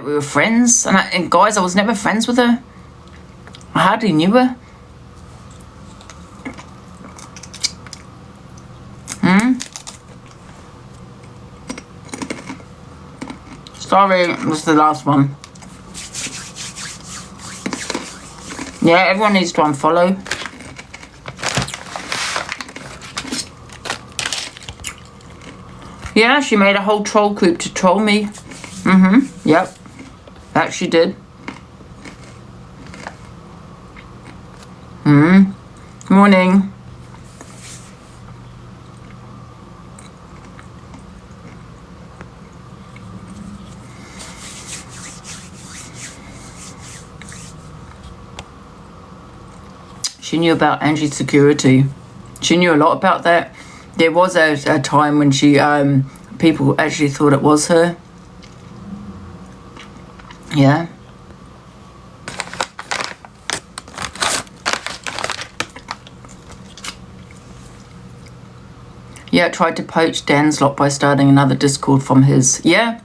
we were friends. And guys, I was never friends with her. I hardly knew her. Sorry, this is the last one. Yeah, everyone needs to unfollow. Yeah, she made a whole troll group to troll me. Yep. That she did. Morning. She knew about Angie's security. She knew a lot about that. There was a time when she, people actually thought it was her. Yeah. Yeah, tried to poach Dan's lot by starting another Discord from his. Yeah.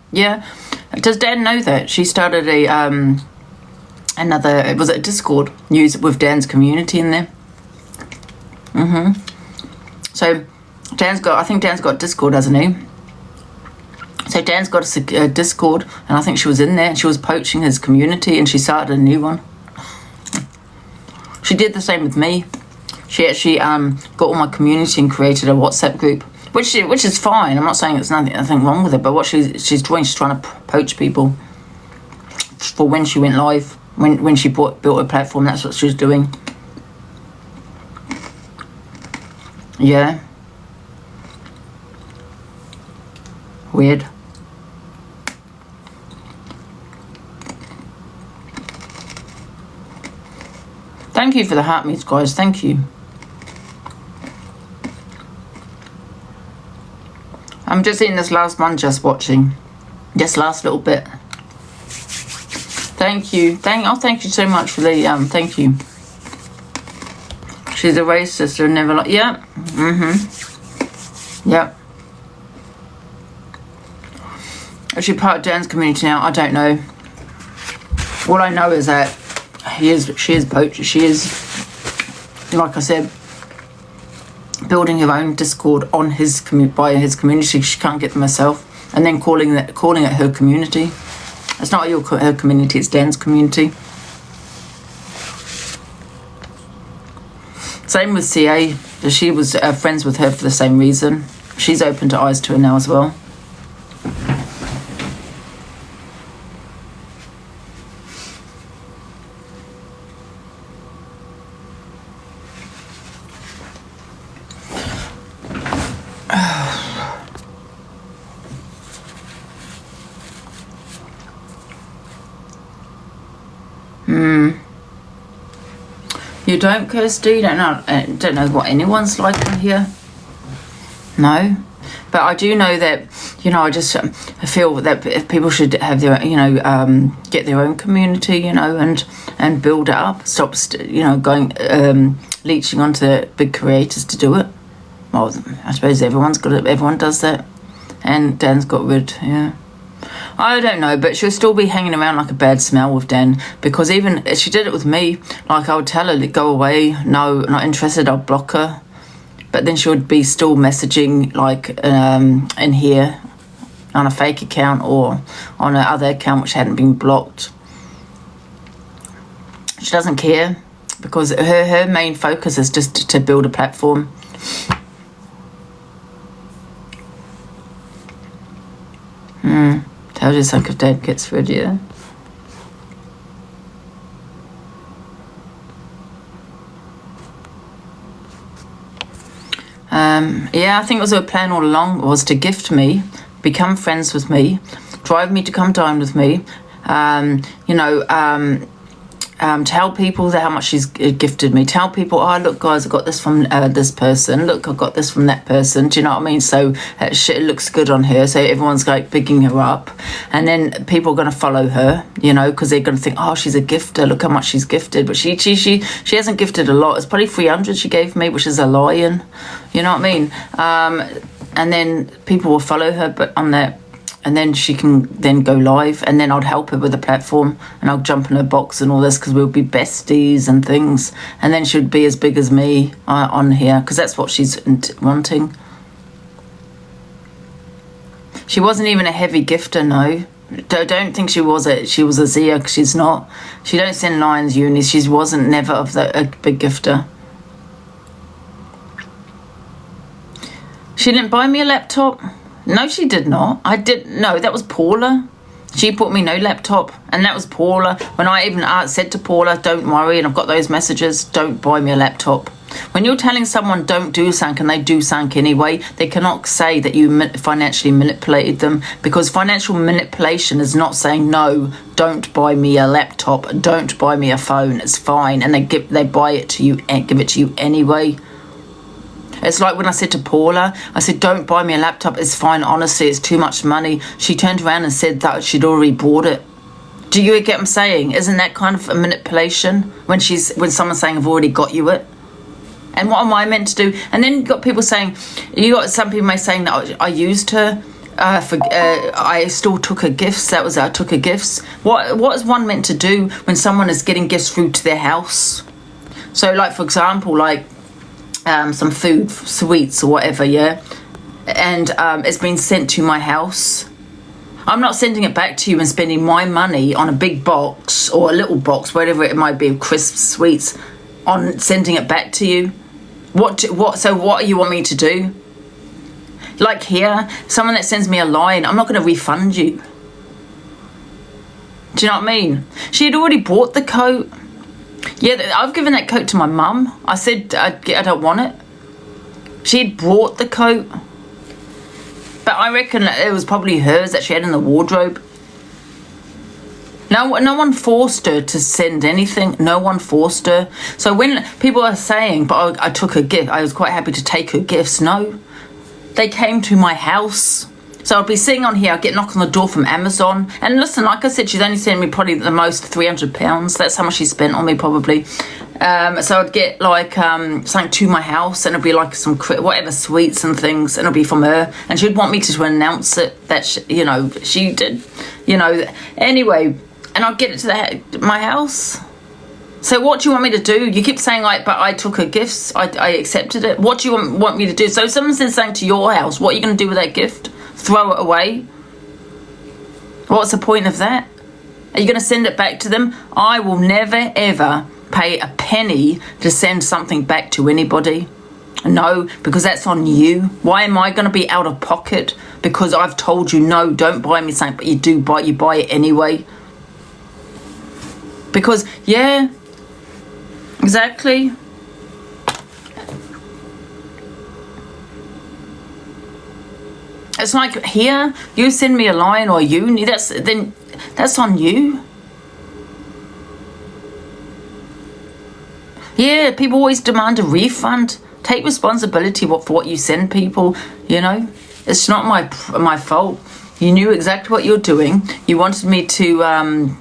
Does Dan know that? She started a, another, was it a Discord news with Dan's community in there. So I think Dan's got Discord, hasn't he? So Dan's got a Discord, and I think she was in there and she was poaching his community, and she started a new one. She did the same with me. She actually got all my community and created a WhatsApp group, which is fine. I'm not saying there's nothing wrong with it, but what she's doing, she's trying to poach people for when she went live. When she built a platform, that's what she was doing. Yeah. Weird. Thank you for the heart meets, guys. Thank you. I'm just in this last one, just watching. This last little bit. Thank you. Thank you so much for the thank you. She's a racist or never like. Yeah. Yep. Is she part of Dan's community now? I don't know. All I know is that she is poached. She is, like I said, building her own Discord on his by his community. She can't get them herself, and then calling it her community. It's not her community. It's Dan's community. Same with CA. She was friends with her for the same reason. She's opened her eyes to her now as well. You don't, Kirsty? Don't know what anyone's like on here. No, but I do know that, you know, I feel that people should have their, you know, get their own community, you know, and build it up. Stop, you know, going leeching onto the big creators to do it. Well, I suppose everyone does that, and Dan's got rid. Yeah. I don't know, but she'll still be hanging around like a bad smell with Dan, because even she did it with me. Like, I would tell her to go away, no, not interested, I'll block her. But then she would be still messaging, like, in here on a fake account or on her other account which hadn't been blocked. She doesn't care, because her main focus is just to build a platform. Tells you like if Dad gets rid, yeah. Yeah, I think it was her plan all along, was to gift me, become friends with me, drive me to come dine with me, you know, tell people how much she's gifted me. Tell people, oh, look, guys, I got this from this person. Look, I got this from that person. Do you know what I mean? So it looks good on her. So everyone's like bigging her up. And then people are going to follow her, you know, because they're going to think, oh, she's a gifter. Look how much she's gifted. But she hasn't gifted a lot. It's probably 300 she gave me, which is a lion. You know what I mean? And then people will follow her, but on that, and then she can then go live, and then I'd help her with the platform, and I'll jump in her box and all this, because we'll be besties and things, and then she'd be as big as me on here, because that's what she's wanting. She wasn't even a heavy gifter, no. Don't think she was a Zia, because she's not. She don't send lines, unis. She wasn't never a big gifter. She didn't buy me a laptop. No, she did not. I didn't. No, that was Paula. She bought me no laptop, and that was Paula. When I even said to Paula, don't worry, and I've got those messages, don't buy me a laptop. When you're telling someone don't do something and they do something anyway, they cannot say that you financially manipulated them, because financial manipulation is not saying no, don't buy me a laptop, don't buy me a phone, it's fine, and they buy it to you and give it to you anyway. It's like when I said to Paula, I said, don't buy me a laptop, it's fine, honestly, it's too much money. She turned around and said that she'd already bought it. Do you get what I'm saying? Isn't that kind of a manipulation when someone's saying, I've already got you it? And what am I meant to do? And then you got people saying, some people may saying that I used her, I still took her gifts. That was I took her gifts. What is one meant to do when someone is getting gifts through to their house? So like, for example, like, some food, sweets or whatever, yeah, and it's been sent to my house. I'm not sending it back to you and spending my money on a big box or a little box, whatever it might be, crisps, sweets, on sending it back to you. So what do you want me to do? Like here, someone that sends me a line, I'm not going to refund you. Do you know what I mean? She had already bought the coat. Yeah, I've given that coat to my mum. I said I don't want it. She had brought the coat. But I reckon it was probably hers that she had in the wardrobe. No one forced her to send anything. No one forced her. So when people are saying, but I took her gift, I was quite happy to take her gifts. No. They came to my house. So I'd be sitting on here, I'd get knocked on the door from Amazon. And listen, like I said, she's only sent me probably the most £300. That's how much she spent on me, probably. So I'd get like something to my house, and it'd be like some whatever sweets and things, and it'd be from her. And she'd want me to announce it that she did, Anyway, and I'd get it to my house. So what do you want me to do? You keep saying like, but I took her gifts. I accepted it. What do you want me to do? So if someone sends something to your house, what are you going to do with that gift? Throw it away? What's the point of that? Are you going to send it back to them? I will never ever pay a penny to send something back to anybody. No, because that's on you. Why am I going to be out of pocket because I've told you no, don't buy me something, but you buy it anyway? Because yeah, exactly. It's like here, you send me a line or that's on you. Yeah, people always demand a refund. Take responsibility for what you send people, It's not my fault. You knew exactly what you're doing. You wanted me to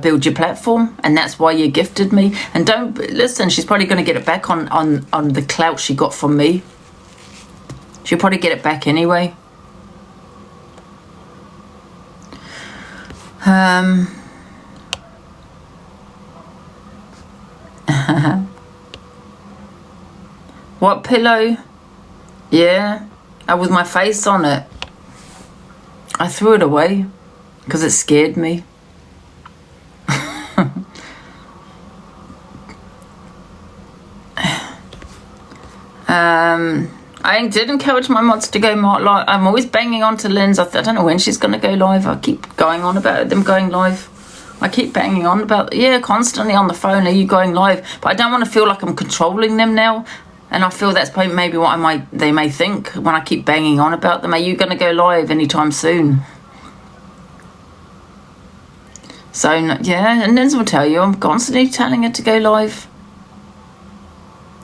build your platform, and that's why you gifted me. And don't listen, she's probably going to get it back on the clout she got from me. She'll probably get it back anyway. What pillow? Yeah, with my face on it. I threw it away because it scared me. I did encourage my mods to go more live. I'm always banging on to Lynn's. I don't know when she's going to go live. I keep going on about them going live. I keep banging on about, constantly on the phone, are you going live? But I don't want to feel like I'm controlling them now. And I feel that's probably maybe what they may think when I keep banging on about them. Are you going to go live anytime soon? So, yeah, and Lynn's will tell you, I'm constantly telling her to go live.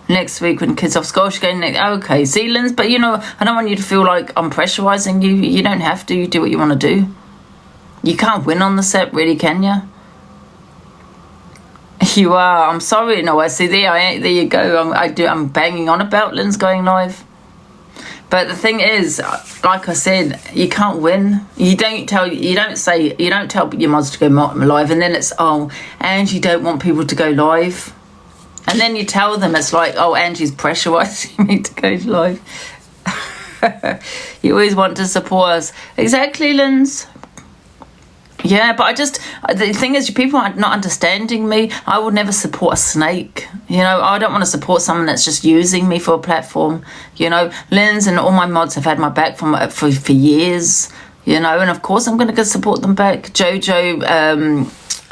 Next week when kids off school, she's going okay, see, Lynn's, but I don't want you to feel like I'm pressurizing you. You don't have to. You do what you want to do. You can't win on the set, really, can you? You are. I'm sorry. No, I see. There you go. I'm banging on about Lynn's going live. But the thing is, like I said, you can't win. You don't tell your mods to go live, and then it's, oh, Angie don't want people to go live. And then you tell them, it's like, oh, Angie's pressurising me to go live. You always want to support us. Exactly, Linz. Yeah, but the thing is, people are not understanding me. I would never support a snake. You know, I don't want to support someone that's just using me for a platform. You know, Linz and all my mods have had my back for years. You know, and of course I'm going to go support them back. Jojo,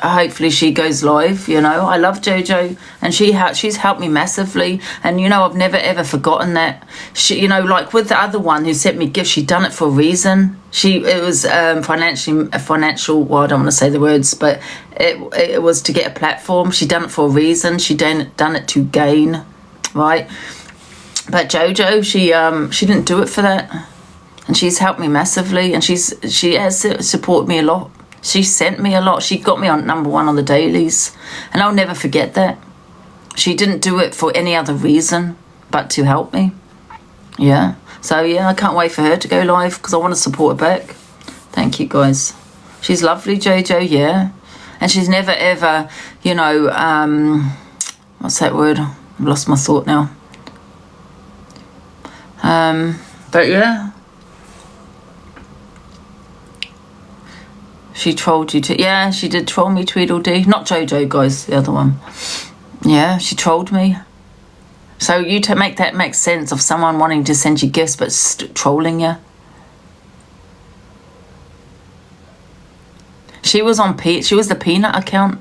hopefully she goes live. You know, I love Jojo, and she's helped me massively. And you know, I've never ever forgotten that. She, you know, like with the other one who sent me gifts, she done it for a reason. It was financial. Well, I don't want to say the words, but it was to get a platform. She done it for a reason. She done it to gain, right? But Jojo, she didn't do it for that, and she's helped me massively, and she has supported me a lot. She sent me a lot. She got me on #1 on the dailies, and I'll never forget that. She didn't do it for any other reason but to help me. Yeah. So yeah, I can't wait for her to go live because I want to support her back. Thank you, guys. She's lovely, Jojo. Yeah, and she's never ever, you know, what's that word? I've lost my thought now. But yeah. She trolled you too. Yeah, she did troll me, Tweedledee. Not Jojo, guys, the other one. Yeah, she trolled me. So you make that make sense of someone wanting to send you gifts but trolling you. She was the Peanut account.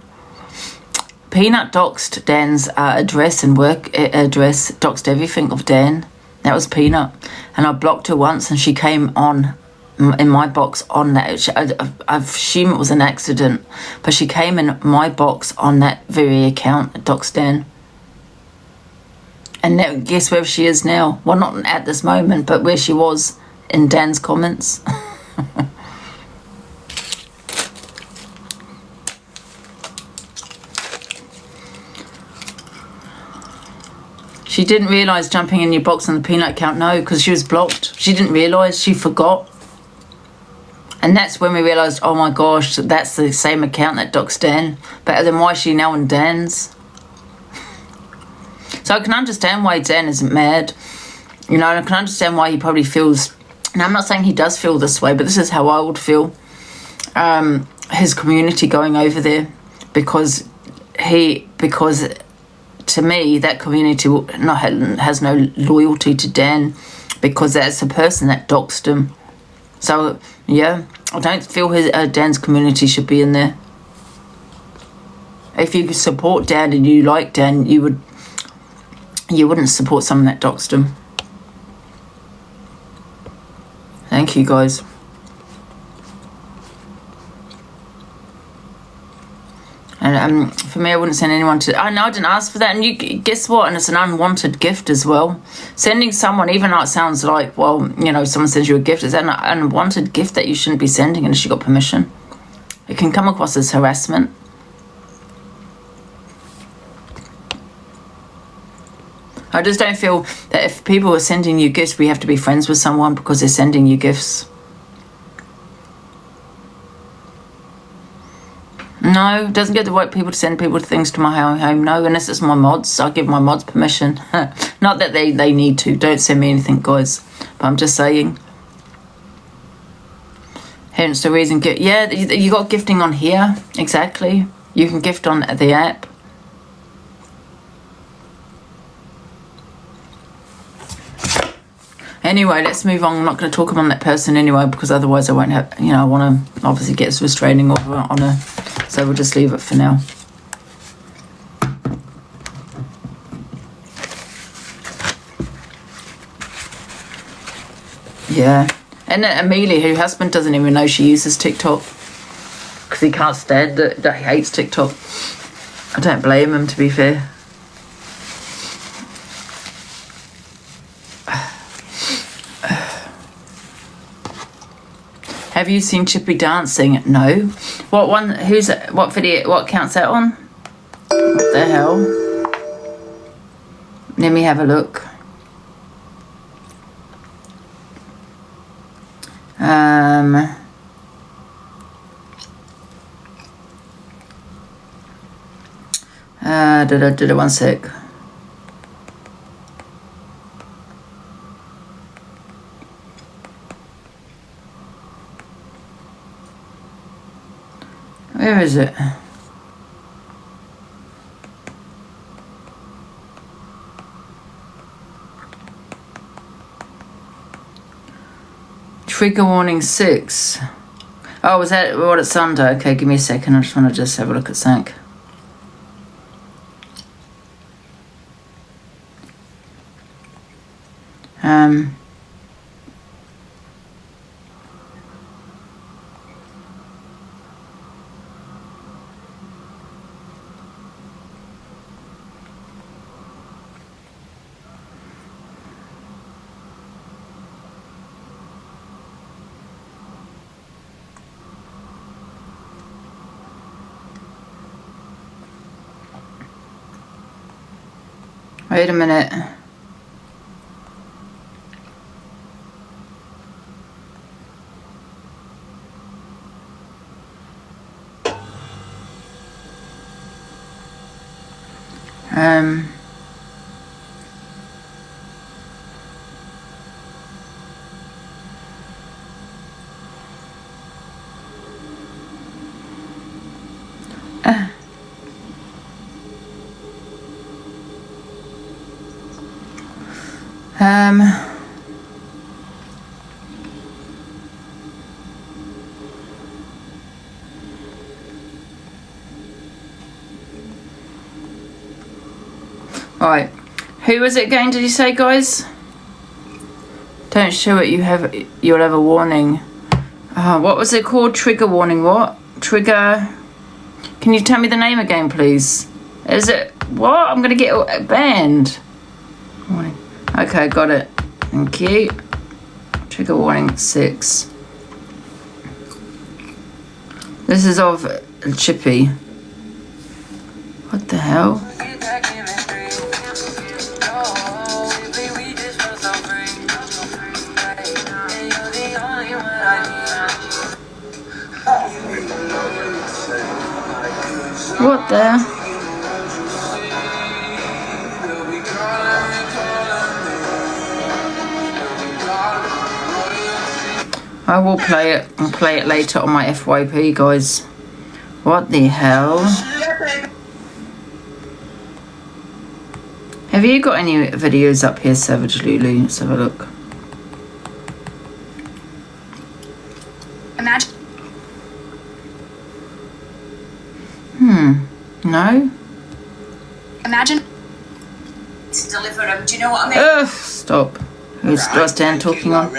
Peanut doxed Dan's address and work address, doxed everything of Dan. That was Peanut. And I blocked her once, and she came on in my box on that. I assume it was an accident, but she came in my box on that very account, doxed Dan. And now, guess where she is now? Well, not at this moment, but where she was in Dan's comments. She didn't realise jumping in your box on the Peanut account. No, because she was blocked. She didn't realise. She forgot. And that's when we realised, oh my gosh, that's the same account that doxed Dan. But then why is she now in Dan's? So I can understand why Dan isn't mad. You know, I can understand why he probably feels... And I'm not saying he does feel this way, but this is how I would feel. His community going over there. Because to me, that community has no loyalty to Dan. Because that's the person that doxed him. So, yeah, I don't feel Dan's community should be in there. If you support Dan and you like Dan, you wouldn't support someone that doxed him. Thank you, guys. And for me, I wouldn't send anyone to... I know I didn't ask for that. And you guess what? And it's an unwanted gift as well. Sending someone, even though it sounds like, well, you know, someone sends you a gift, it's an unwanted gift that you shouldn't be sending unless you got permission. It can come across as harassment. I just don't feel that if people are sending you gifts, we have to be friends with someone because they're sending you gifts. No, it doesn't get the right people to send people things to my home. No, unless it's my mods. I give my mods permission. Not that they need to. Don't send me anything, guys. But I'm just saying. Hence the reason. Yeah, you got gifting on here. Exactly. You can gift on the app. Anyway, let's move on. I'm not going to talk about that person anyway because otherwise I won't have... You know, I want to obviously get a restraining order on her. So we'll just leave it for now. Yeah. And Amelia, her husband doesn't even know she uses TikTok. Because he can't stand it. He hates TikTok. I don't blame him, to be fair. Have you seen Chippy dancing? No. What one? What video? What account's that on? What the hell? Let me have a look. Did it 1 sec. Where is it? Trigger warning 6. Oh, was that what it's under? Okay, give me a second. I just want to have a look at something. Wait a minute. Right, who was it again, did you say, guys? Don't show it, you'll have a warning. What was it called? Trigger warning, what? Trigger... Can you tell me the name again, please? Is it... What? I'm going to get banned. Warning. Okay, got it. Thank you. Trigger warning 6. This is of Chippy. What the hell? What the? I will play it. I'll play it later on my FYP, guys. What the hell? Have you got any videos up here, Savage Lulu? Let's have a look. Imagine. No? Imagine. To deliver them, do you know what I mean? Ugh, stop. Who's Dan talking on?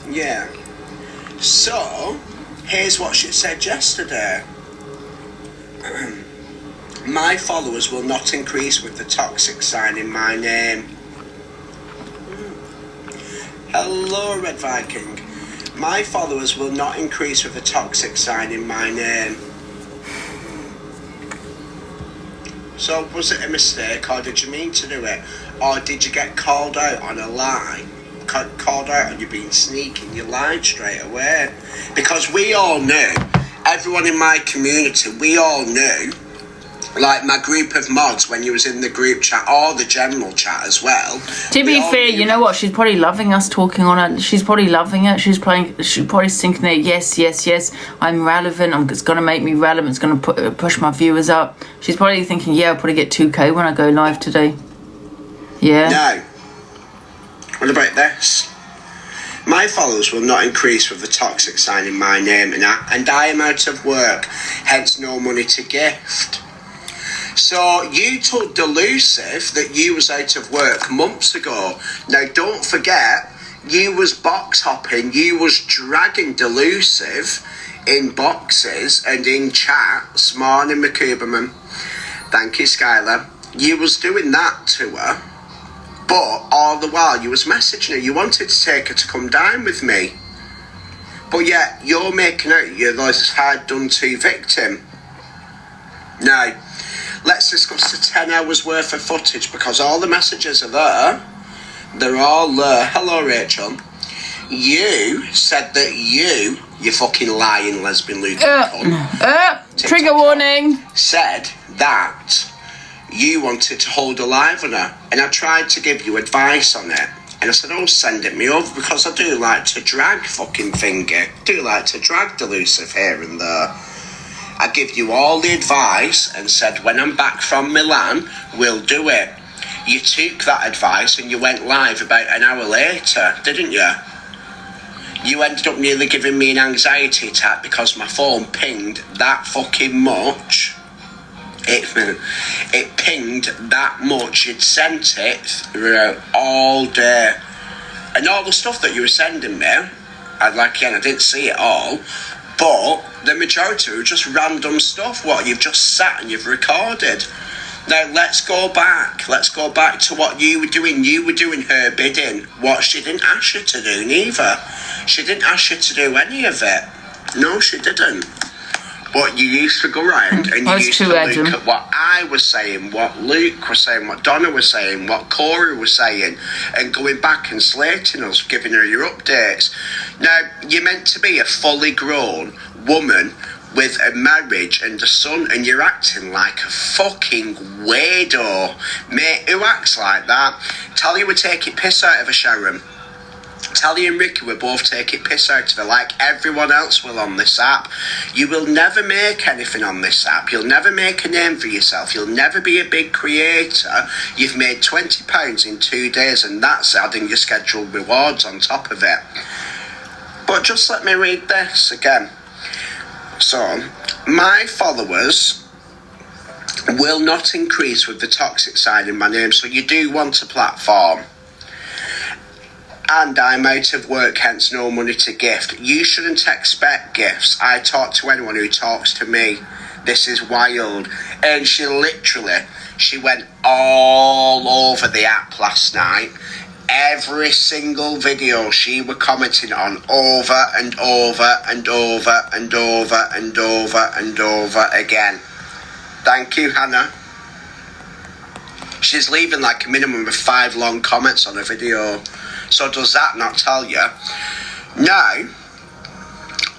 Yeah. So, here's what she said yesterday. My followers will not increase with the toxic sign in my name. Hello, Red Viking. My followers will not increase with the toxic sign in my name. So, was it a mistake, or did you mean to do it? Or did you get called out on a lie? Called out on you being sneaky, and you lied straight away? Because we all knew, everyone in my community, we all knew, like my group of mods when you was in the group chat or the general chat as well. To be fair, you know what? She's probably loving us talking on it. She's probably loving it. She's probably thinking that yes, I'm relevant. It's gonna make me relevant. It's gonna push my viewers up. She's probably thinking, yeah, I'll probably get 2K when I go live today. Yeah. No. What about this? My followers will not increase with the toxic sign in my name, and I am out of work, hence no money to gift. So you told Delusive that you was out of work months ago. Now don't forget, you was box hopping, you was dragging Delusive in boxes and in chats. Morning, McCuberman. Thank you, Skylar. You was doing that to her, but all the while you was messaging her. You wanted to take her to come dine with me, but yet you're making out you're this hard done to victim. Now, let's discuss the 10 hours worth of footage, because all the messages are there. They're all there. Hello, Rachel. You said that you fucking lying lesbian Luke cunt, trigger warning. said that you wanted to hold a live on her, and I tried to give you advice on it, and I said, oh, send it me over, because I do like to drag fucking finger, do like to drag delusive here and there. I give you all the advice and said, when I'm back from Milan, we'll do it. You took that advice and you went live about an hour later, didn't you? You ended up nearly giving me an anxiety attack because my phone pinged that fucking much. It pinged that much. You'd sent it throughout all day. And all the stuff that you were sending me, I didn't see it all, but the majority were just random stuff. What you've just sat and you've recorded. Now let's go back. Let's go back to what you were doing. You were doing her bidding. What she didn't ask you to do neither. She didn't ask you to do any of it. No, she didn't. But you used to go around and you used to look at what I was saying, what Luke was saying, what Donna was saying, what Corey was saying, and going back and slating us, giving her your updates. Now, you're meant to be a fully grown woman with a marriage and a son, and you're acting like a fucking weirdo. Mate, who acts like that? Talia would take it piss out of her, Sharon. Talia and Ricky will both take it piss out of her, like everyone else will on this app. You will never make anything on this app. You'll never make a name for yourself. You'll never be a big creator. You've made £20 in 2 days, and that's adding your scheduled rewards on top of it. But just let me read this again. So, my followers will not increase with the toxic side in my name, so you do want a platform. And I'm out of work, hence no money to gift. You shouldn't expect gifts. I talk to anyone who talks to me. This is wild. And she went all over the app last night. Every single video she were commenting on over and over and over and over and over and over again. Thank you, Hannah. She's leaving like a minimum of 5 long comments on a video. So does that not tell you? Now,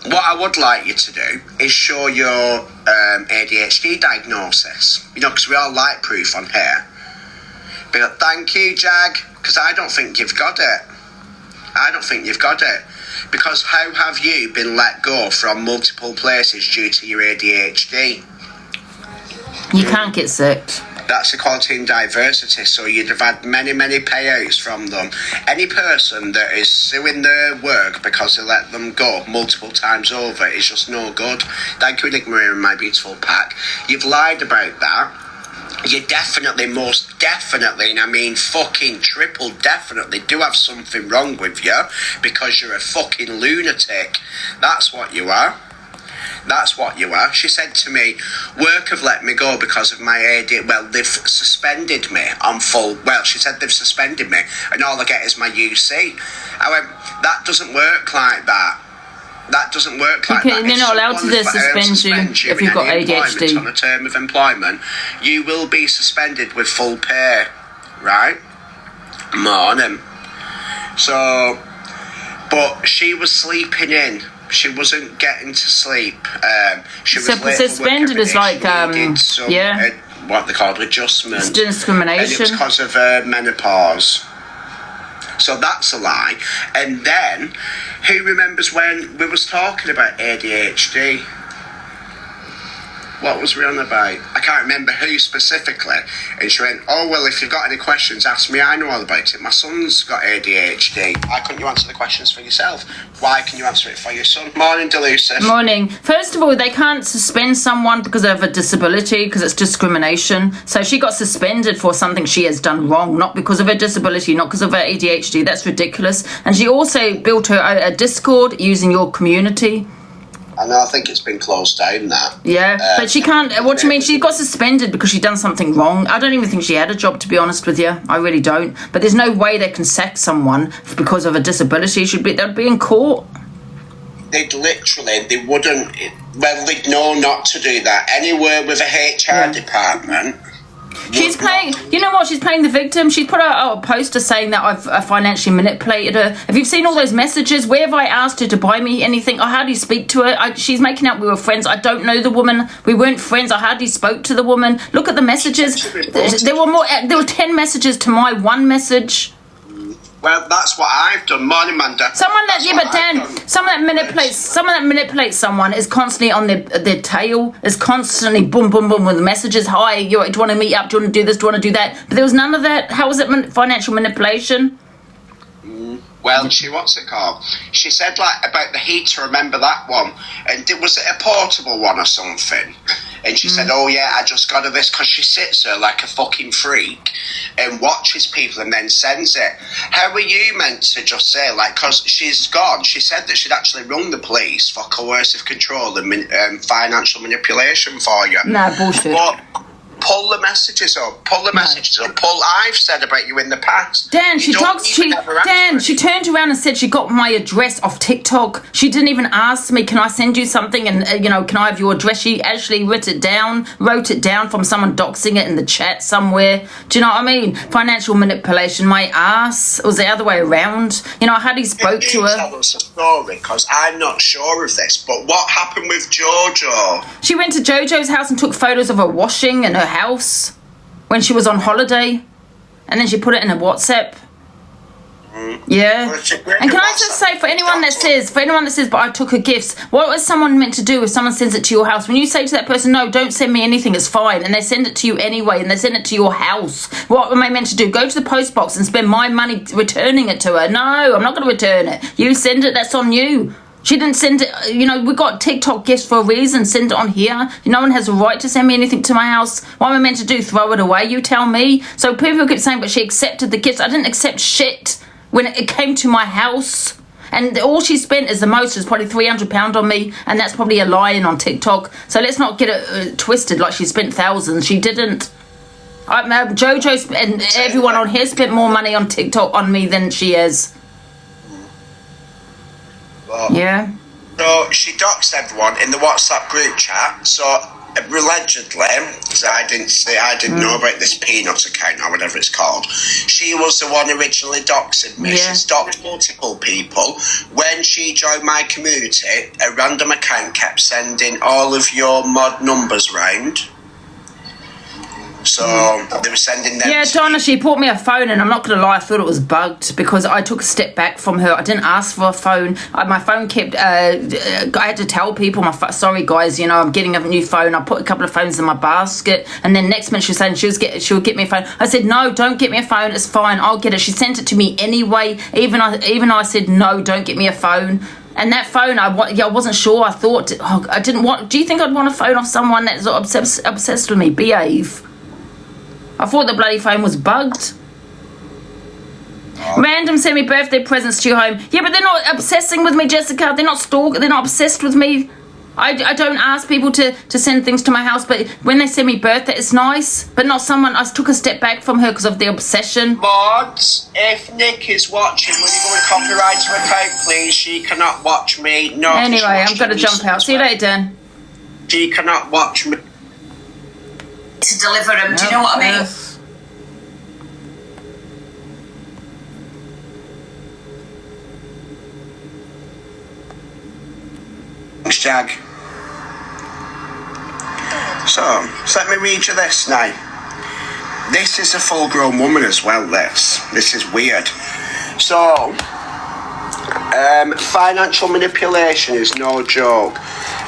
what I would like you to do is show your ADHD diagnosis. You know, because we all like proof on here. But thank you, Jag, because I don't think you've got it. I don't think you've got it. Because how have you been let go from multiple places due to your ADHD? You can't get sick. That's equality and diversity, so you'd have had many, many payouts from them. Any person that is suing their work because they let them go multiple times over is just no good. Thank you, Enigma, and my beautiful pack. You've lied about that. You definitely, most definitely, and I mean fucking triple definitely, do have something wrong with you because you're a fucking lunatic. That's what you are. That's what you are. She said to me, work have let me go because of my AD. Well, they've suspended me on full. Well, she said they've suspended me and all I get is my UC. I went, that doesn't work like that. That doesn't work like that. They're not allowed to suspend you if you've got ADHD. On a term of employment, you will be suspended with full pay, right? Morning. So, but she was sleeping in. She wasn't getting to sleep. She was late suspended is like what they called adjustment. It's discrimination. And it was because of menopause. So that's a lie. And then, who remembers when we was talking about ADHD? What was we on about? I can't remember who specifically. And she went, oh, well, if you've got any questions, ask me. I know all about it. My son's got ADHD. Why couldn't you answer the questions for yourself? Why can you answer it for your son? Morning, Delusive. Morning. First of all, they can't suspend someone because of a disability, because it's discrimination. So she got suspended for something she has done wrong, not because of her disability, not because of her ADHD. That's ridiculous. And she also built her a Discord using your community. I know, I think it's been closed down, that. Yeah, but she can't... What do you mean? She got suspended because she done something wrong. I don't even think she had a job, to be honest with you. I really don't. But there's no way they can sack someone because of a disability. They'd be in court. They wouldn't... Well, they'd know not to do that. Anywhere with a HR department... She's playing, you know what, she's playing the victim. She's put out a poster saying that I've financially manipulated her. Have you seen all those messages? Where have I asked her to buy me anything? I hardly speak to her. She's making out we were friends. I don't know the woman. We weren't friends. I hardly spoke to the woman. Look at the messages. There were 10 messages to my one message. Well, that's what I've done. Morning, Manda. Someone that manipulates someone is constantly on their tail, is constantly boom, boom, boom with messages. Hi, do you want to meet up? Do you want to do this? Do you want to do that? But there was none of that. How was it financial manipulation? Well, what's it called? She said, like, about the heater, remember that one? And was it a portable one or something? And she said, oh, yeah, I just got her this, because she sits there like a fucking freak and watches people and then sends it. How are you meant to just say, like, because she's gone, she said that she'd actually rung the police for coercive control and financial manipulation for you. Nah, bullshit. But pull the messages up. I've said about you in the past. Dan, she turned around and said she got my address off TikTok. She didn't even ask me, can I send you something? And, can I have your address? She actually wrote it down from someone doxing it in the chat somewhere. Do you know what I mean? Financial manipulation, my ass. It was the other way around. I hardly spoke to her. Tell us a story, because I'm not sure of this, but what happened with Jojo? She went to Jojo's house and took photos of her washing and her house when she was on holiday, and then she put it in a WhatsApp. Yeah. And can I just say, for anyone that says, but I took her gifts, what is someone meant to do if someone sends it to your house? When you say to that person, no, don't send me anything, it's fine, and they send it to you anyway, and they send it to your house, what am I meant to do? Go to the post box and spend my money returning it to her? No, I'm not going to return it. You send it, that's on you. She didn't send it, we got TikTok gifts for a reason. Send it on here. No one has a right to send me anything to my house. What am I meant to do? Throw it away? You tell me. So people keep saying, but she accepted the gifts. I didn't accept shit when it came to my house. And all she spent is the most is probably £300 on me. And that's probably a lie on TikTok. So let's not get it twisted like she spent thousands. She didn't. Jojo and everyone on here spent more money on TikTok on me than she has. Yeah. So she doxed everyone in the WhatsApp group chat. So allegedly, because I didn't know about this Peanuts account or whatever it's called. She was the one originally doxing me. Yeah. She doxed multiple people. When she joined my community, a random account kept sending all of your mod numbers round. So they were sending them. Yeah, Donna, she bought me a phone, and I'm not going to lie, I thought it was bugged because I took a step back from her. I didn't ask for a phone. My phone kept. I had to tell people, sorry guys, I'm getting a new phone. I put a couple of phones in my basket, and then next minute she was saying she would get me a phone. I said no, don't get me a phone. It's fine, I'll get it. She sent it to me anyway. Even I said no, don't get me a phone. And that phone, I wasn't sure. I thought I didn't want. Do you think I'd want a phone off someone that's obsessed with me? Behave. I thought the bloody phone was bugged. Random send me birthday presents to your home. Yeah, but they're not obsessing with me, Jessica. They're not stalking. They're not obsessed with me. I don't ask people to send things to my house, but when they send me birthday, it's nice. But not someone. I took a step back from her because of the obsession. Mods, if Nick is watching, will you go and copyright her account, please? She cannot watch me. No. Anyway, I'm going to jump out. See you later, Dan. She cannot watch me. To deliver them, do you know what I mean? Yes. Thanks, Jag. So let me read you this now. This is a full-grown woman as well, this is weird. So, financial manipulation is no joke.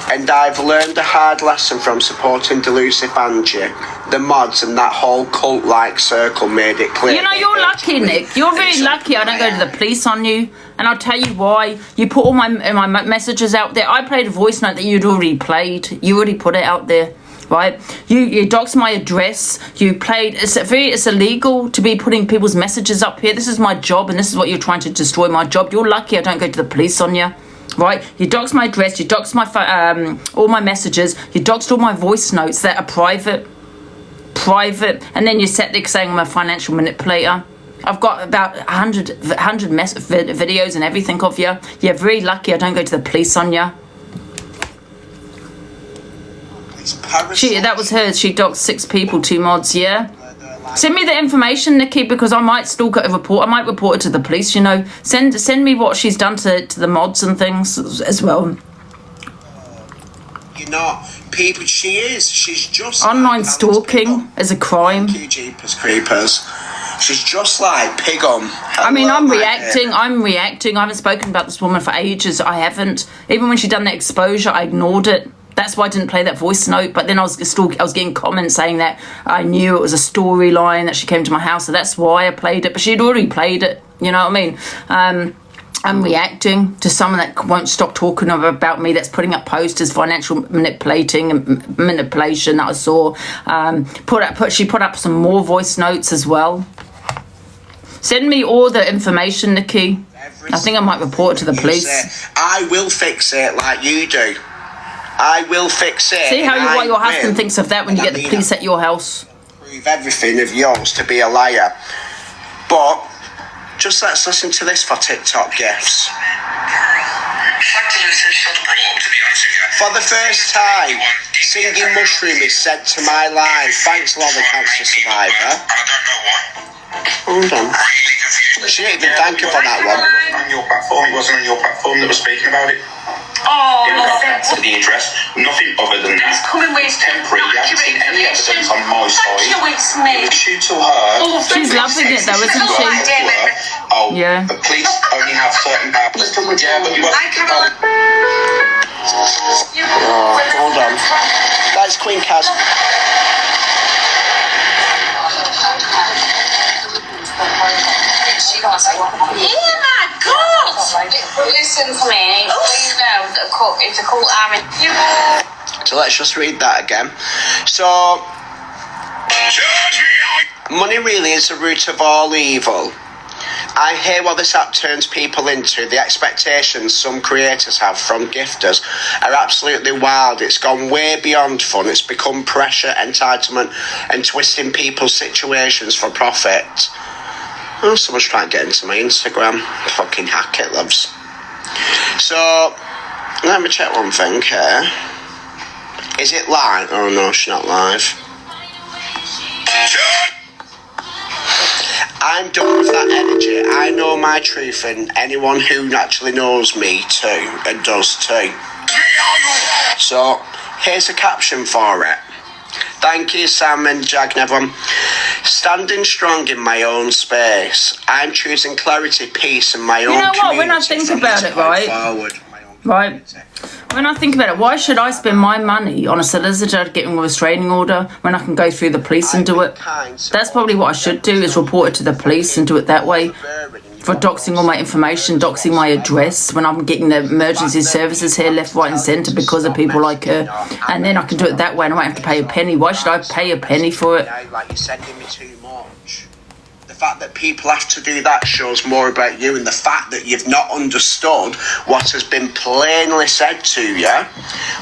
And I've learned a hard lesson from supporting Delusive Angie. The mods and that whole cult-like circle made it clear. You're lucky, Nick. You're very lucky I don't go to the police on you. And I'll tell you why. You put all my messages out there. I played a voice note that you'd already played. You already put it out there, right? You doxed my address. You played. It's illegal to be putting people's messages up here. This is my job, and this is what you're trying to destroy my job. You're lucky I don't go to the police on you. Right, you doxed my address, you doxed my all my messages, you doxed all my voice notes that are private, and then you sat there saying I'm a financial manipulator. I've got about 100 videos and everything of you. You're very lucky I don't go to the police on you. That was hers. She doxed 6 people, 2 mods, yeah. Send me the information, Nikki, because I might still get a report. I might report it to the police, you know. Send me what she's done to the mods and things as well. You know, people, she's just... Online stalking is a crime. Thank you, Jeepers Creepers. She's just like Pigum. I mean, I'm reacting. I haven't spoken about this woman for ages. I haven't. Even when she done that exposure, I ignored it. That's why I didn't play that voice note. But then I was getting comments saying that I knew it was a storyline, that she came to my house. So that's why I played it. But she'd already played it. You know what I mean? I'm reacting to someone that won't stop talking about me, that's putting up posters, financial manipulation that I saw. She put up some more voice notes as well. Send me all the information, Nikki. I think I might report it to the police. I will fix it like you do. I will fix it. See what your husband thinks of that when you get the police at your house. Prove everything of yours to be a liar. But just let's listen to this for TikTok gifts. For the first time, singing Mushroom is sent to my life. Thanks, Laura Cancer Survivor. Hold on. She didn't even thank you for that one. On your platform, it wasn't on your platform that was speaking about it. Oh, In regards to the address, nothing other than that. it's coming with Temporary, you haven't seen any evidence on my Thank you, side. it's me. It's you to her. She's loving it though, isn't she? Oh, Yeah. the police only have certain powers. Yeah, but you have... Oh, hold on. That's Queen Kaz. Oh my God! Listen to me. You know that it's a cult army. So let's just read that again. So, money really is the root of all evil. I hear what this app turns people into. The expectations some creators have from gifters are absolutely wild. It's gone way beyond fun. It's become pressure, entitlement, and twisting people's situations for profit. Oh, someone's trying to get into my Instagram. Fucking hack it, loves. So, let me check one thing here. Is it live? Oh no, she's not live. I'm done with that energy. I know my truth, and anyone who actually knows me too, and does too. So, here's a caption for it. Thank you, Sam and Jag and everyone. Standing strong in my own space. I'm choosing clarity, peace, and my own community. You know what, when I think about it, right? When I think about it, why should I spend my money on a solicitor getting a restraining order when I can go through the police and do it? That's probably what I should do, is report it to the police and do it that way. For doxing all my information, doxing my address, when I'm getting the emergency services here left, right and centre because of people like her. And then I can do it that way and I won't have to pay a penny. Why should I pay a penny for it? Like you're sending me too much. The fact that people have to do that shows more about you, and the fact that you've not understood what has been plainly said to you,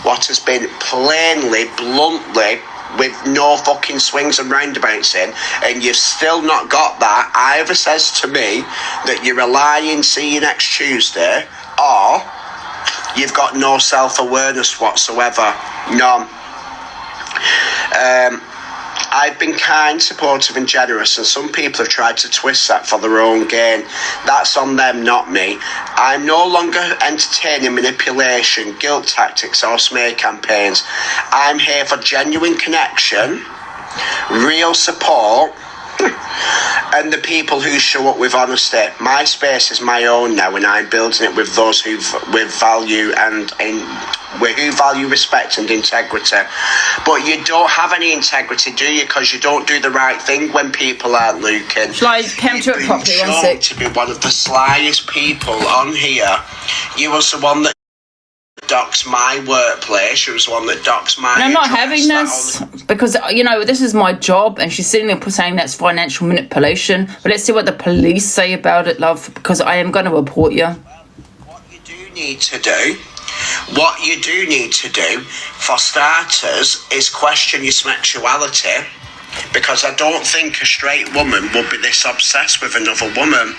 what has been plainly, bluntly, with no fucking swings and roundabouts in, and you've still not got that, either says to me that you're a lying, see you next Tuesday, or you've got no self-awareness whatsoever. None. I've been kind, supportive and generous, and some people have tried to twist that for their own gain. That's on them, not me. I'm no longer entertaining manipulation, guilt tactics or smear campaigns. I'm here for genuine connection, real support, and the people who show up with honesty. My space is my own now, and I'm building it with those who value who value respect and integrity. But you don't have any integrity, do you? Because you don't do the right thing when people aren't looking. Shall I capture it properly? One sec. To be one of the slyest people on here. You was the one that doxed my workplace. You was the one that doxed my... And I'm not having this because, you know, this is my job, and she's sitting there saying that's financial manipulation. But let's see what the police say about it, love, because I am going to report you. What you do need to do, for starters, is question your sexuality, because I don't think a straight woman would be this obsessed with another woman.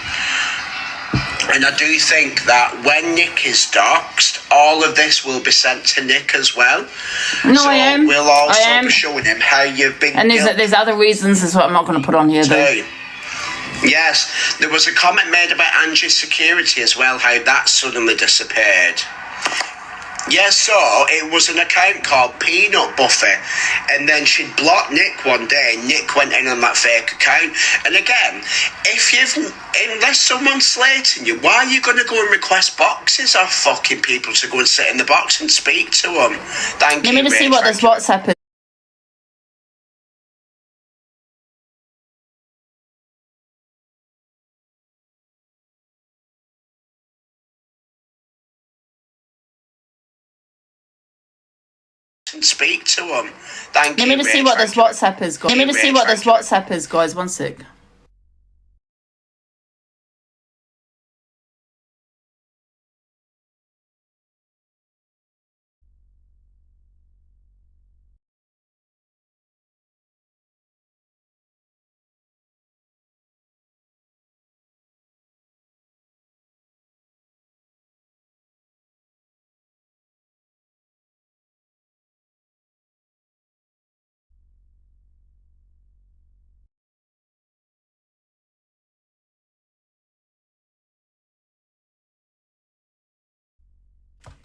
And I do think that when Nick is doxxed, all of this will be sent to Nick as well. No, so I am. We'll also I am. be showing him how you've been. And there's other reasons as well. I'm not going to put on here though. Yes, there was a comment made about Angie's security as well, how that suddenly disappeared. Yeah, so it was an account called Peanut Buffet, and then she blocked Nick one day, and Nick went in on that fake account. And again, unless someone's slating you, why are you going to go and request boxes of fucking people to go and sit in the box and speak to them? Thank you. Let me just see what this WhatsApp is. And speak to them. Thank you. Let me just see what this WhatsApp is, guys. Let me just see what this WhatsApp is, guys. One sec.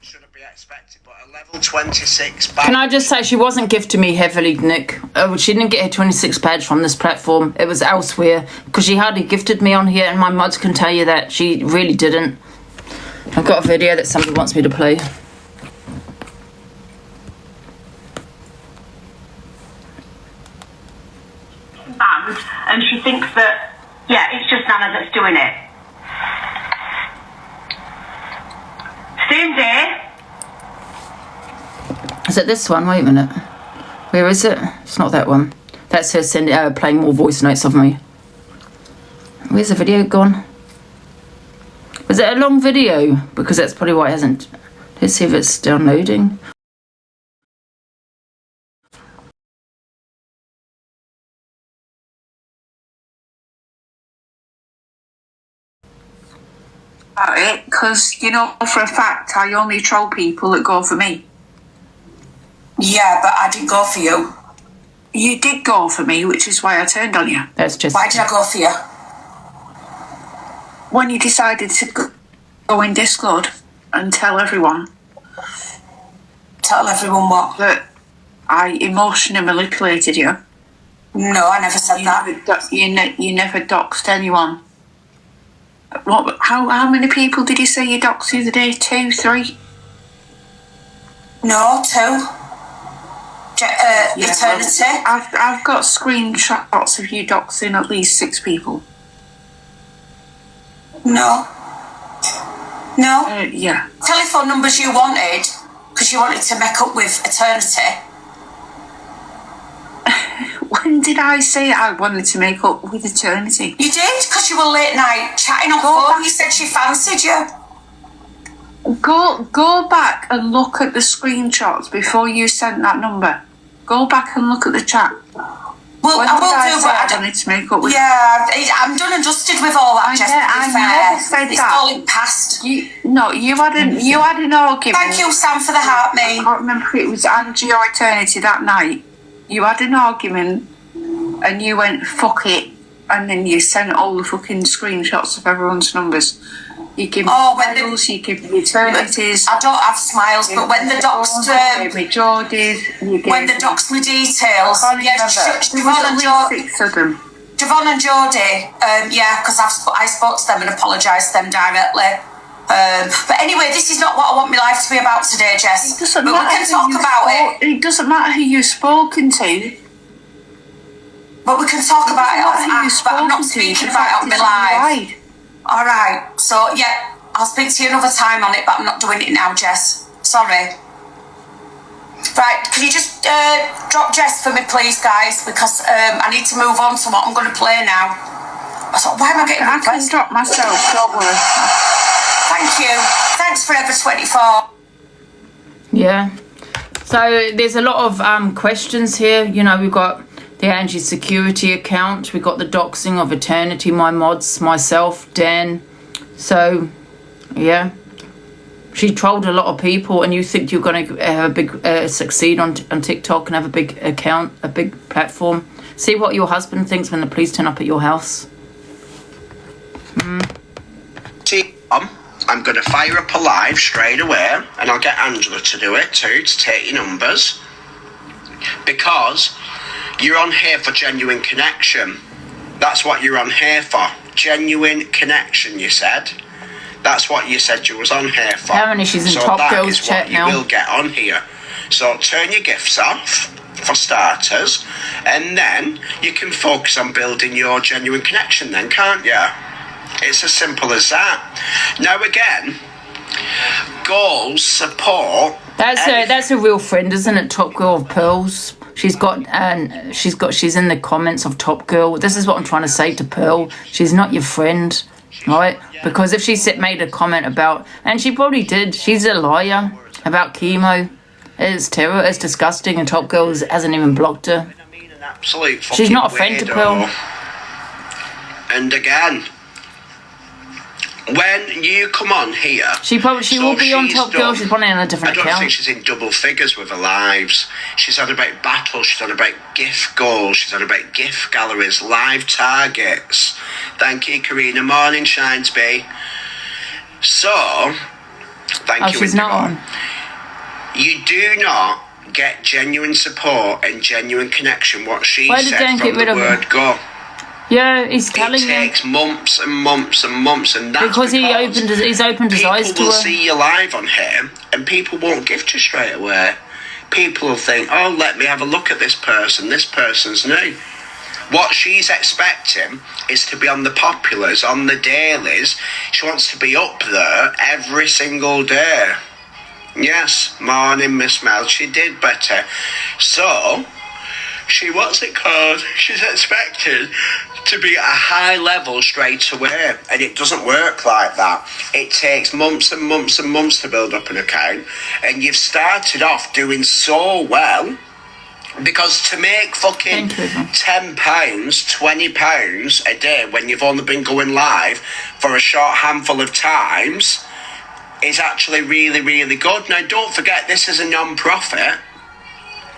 Shouldn't be expected, but a level 26 badge. Can I just say, she wasn't gifted me heavily, Nick. She didn't get her 26 badge from this platform. It was elsewhere, because she hardly gifted me on here, and my mods can tell you that. She really didn't. I've got a video that somebody wants me to play. Banned, and she thinks that, yeah, it's just Nana that's doing it. Same day. Is it this one? Wait a minute. Where is it? It's not that one. That's her playing more voice notes of me. Where's the video gone? Was it a long video? Because that's probably why it hasn't. Let's see if it's downloading. About it, because you know for a fact I only troll people that go for me. Yeah, but I didn't go for you. You did go for me, which is why I turned on you. That's just. Why did I go for you? When you decided to go in Discord and tell everyone. Tell everyone what? That I emotionally manipulated you. No, I never said that. You never doxed anyone. What? How many people did you say you doxed the other day? 2, 3? No, 2. Eternity. I've got screenshots of you doxing at least 6 people. No. Yeah. Telephone numbers you wanted, because you wanted to make up with Eternity. When did I say I wanted to make up with Eternity? You did, because you were late night chatting on phone. You said she fancied you. Go back and look at the screenshots before you sent that number. Go back and look at the chat. Well, when I will did do, say but I wanted to make up with. Yeah, I'm done and dusted with all that. I never said it's that. all in past. You had an argument. Thank you, Sam, for the heart, I mate. can't remember if it was Angie or Eternity that night. You had an argument and you went, fuck it, and then you sent all the fucking screenshots of everyone's numbers. You give me smiles, you give me Eternities. I don't have smiles, but when the docs gave me Geordies, when the docs me details, yeah, Javon and Geordie. 6 of them. Javon and Geordie, yeah, because I spoke to them and apologised to them directly. But anyway, this is not what I want my life to be about today, Jess. It doesn't but matter we can talk about it. It doesn't matter who you've spoken to. But we can talk about it off app, but I'm not speaking about it on my live. Alright, so yeah, I'll speak to you another time on it, but I'm not doing it now, Jess. Sorry. Right, can you just drop Jess for me, please, guys? Because I need to move on to what I'm going to play now. I thought, why am I getting requests? I can drop myself, don't worry. Thank you. Thanks, Forever 24. Yeah. So there's a lot of questions here. You know, we've got the Angie security account. We've got the doxing of Eternity, my mods, myself, Dan. So, yeah. She trolled a lot of people, and you think you're going to have a big succeed on TikTok and have a big account, a big platform. See what your husband thinks when the police turn up at your house. See, I'm going to fire up a live straight away, and I'll get Angela to do it too, to take your numbers. Because you're on here for genuine connection. That's what you're on here for. Genuine connection, you said. That's what you said you was on here for. Apparently she's in Top Girls chat now. You will get on here. So turn your gifts off, for starters, and then you can focus on building your genuine connection then, can't you? It's as simple as that. Now again, goals, support... That's a real friend, isn't it? Top Girl of Pearls. She's in the comments of Top Girl. This is what I'm trying to say to Pearl. She's not your friend. Right? Because if she made a comment about, and she probably did, she's a liar about chemo. It's terror, it's disgusting, and Top Girl hasn't even blocked her. She's not a friend to Pearl. And again, when you come on here, she will be on Top Girl. She's probably on a different account. I don't think she's in double figures with her lives. She's on about battles. She's on about gift goals. She's on about gift galleries, live targets. Thank you, Karina. Morning, Shines B. So, thank you. She's not on. You do not get genuine support and genuine connection. What she said from the word go. Yeah, he's telling you. It takes months and months and months, and that's because he's opened his eyes to her. People will see you live on here, and people won't gift you straight away. People will think, oh, let me have a look at this person. This person's new. What she's expecting is to be on the populars, on the dailies. She wants to be up there every single day. Yes, morning, Miss Mel. She did better. So... she's expected to be at a high level straight away, and it doesn't work like that. It takes months and months and months to build up an account, and you've started off doing so well, because to make fucking £10, £20 a day when you've only been going live for a short handful of times is actually really, really good. Now, don't forget, this is a non-profit.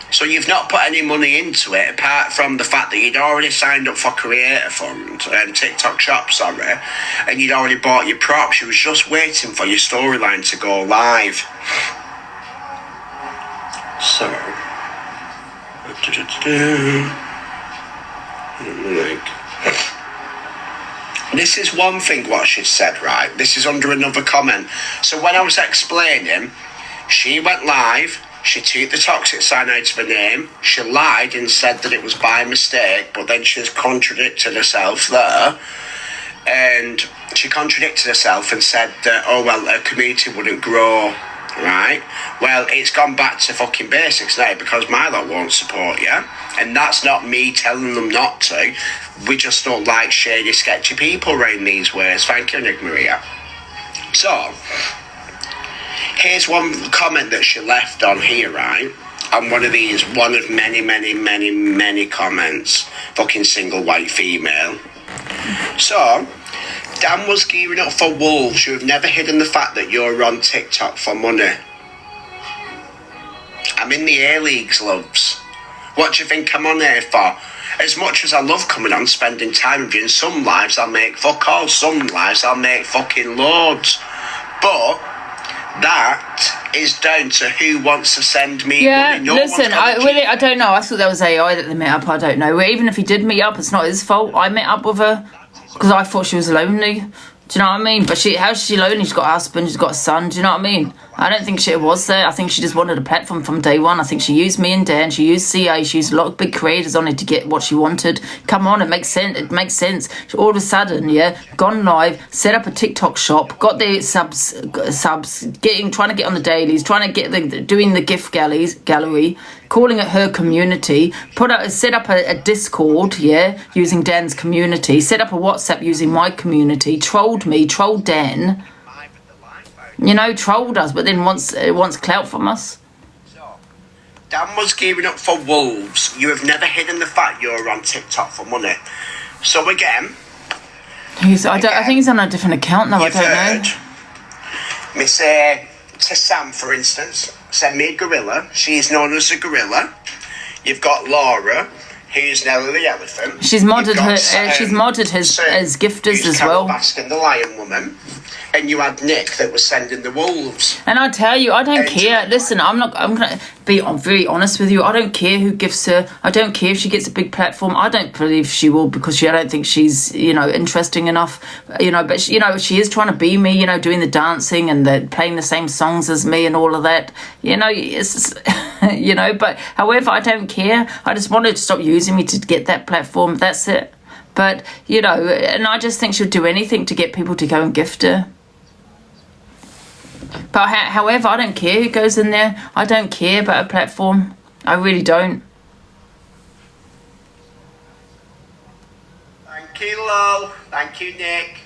So you've not put any money into it, apart from the fact that you'd already signed up for Creator Fund and TikTok Shop, and you'd already bought your props. You was just waiting for your storyline to go live. So, this is one thing what she said, right? This is under another comment. So when I was explaining, she went live. She took the toxic sign out of her name. She lied and said that it was by mistake, but then she's contradicted herself there. And she contradicted herself and said that, oh, well, her community wouldn't grow, right? Well, it's gone back to fucking basics now, because my lot won't support you. And that's not me telling them not to. We just don't like shady, sketchy people around these ways. Thank you, Nick Maria. So... here's one comment that she left on here, right? On one of many, many, many, many comments. Fucking single white female. So, Dan was gearing up for wolves. You have never hidden the fact that you're on TikTok for money. I'm in the A-Leagues, loves. What do you think I'm on here for? As much as I love coming on, spending time with you, in some lives I'll make fuck all, some lives I'll make fucking loads. But... that is down to who wants to send me money. Listen, I don't know. I thought that was AI that they met up. I don't know. Even if he did meet up, it's not his fault. I met up with her because I thought she was lonely. Do you know what I mean? But how's she lonely? She's got a husband, she's got a son. Do you know what I mean? I don't think she was there. I think she just wanted a platform from day one. I think she used me and Dan. She used CA. She used a lot of big creators on it to get what she wanted. Come on, it makes sense. It makes sense. All of a sudden, gone live, set up a TikTok shop, got the subs, trying to get on the dailies, trying to get doing the gift gallery, calling it her community, set up a Discord, using Dan's community, set up a WhatsApp using my community, trolled me, trolled Dan. Trolled us, but then wants clout from us. Dan was gearing up for wolves. You have never hidden the fact you're on TikTok for money. So again, I think he's on a different account now. I don't know. Me say to Sam, for instance, send me a gorilla. She's known as a gorilla. You've got Laura, who's Nelly the elephant. She's modded his gifters as well. Baskin, the lion woman. And you had Nick that was sending the wolves. And I tell you, I don't care. Listen, I'm going to be very honest with you. I don't care who gives her. I don't care if she gets a big platform. I don't believe she will because I don't think she's, interesting enough. But she is trying to be me, doing the dancing and playing the same songs as me and all of that. It's, but however, I don't care. I just wanted to stop using me to get that platform. That's it. But, and I just think she'll do anything to get people to go and gift her. But however, I don't care who goes in there. I don't care about a platform. I really don't. Thank you, Lol. Thank you, Nick.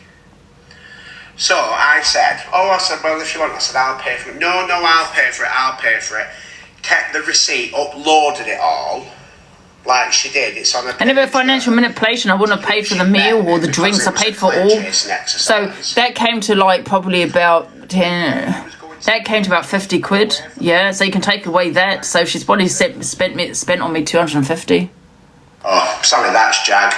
So I said, well, if you want, I said, I'll pay for it. No, I'll pay for it. Kept the receipt, uploaded it all. Like she did, it's on a... And if a financial manipulation, I wouldn't have paid for the meal or the drinks. I paid for all. So that came to probably about 10... That came to about 50 quid. Yeah, so you can take away that. So she's probably spent on me 250. Oh, sorry, that's Jag.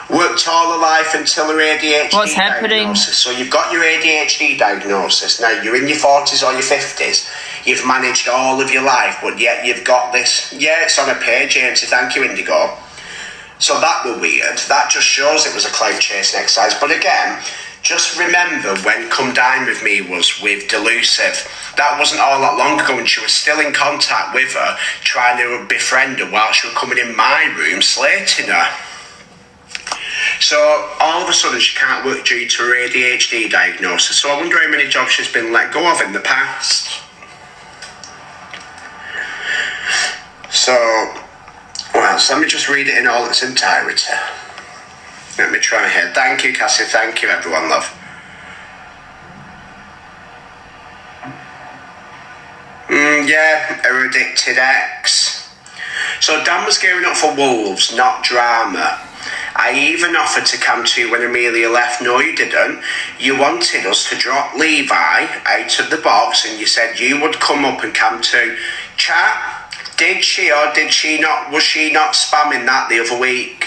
Worked all her life until her ADHD What's happening? Diagnosis. So you've got your ADHD diagnosis. Now you're in your 40s or your 50s. You've managed all of your life, but yet you've got this. Yeah, it's on a page, Auntie. Thank you, Indigo. So that were weird. That just shows it was a clout chasing exercise. But again, just remember when Come Dine With Me was with Delusive. That wasn't all that long ago, and she was still in contact with her, trying to befriend her while she was coming in my room, slating her. So all of a sudden she can't work due to her ADHD diagnosis. So I wonder how many jobs she's been let go of in the past. So, well, so let me just read it in all its entirety. Let me try here. Thank you, Cassie. Thank you, everyone, love. Yeah, her addicted ex. So Dan was gearing up for Wolves, not drama. I even offered to come to you when Amelia left. No, you didn't. You wanted us to drop Levi out of the box, and you said you would come up and come to chat. Did she or did she not? Was she not spamming that the other week?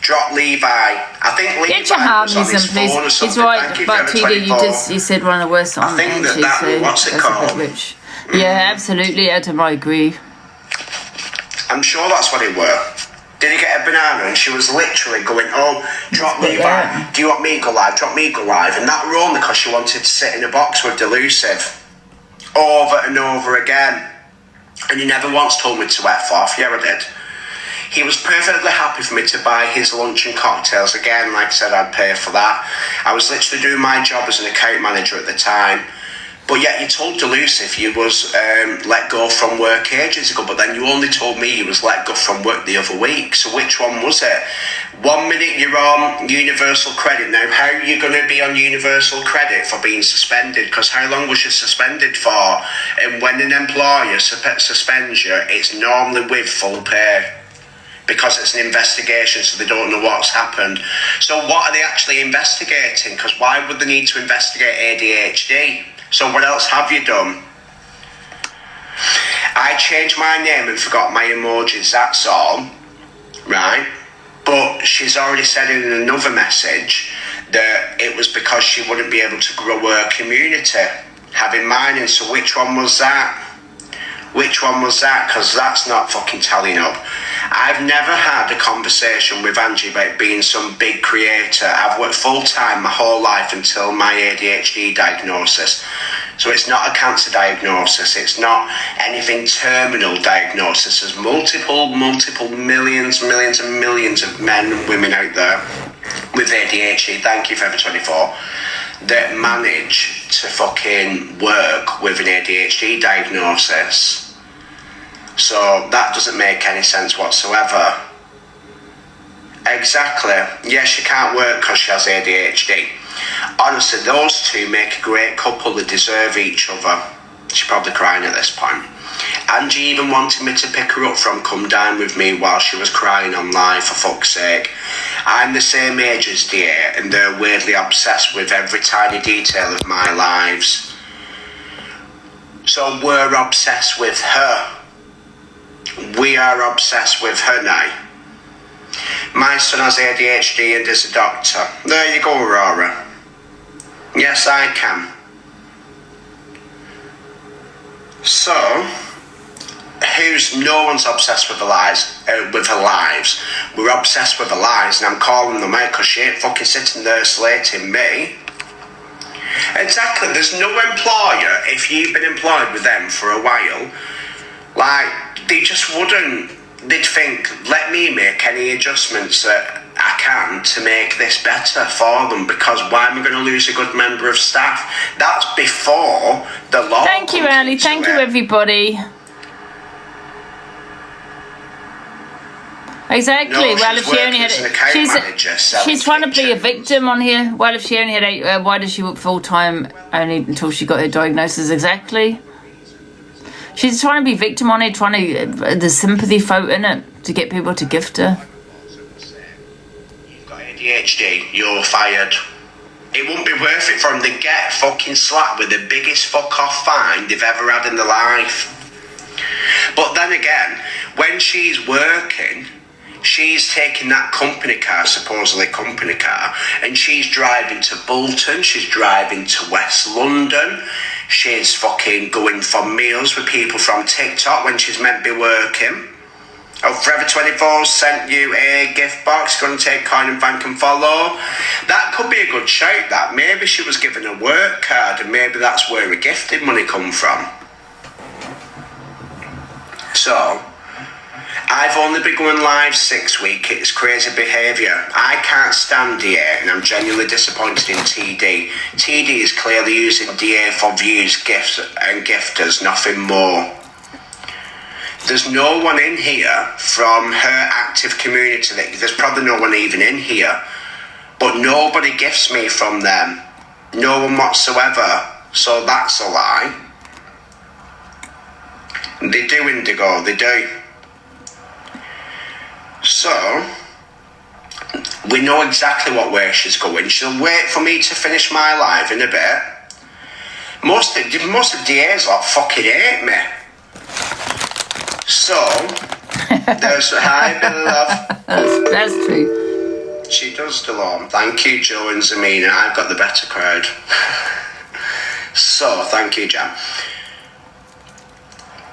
Drop Levi. I think Levi Get your harmonies was on his please. phone or something. He's right, but TD, you said one of the worst on Angie. I think that what's it called? Yeah, absolutely, Adam, I agree. I'm sure that's what it were. Did he get a banana? And she was literally going, drop Levi. Yeah. Do you want me to go live? Drop me to go live. And that were only because she wanted to sit in a box with Delusive. Over and over again. And he never once told me to F off. Yeah, I did. He was perfectly happy for me to buy his lunch and cocktails. Again, like I said, I'd pay for that. I was literally doing my job as an account manager at the time. But yet you told Delusive you was let go from work ages ago, but then you only told me you was let go from work the other week. So which one was it? 1 minute you're on universal credit. Now, how are you going to be on universal credit for being suspended? Because how long was you suspended for? And when an employer suspends you, it's normally with full pay. Because it's an investigation, so they don't know what's happened. So what are they actually investigating? Because why would they need to investigate ADHD? So what else have you done? I changed my name and forgot my emojis, that's all. Right? But she's already said in another message that it was because she wouldn't be able to grow her community. Having mine, and so which one was that? Which one was that? Because that's not fucking tallying up. I've never had a conversation with Angie about being some big creator. I've worked full-time my whole life until my ADHD diagnosis. So it's not a cancer diagnosis. It's not anything terminal diagnosis. There's multiple millions and millions of men and women out there with ADHD. Thank you, Forever 24. That manage to fucking work with an ADHD diagnosis. So that doesn't make any sense whatsoever. Exactly. Yeah, she can't work because she has ADHD. Honestly, those two make a great couple that deserve each other. She's probably crying at this point. Angie even wanted me to pick her up from Come Dine With Me while she was crying on live, for fuck's sake. I'm the same age as Dear, and they're weirdly obsessed with every tiny detail of my lives. So we're obsessed with her. We are obsessed with her now. My son has ADHD and is a doctor. There you go, Aurora. Yes, I can. So, no one's obsessed with her lives. We're obsessed with her lives, and I'm calling them out because she ain't fucking sitting there slating me. Exactly, there's no employer, if you've been employed with them for a while, like, they just wouldn't, they'd think, let me make any adjustments that I can to make this better for them, because why am I going to lose a good member of staff? That's before the law. Thank you, Ali. Thank you, everybody. Exactly. No, well, if she only had, she's trying to be a victim on here. Well, if she only had why does she work full time only until she got her diagnosis? Exactly. She's trying to be victim on it, trying to the sympathy vote in it to get people to gift her. You've got ADHD. You're fired. It wouldn't be worth it for them to get fucking slapped with the biggest fuck off fine they've ever had in their life. But then again, when she's working, she's taking that company car, supposedly company car, and she's driving to Bolton, she's driving to West London, she's fucking going for meals with people from TikTok when she's meant to be working. Oh, Forever 24 sent you a gift box, go and take coin and bank and follow. That could be a good shout, that. Maybe she was given a work card and maybe that's where her gifted money come from. So, I've only been going live 6 weeks. It's crazy behaviour. I can't stand DA, and I'm genuinely disappointed in TD. TD is clearly using DA for views, gifts, and gifters, nothing more. There's no one in here from her active community. There's probably no one even in here. But nobody gifts me from them. No one whatsoever. So that's a lie. They do, Indigo, they do. So, we know exactly what way she's going. She'll wait for me to finish my live in a bit. Most of DA's lot fucking hate me. So, there's a hi, bit of love. That's true. She does, Delorme. Thank you, Joe and Zamina. I've got the better crowd. So, thank you, Jam.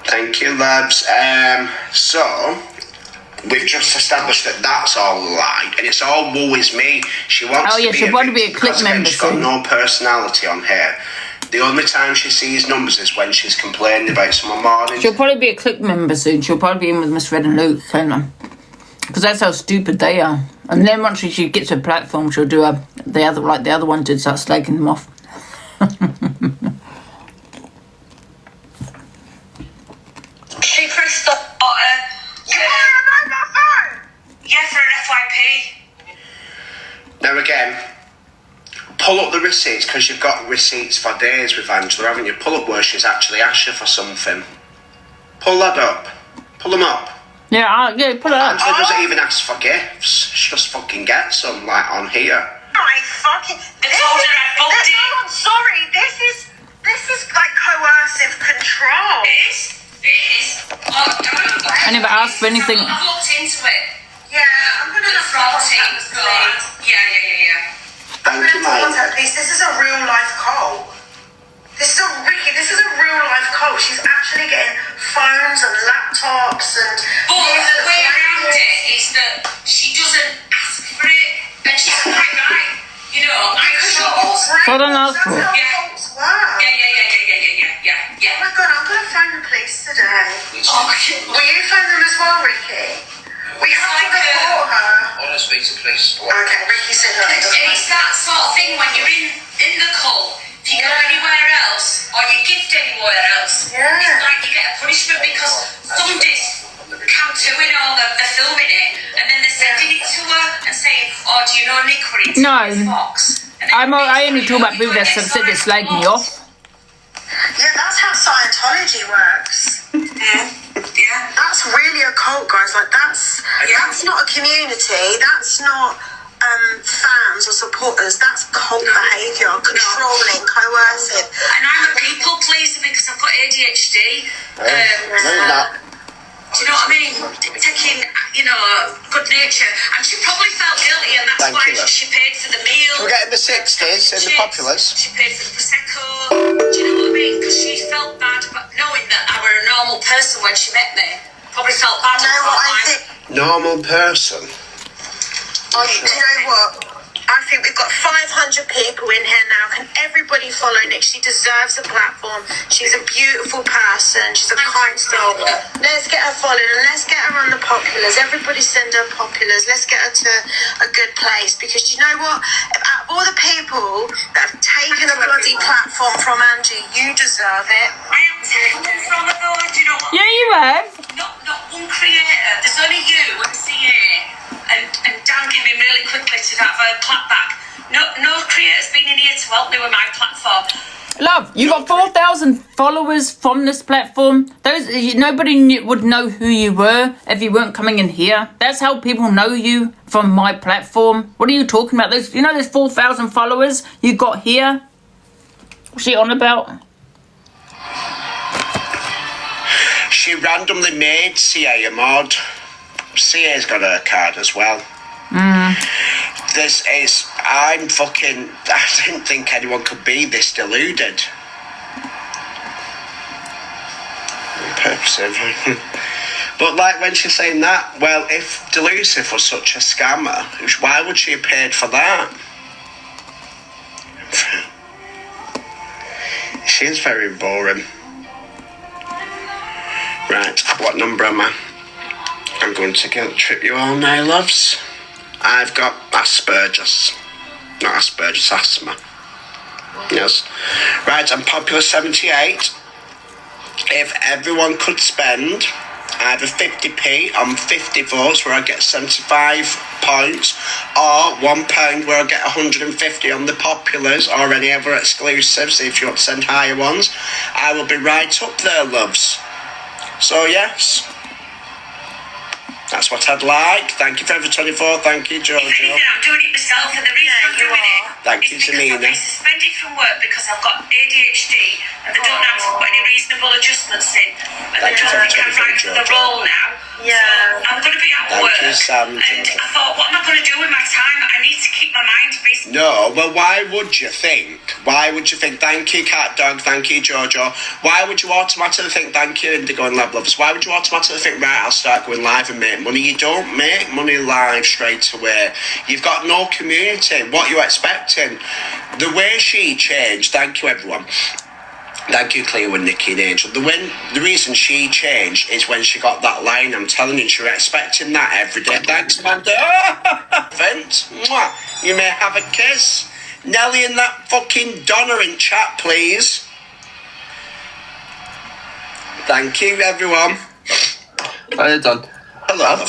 Thank you, labs. So, we've just established that that's all a lie, and it's all woe is me. She wants to be she'll probably be a click member. She's got no personality on here. The only time she sees numbers is when she's complaining about someone morning. She'll probably be a click member soon. She'll probably be in with Miss Red and Luke, because that's how stupid they are. And then once she gets her platform, she'll do the other one did, start slagging them off. She pressed the button. Yeah, for an FYP. Now again, pull up the receipts, because you've got receipts for days with Angela, haven't you? Pull up where she's actually asked you for something. Pull that up. Pull them up. Yeah, pull it up. Angela doesn't even ask for gifts. She just fucking gets them, like, on here. I fucking... I'm sorry, this is like coercive control. It is. Oh, don't. I never asked for anything. I've looked into it. Yeah, I'm gonna The fraud team was good. Yeah. Thank you, mate. This is a real life cult. This is a real life cult. She's actually getting phones and laptops and... But the way around it is that she doesn't ask for it, and she's quite right. You know, I'm sure. So don't ask for it. Yeah. Oh my god, I'm gonna phone the police today. Oh, Will you phone them as well, Ricky? We have to report her. I want to speak to police. Okay, Ricky said no. and it's that sort of thing when you're in the cult. If you go anywhere else or you gift anywhere else, it's like you get a punishment because somebody's tattooing or they're filming it and then they're sending it to her and saying, "Oh, do you know Nick or it's No. Fox?" I only talk about people that said they slag me off. Yeah, that's how Scientology works. Yeah. That's really a cult, guys. Like, that's not a community. That's not fans or supporters. That's cult behaviour, controlling, coercive. And I'm a people pleaser because I've got ADHD. Do you know what I mean? Taking, good nature. And she probably felt guilty, and that's why she paid for the meal. We're getting the 60s in the populace. She paid for the Prosecco. Do you know what I mean? Because she felt bad about knowing that I were a normal person when she met me. Probably felt bad. You know what I think? Normal person. Do you know what? I think we've got 500 people in here now. Can everybody follow Nick? She deserves a platform. She's a beautiful person. She's a kind soul. Let's get her followed and let's get her on the populars. Everybody send her populars. Let's get her to a good place. Because you know what? Out of all the people that have taken a bloody platform from Angie, you deserve it. I am taking one from her though. Do you know what? Yeah, you have. Not one creator. There's only you and CA. And Dan came in really quickly to have a clap back. No creator's been in here to help me with my platform. Love, you got 4,000 followers from this platform. Nobody would know who you were if you weren't coming in here. That's how people know you from my platform. What are you talking about? There's 4,000 followers you got here. What's she on about? She randomly made CA a mod. CA's got her card as well. I didn't think anyone could be this deluded. Purposive. But like when she's saying that, well, if Delusive was such a scammer, why would she have paid for that? She is very boring. Right, what number am I? I'm going to guilt trip you all now, loves. I've got Asperger's. Not Asperger's, asthma. Yes. Right, I'm popular 78. If everyone could spend either 50p on 50 votes where I get 75 points, or £1 where I get 150 on the populars or any other exclusives, if you want to send higher ones, I will be right up there, loves. So, yes. That's what I'd like. Thank you, Forever 24. Thank you, Jojo. If anything, I'm doing it myself, and the reason I'm doing it Thank you, is because I've been suspended from work because I've got ADHD, and they don't have to put any reasonable adjustments in, and they don't think I'm right for the role now. Yeah. So I'm going to be at work, Sam, and I thought, what am I going to do with my time? I need to keep my mind busy. No, well, why would you think? Thank you, Cat Dog, thank you, Jojo. Why would you automatically think, thank you, Indigo and Lab Lovers? Why would you automatically think, right, I'll start going live and make money? You don't make money live straight away. You've got no community. What are you expecting? The way she changed, thank you, everyone. Thank you, Cleo and Nikki and Angel. The reason she changed is when she got that line. I'm telling you, she was expecting that every day. Thanks, Amanda. Vent. You may have a kiss. Nelly and that fucking Donna in chat, please. Thank you, everyone. Hi, Dan. Hello.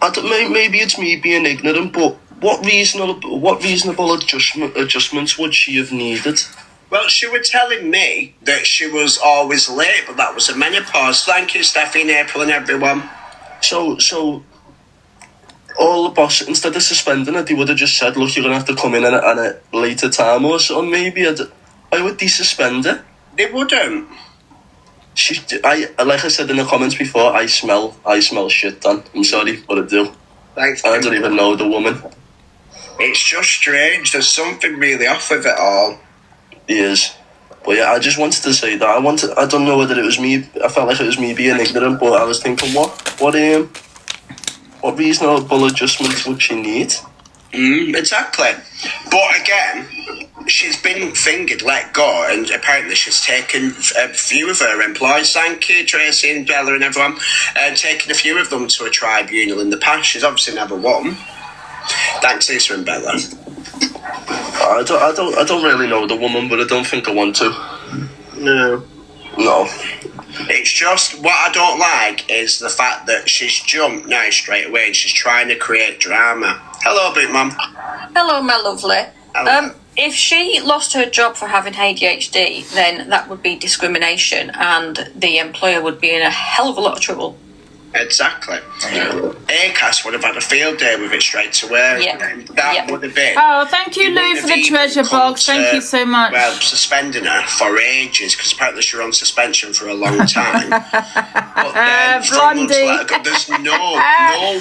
I don't, maybe it's me being ignorant, but what reasonable adjustments would she have needed? Well, she was telling me that she was always late, but that was a menopause. Thank you, Steffi and April and everyone. So all the boss, instead of suspending her, they would have just said, look, you're going to have to come in at a later time or something, maybe. Why would they suspend her? They wouldn't. Like I said in the comments before, I smell shit, Dan. I'm sorry, but I do. Thanks. I don't even know the woman. It's just strange. There's something really off with it all. He is. But yeah, I just wanted to say that. I don't know whether it was me. I felt like it was me being ignorant, but I was thinking, what reasonable adjustments would she need? Exactly. But again, she's been fingered, let go, and apparently she's taken a few of her employees, thank you, Tracy and Bella and everyone, and taken a few of them to a tribunal in the past. She's obviously never won. Thanks, Lisa and Bella. I don't really know the woman, but I don't think I want to. No. It's just, what I don't like is the fact that she's jumped now straight away and she's trying to create drama. Hello, Big Mum. Hello, my lovely. Hello. if she lost her job for having ADHD, then that would be discrimination, and the employer would be in a hell of a lot of trouble. Exactly. ACAS would have had a field day with it straight away. Yeah. That would have been. Oh, thank you, Lou, for the treasure box. Thank you so much. Well, suspending her for ages because apparently she was on suspension for a long time. But then Blondie. there's no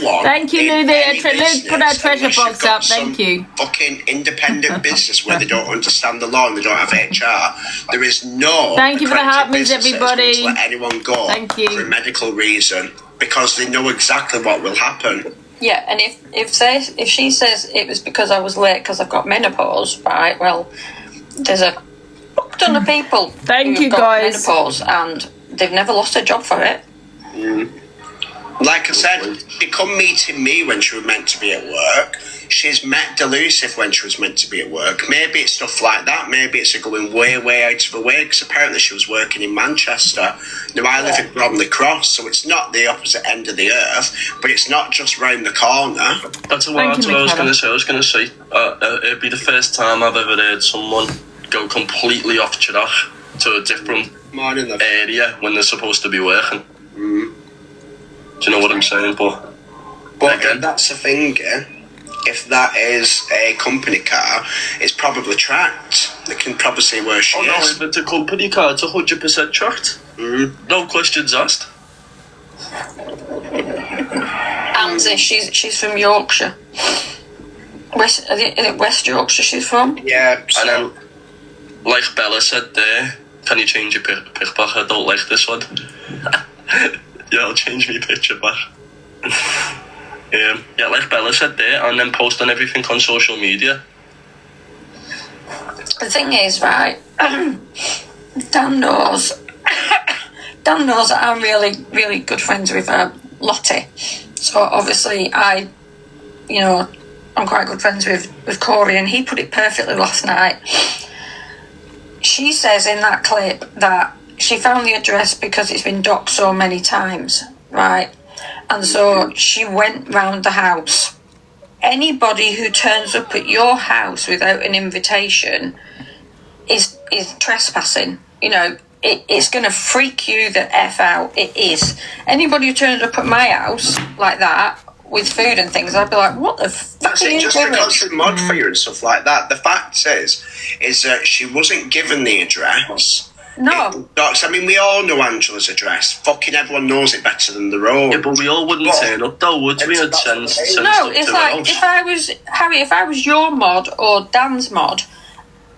one. Thank you, Lou. Lou put our treasure box up. Thank you. Fucking independent business where they don't understand the law and they don't have HR. There is no. Thank you for the heart means, businesses everybody. Let anyone go. Thank you. For a medical reason. Because they know exactly what will happen. Yeah, and if she says it was because I was late because I've got menopause, right? Well, there's a ton of people. Thank you, got guys. Menopause, and they've never lost a job for it. Like I said, she come meeting me when she was meant to be at work. She's met Delusive when she was meant to be at work. Maybe it's stuff like that. Maybe it's going way out of her way because apparently she was working in Manchester. Now, I live in Bromley Cross, so it's not the opposite end of the earth, but it's not just round the corner. That's what I was going to say. I was going to say it'd be the first time I've ever heard someone go completely off track to a different area when they're supposed to be working. Do you know what I'm saying? But again, that's the thing, yeah? If that is a company car, it's probably tracked. They can probably see where she is. No, if it's a company car, it's 100% tracked. No questions asked. Angie, she's from Yorkshire. Is it West Yorkshire she's from? Yeah. And then, like Bella said there, can you change your pic back? I don't like this one. Yeah, I'll change my picture back. Yeah, like Bella said there, and then post on everything on social media. The thing is, right, Dan knows that I'm really, really good friends with Lottie. So obviously I'm quite good friends with Corey, and he put it perfectly last night. She says in that clip that she found the address because it's been docked so many times, right? And so she went round the house. Anybody who turns up at your house without an invitation is trespassing. You know, it's going to freak you the F out. It is. Anybody who turns up at my house like that with food and things, I'd be like, what the fuck are you just doing? because they mod for you and stuff like that. The fact is that she wasn't given the address. No. I mean, we all know Angela's address. Fucking everyone knows it better than their own. Yeah, but we all wouldn't turn up though, would we? No, it's like, if I was your mod or Dan's mod,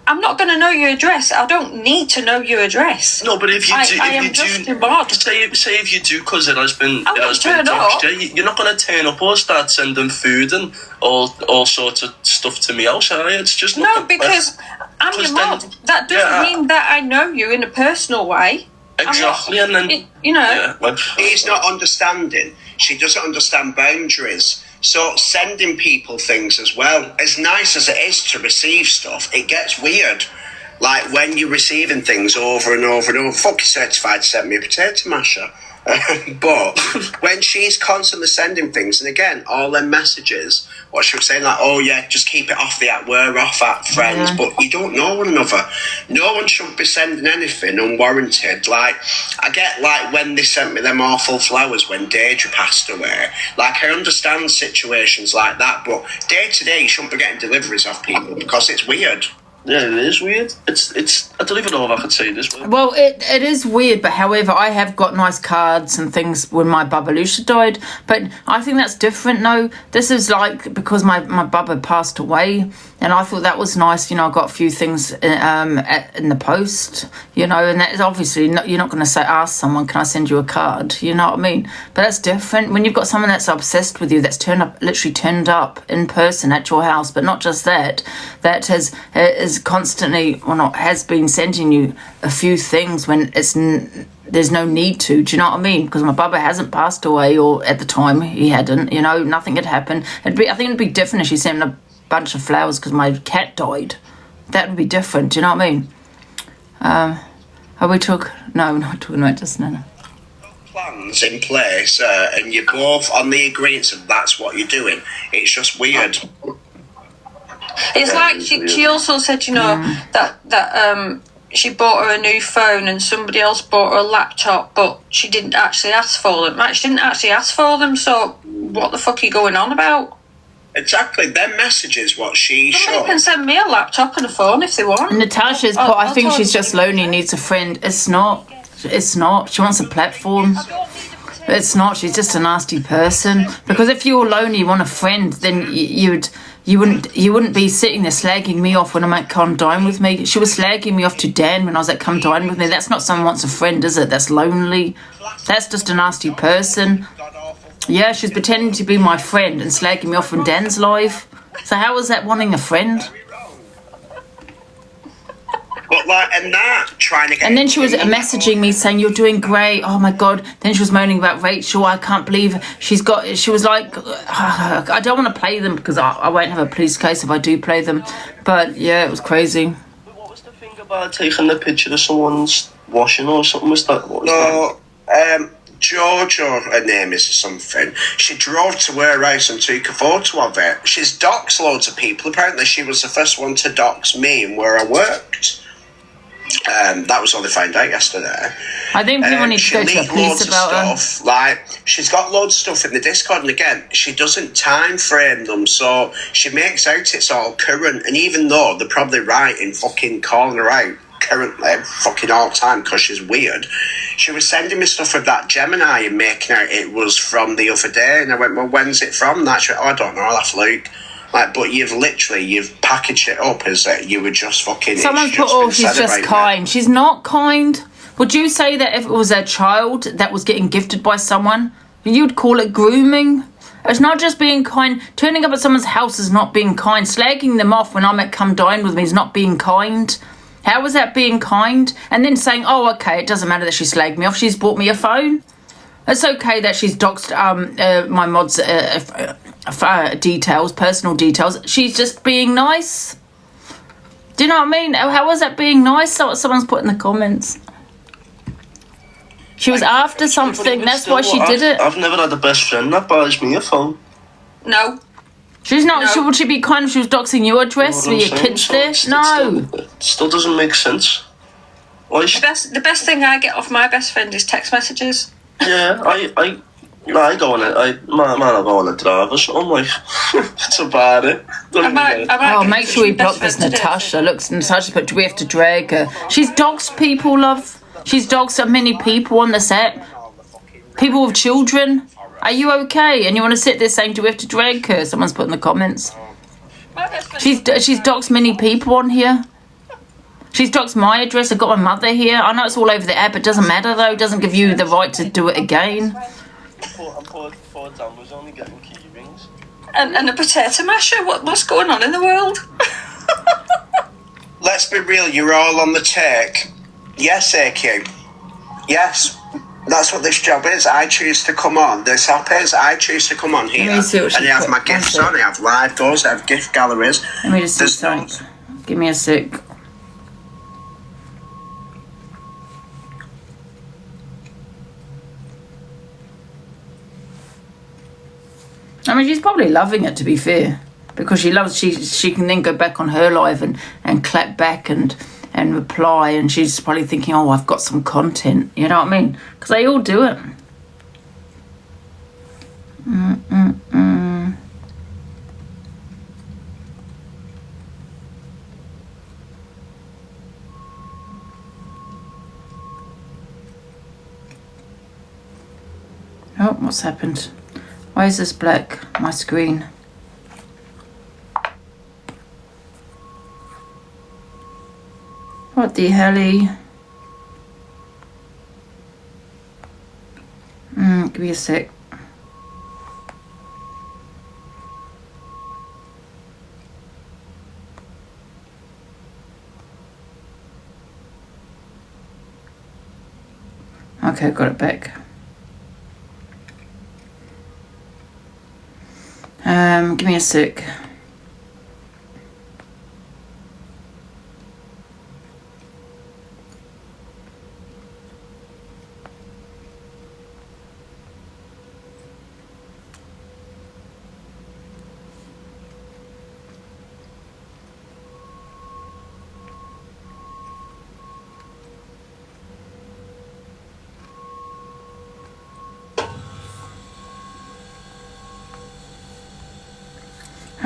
I'm not going to know your address. I don't need to know your address. No, but if you do, I am just your mod. Say if you do, because it has been touched, you're not going to turn up or start sending food and all sorts of stuff to me house, are you? It's just because I'm your mod. That doesn't mean that I know you in a personal way. Exactly, and then he's not understanding. She doesn't understand boundaries. So sending people things as well, as nice as it is to receive stuff, it gets weird. Like when you're receiving things over and over and over. Fuck, you're certified to send me a potato masher. But when she's constantly sending things, and again, all them messages, what she was saying, like, oh yeah, just keep it off the app, we're off at friends, but you don't know one another. No one should be sending anything unwarranted. Like, I get, like, when they sent me them awful flowers when Deidre passed away, like, I understand situations like that, but day to day, you shouldn't be getting deliveries off people because it's weird. Yeah, it is weird. It's. I don't even know if I could say this. Well, it is weird, but however, I have got nice cards and things when my Babalusha died. But I think that's different. No, this is like because my Baba passed away, and I thought that was nice. You know, I got a few things in the post. You know, and that is obviously you're not going to ask someone, "Can I send you a card?" You know what I mean? But that's different when you've got someone that's obsessed with you, that's literally turned up in person at your house. But not just that, that is constantly, has been sending you a few things when there's no need to. Do you know what I mean? Because my Baba hasn't passed away, or at the time he hadn't. You know, nothing had happened. I think it'd be different if she sent a bunch of flowers because my cat died. That would be different. Do you know what I mean? No, we're not talking about just now. Plans in place, and you're both on the agreement of that's what you're doing. It's just weird. It's like she also said, you know, that she bought her a new phone and somebody else bought her a laptop, but she didn't actually ask for them. Like, she didn't actually ask for them, so what the fuck are you going on about? Exactly, their messages, what she Somebody can send me a laptop and a phone if they want. Natasha's put, I think she's just lonely, needs a friend. It's not. It's not. She wants a platform. It's not. She's just a nasty person. Because if you're lonely, you want a friend, then you wouldn't be sitting there slagging me off when I'm at come dine with me. She was slagging me off to Dan when I was at come dine with me. That's not someone wants a friend, is it? That's lonely. That's just a nasty person. Yeah, she's pretending to be my friend and slagging me off when Dan's live. So how is that wanting a friend? But like, and that trying to get. And then she was messaging me saying, "You're doing great. Oh my god." Then she was moaning about Rachel. I can't believe she was like, I don't want to play them because I won't have a police case if I do play them. But yeah, it was crazy. What was the thing about taking the picture of someone's washing or something? Was that? What was that? George, or her name is something, she drove to her house and took a photo of it. She's doxed loads of people. Apparently she was the first one to dox me and where I worked. That was all they found out yesterday. I think people need to go to the police about stuff. Like, she's got loads of stuff in the Discord, and again, she doesn't time frame them, so she makes out it's all current, and even though they're probably right in fucking calling her out currently, fucking all time, because she's weird, she was sending me stuff of that Gemini and making out it was from the other day, and I went, well, when's it from? And she went, oh, I don't know, I'll have to look. Like, but you've packaged it up as that you were just fucking... Someone's put, oh, she's just kind. She's not kind. Would you say that if it was a child that was getting gifted by someone, you'd call it grooming? It's not just being kind. Turning up at someone's house is not being kind. Slagging them off when I'm at come dine with me is not being kind. How is that being kind? And then saying, oh, okay, it doesn't matter that she slagged me off. She's bought me a phone. It's okay that she's doxed my mod's details, personal details. She's just being nice. Do you know what I mean? How is that being nice? Someone's put in the comments. She was after something. That's why she did it. I've never had a best friend that buys me a phone. No. She's not. No. Would she be kind if she was doxing your address with your kids there? No. It still doesn't make sense. The best thing I get off my best friend is text messages. Yeah, I go on it. I go on a drive or something. Like, it's about it. Make sure we block this Natasha. Look, Natasha put, do we have to drag her? She's doxed people, love. She's doxed so many people on the set. People with children. Are you okay? And you want to sit there saying, do we have to drag her? Someone's put in the comments. She's doxed many people on here. She's doxed my address. I've got my mother here. I know it's all over the app. It doesn't matter, though. It doesn't give you the right to do it again. Poor Dan was only getting key rings. And a potato masher? What's going on in the world? Let's be real. You're all on the take. Yes, AQ. Yes. That's what this job is. I choose to come on. This app is. I choose to come on here. And I have my gifts on. I have live doors. I have gift galleries. Let me just see something. Give me a sec. I mean, she's probably loving it, to be fair, because she can then go back on her live and clap back and reply, and she's probably thinking, oh, I've got some content, you know what I mean? Because they all do it. Oh, what's happened? Why is this black, my screen? What the helly? Give me a sec. Okay, got it back. Give me a sec.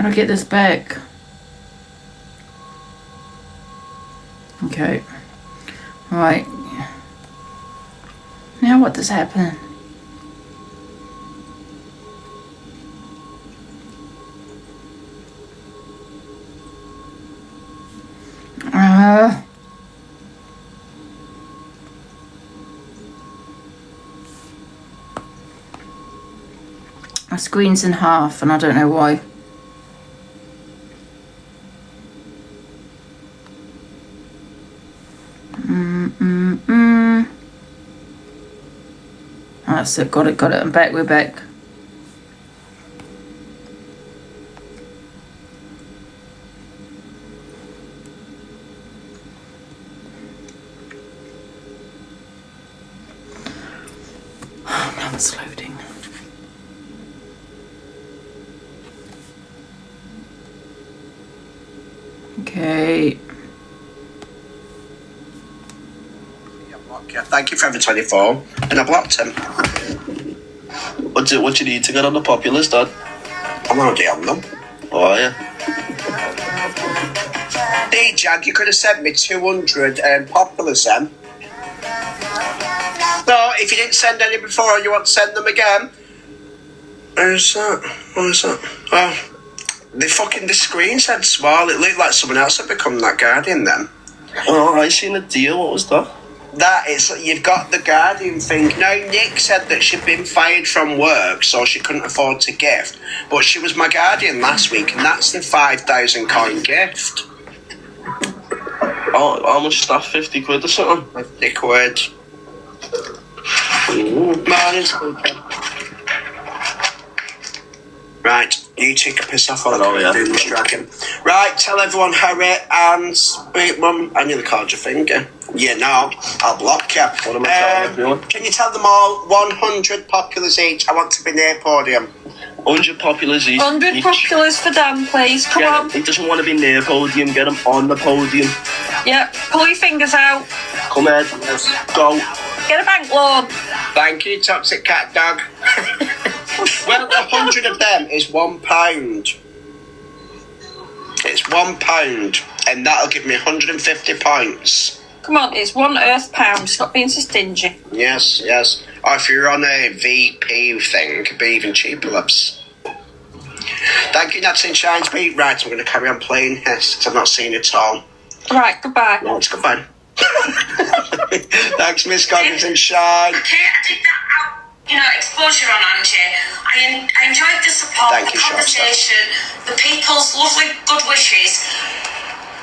How do I get this back? Okay. Right. Now what does happen? My screen's in half and I don't know why. That's it, got it. I'm back, we're back. Now it's loading. Okay. Thank you for every 24. And I blocked him. What you need to get on the populars, Dad? I'm already on them. Oh, are you? Hey, Jag, you could have sent me 200 populars then. No, if you didn't send any before, you want to send them again? Where's that? What is that? Oh, the screen said small. It looked like someone else had become that Guardian then. Oh, I seen a deal. What was that? That is, you've got the Guardian thing. Now, Nick said that she'd been fired from work, so she couldn't afford to gift. But she was my Guardian last week, and that's the 5,000 coin gift. Oh, how much is that? 50 quid or something? 50 quid. Morning. Right, you take a piss off while I'm doing this dragon. Right, tell everyone Harry and wait, Mum, I nearly called your finger. Yeah, no, I'll block you. What am I telling everyone? Can you tell them all 100 populars each? I want to be near podium. 100 populars each. 100 populars for Dan, please. Come on. He doesn't want to be near podium. Get him on the podium. Yep, pull your fingers out. Come Ed, let's go. Get a bank loan. Thank you, Toxic Cat Dog. Well, 100 of them is £1. It's £1, and that'll give me 150 points. Come on, it's £1 Stop being so stingy. Yes. Or if you're on a VP thing, it could be even cheaper, loves. Thank you, Nats and Shines Beat. Right, I'm going to carry on playing this because I've not seen it all. Right, goodbye. No, it's goodbye. Thanks, Miss Goggins and Shine. Okay, I did that out. Exposure on Angie. I enjoyed the support, Thank the you, conversation, the people's lovely good wishes.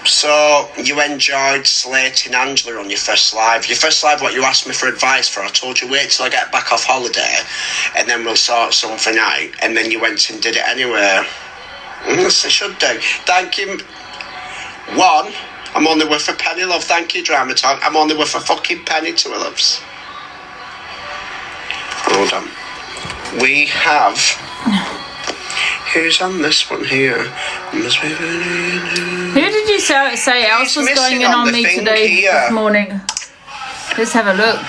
So, you enjoyed slating Angela on your first live. Your first live, what you asked me for advice for, I told you wait till I get back off holiday and then we'll sort something out. And then you went and did it anyway. Yes, I should do. Thank you. One, I'm only worth a penny, love. Thank you, Drama Talk. I'm only worth a fucking penny to her, loves. Hold on. We have... Who's on this one here? Who did you say else was going in on me today this morning? Let's have a look.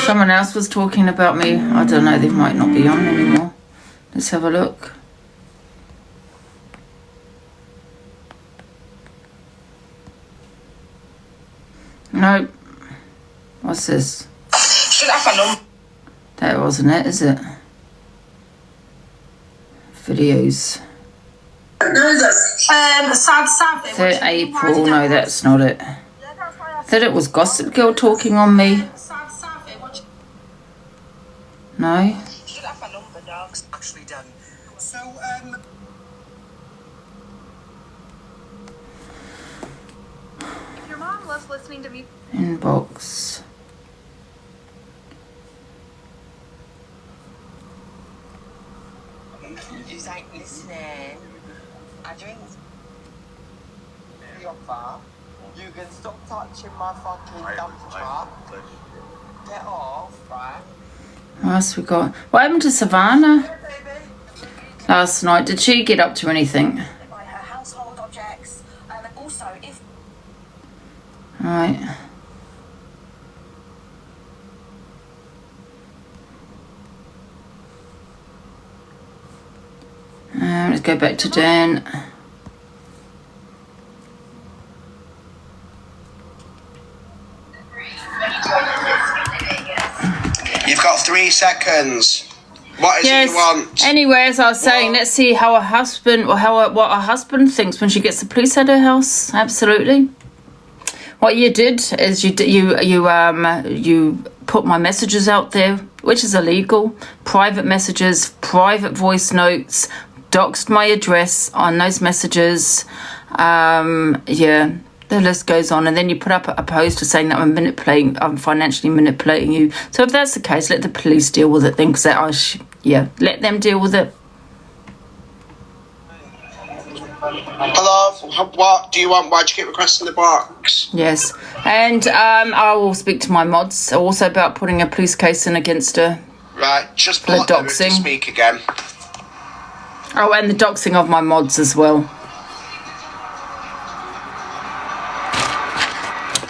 Someone else was talking about me. I don't know, they might not be on anymore. Let's have a look. Nope. What's this? That wasn't it, is it? Videos. No, that's Sad Savage. 3rd April, no, that's not it. I thought it was Gossip Girl talking on me. No. Should have my number, dogs. Actually done. So, if your mom loves listening to me. Inbox. You ain't listening. I drink. You're far. You can stop touching my fucking dump truck. Get off, right? What else we got? What happened to Savannah last night? Did she get up to anything? By her household objects. Also, if Right. Let's go back to Dan. You've got 3 seconds. What is it you want? Anyway, as I was saying, let's see how what her husband thinks when she gets the police at her house. Absolutely. What you did is you put my messages out there, which is illegal. Private messages, private voice notes, doxed my address on those messages. The list goes on, and then you put up a poster saying that I'm financially manipulating you. So if that's the case, let the police deal with it then, because let them deal with it. Hello, what do you want? Why'd you keep requesting the box? Yes, and I will speak to my mods also about putting a police case in against her. Right, just pull the up to doxing. speak again. Oh, and the doxing of my mods as well.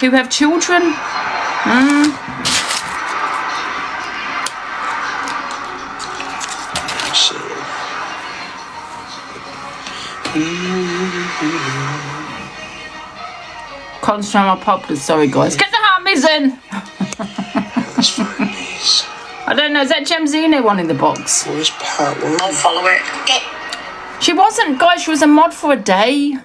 Who have children? Concentrate on my poplars, sorry guys. Get the harmies in! I don't know, is that Jamzina one in the box? Where's part 1? I'll follow it. She wasn't, guys, she was a mod for a day.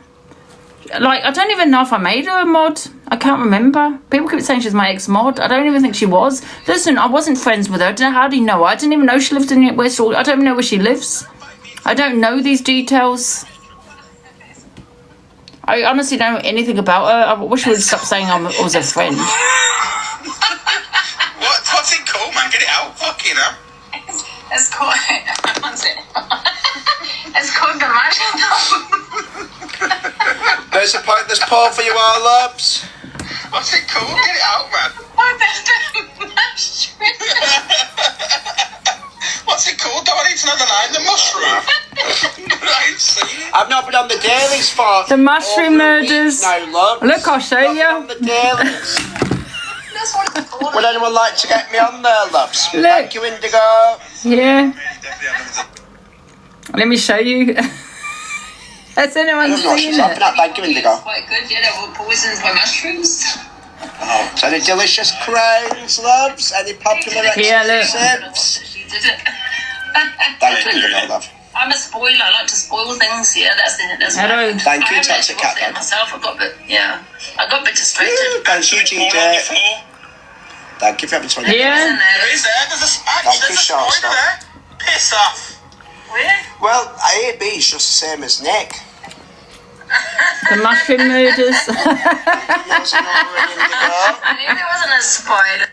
Like, I don't even know if I made her a mod. I can't remember. People keep saying she's my ex-mod. I don't even think she was. Listen, I wasn't friends with her. I don't know, how do you know her? I didn't even know she lived in West Hall. I don't even know where she lives. I don't know these details. I honestly don't know anything about her. I wish she would stop saying I was a friend. What's it called, man? Get it out. Fucking hell. It's called... What's it? It's called the mushroom. There's a pointless poll for you all, loves. What's it called? Get it out, man. What's it called? Don't I need to know the name? The mushroom. I've not been on the dailies for the mushroom murders. No, love. Look, I'll show you. On the dailies. Would anyone like to get me on there, loves? Look. Thank you, Indigo. Yeah. Let me show you. Has anyone seen it? Thank you, Indigo. Quite good, yeah. They were poisoned by mushrooms. Oh, so any delicious crowns, loves? Any popular exclusives? She did it. Thank you, Indigo, love. I'm a spoiler. I like to spoil things. Yeah, that's Hello. Thank you, Toxic Cat. Myself, I got a bit distracted. Thank you, GJ. Thank you for having 20. Yeah. There is there. There's a spoiler there. Piss off. Where? Well, AB's just the same as Nick. The mushroom murders. I knew there wasn't a spoiler.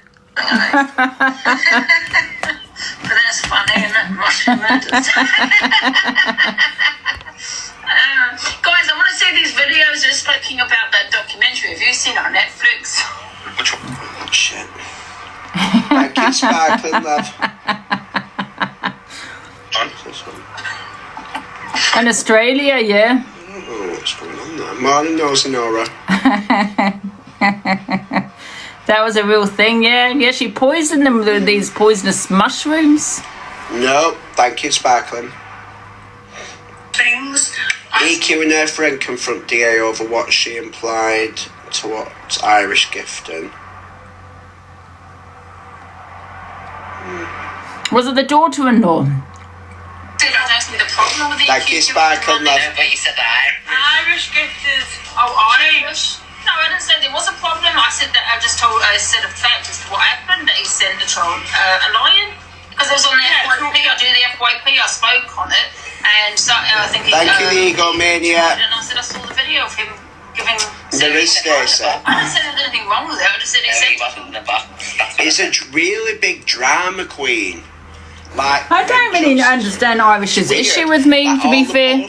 But that's funny, isn't it? Mushroom murders. Guys, I want to see these videos just speaking about that documentary. Have you seen it on Netflix? Which one? Oh, shit. Thank you, Sparkling, love. In Australia, yeah. Oh, what's going on there? Morning, Nosy Nora. That was a real thing, yeah. Yeah, she poisoned them with these poisonous mushrooms. No, thank you, Sparkling. Things. EQ and her friend confront DA over what she implied towards Irish gifting. Was it the daughter-in-law? The problem with the Thank you, Sparkling, love. But you said that Irish gifters. Oh, Irish. No, I didn't say there was a problem. I said that I said a fact as to what happened, that he sent a child a lion. Because it was on the FYP, I do the FYP, I spoke on it. And so I think Thank you, the Egomaniac. And I said I saw the video of him giving... There is Stacey. I didn't say there was anything wrong with it, I just said he said... He's a really big drama queen. Like, I don't really understand Irish's issue with me, to be fair.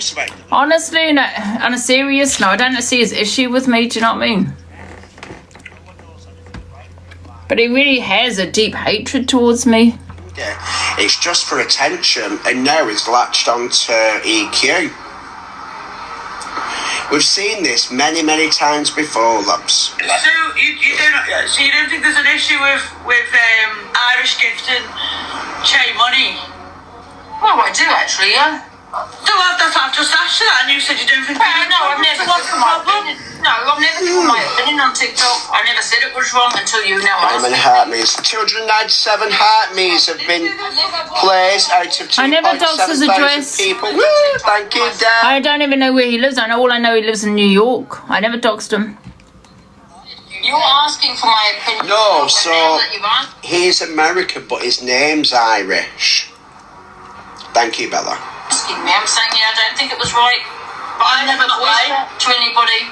Honestly, no, on a serious note, I don't see his issue with me, do you know what I mean? But he really has a deep hatred towards me. Yeah, it's just for attention, and now he's latched onto EQ. We've seen this many, many times before, loves. So you don't think there's an issue with Irish gifting Che money? Well, I do actually, yeah. That's asked you that and you said you don't think... No, I've never given my opinion. No, I've never given my opinion on TikTok. I never said it was wrong until you now asked How many heart me's? 297 heart me's have been placed out of 2.7 I never doxed his address. people. Woo, thank you, Dad. I don't even know where he lives. All I know he lives in New York. I never doxed him. You're asking for my opinion. No, so he's American, but his name's Irish. Thank you, Bella. Asking me, I'm saying I don't think it was right. But I never voiced that to anybody.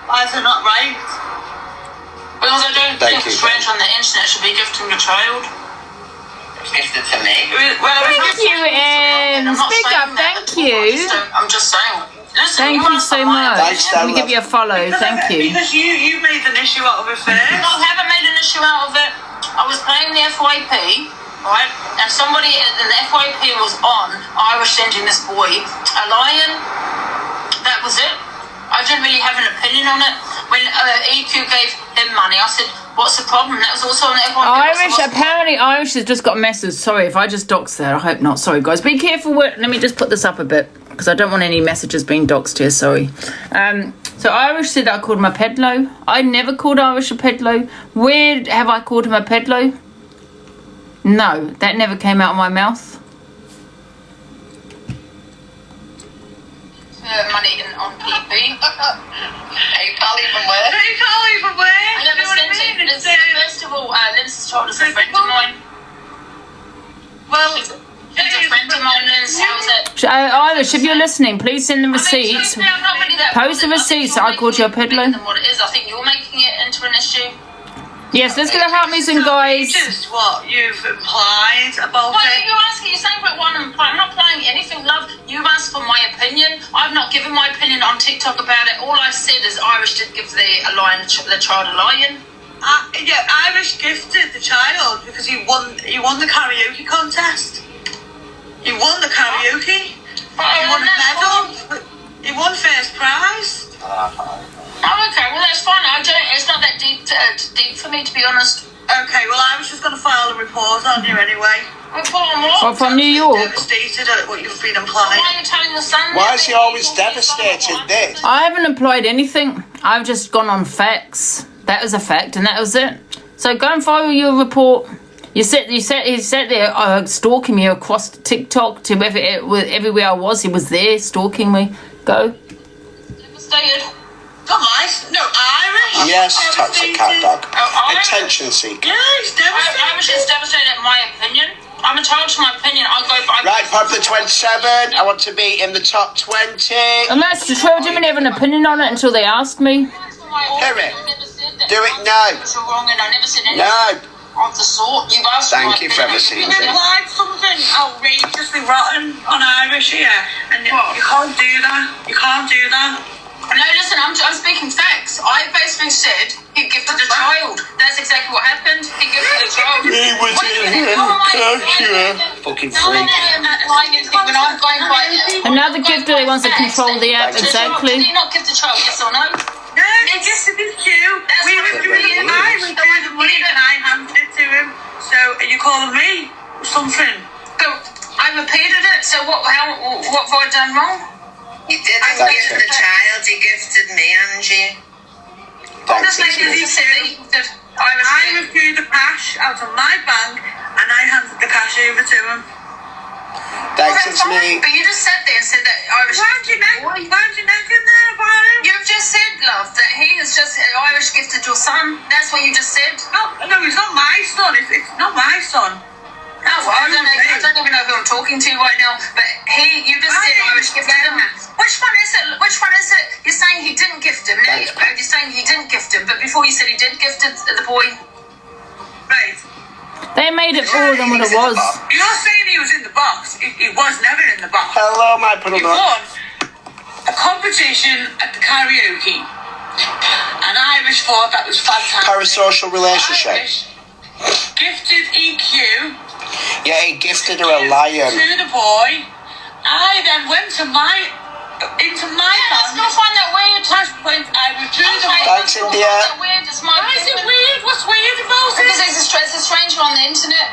Why is it not right? Because I don't think strange on the internet should be gifting a child. Gifted to me. Well, Thank you, Speak up, thank you. I'm just saying. Listen, Thank you so much. Let me give you a follow. Thank you. Because you made an issue out of it first. No, I haven't made an issue out of it. I was playing the FYP, right? And somebody in the FYP was on. I was sending this boy a lion. That was it. I didn't really have an opinion on it. When EQ gave him money, I said, what's the problem? That was also on the FYP. Apparently Irish has just got a message. Sorry if I just doxed that. I hope not. Sorry, guys. Be careful. Let me just put this up a bit, because I don't want any messages being doxed here, sorry. So Irish said I called him a pedlo. I never called Irish a pedlo. Where have I called him a pedlo? No, that never came out of my mouth. Money on PB. You can't even wear. You can't even wear. I never sent it. First of all, Lindsay's told us a friend of mine. Well... It's a friend of mine, Liz. How's it? Irish, if you're listening, please send the receipts. Post the receipts that I called you a pedlo. What it is, I think you're making it into an issue. Yes, let's get a heart meeting, guys. Just what you've implied about Why it. are you asking? You're saying about one and I'm not playing anything, love. You've asked for my opinion. I've not given my opinion on TikTok about it. All I said is Irish did give the child a lion. Yeah, Irish gifted the child because he won the karaoke contest. He won the karaoke. He won a medal. He won first prize. Oh, okay. Well, that's fine. It's not that deep for me, to be honest. Okay. Well, I was just going to file a report on you anyway. Report on what? Well, from New York. Devastated at what you've been implying. Why are you telling the son? Why is he always devastated? This. I haven't implied anything. I've just gone on facts. That was a fact, and that was it. So go and file your report. He sat there stalking me across TikTok to everywhere I was. He was there stalking me. Go. Devastated. Not nice. No, Irish. Yes, toxic cat dog. Attention seeker. Yeah, he's devastated. Irish is devastated at my opinion. I'm entitled to my opinion. I go by. Right, Popular 27. I want to be in the top 20. And that's the truth. I didn't have an opinion on it until they asked me. Hear it. Do it now. You're wrong, and I never said anything. No. Of the sort. You've asked Thank you for everything. You've implied something outrageously rotten on Irish here, and you can't do that. You can't do that. No, listen, I'm speaking facts. I basically said he gifted a child. That's exactly what happened. He gifted a child. He was in here. Fucking freak. When I'm going by... Another gifter that wants to control the app, exactly. Did he not gift a child, yes or no? No, he gifted his cue. We withdrew the money and I handed it to him. So, are you calling me something? So, I repeated it. So what have I done wrong? You didn't gift the child, you gifted me, Angie. This lady said that I withdrew the cash out of my bank and I handed the cash over to him. Thanks, it's me. But you just sat there and said that Irish. Why'd you neck in there about him? You've just said, love, that he is just Irish gifted your son. That's what you just said. No, he's not my son. It's not my son. Oh, well, I don't even know who I'm talking to right now. But you just said Irish gifted him. Which one is it? Which one is it? You're saying he didn't gift him. Now you're saying he didn't gift him. But before you said he did gift the boy. Right. They made it more than what it was. You're saying he was in the box. He was never in the box. Hello, my He won a competition at the karaoke. And Irish thought that was fantastic. Parasocial relationship. Irish gifted EQ. Yeah, he gifted her a lion. To the boy. I then went to my Let's not find that weird. I withdrew the Thanks, India. Why is it weird? What's weird about it? Because it's a stranger on the internet.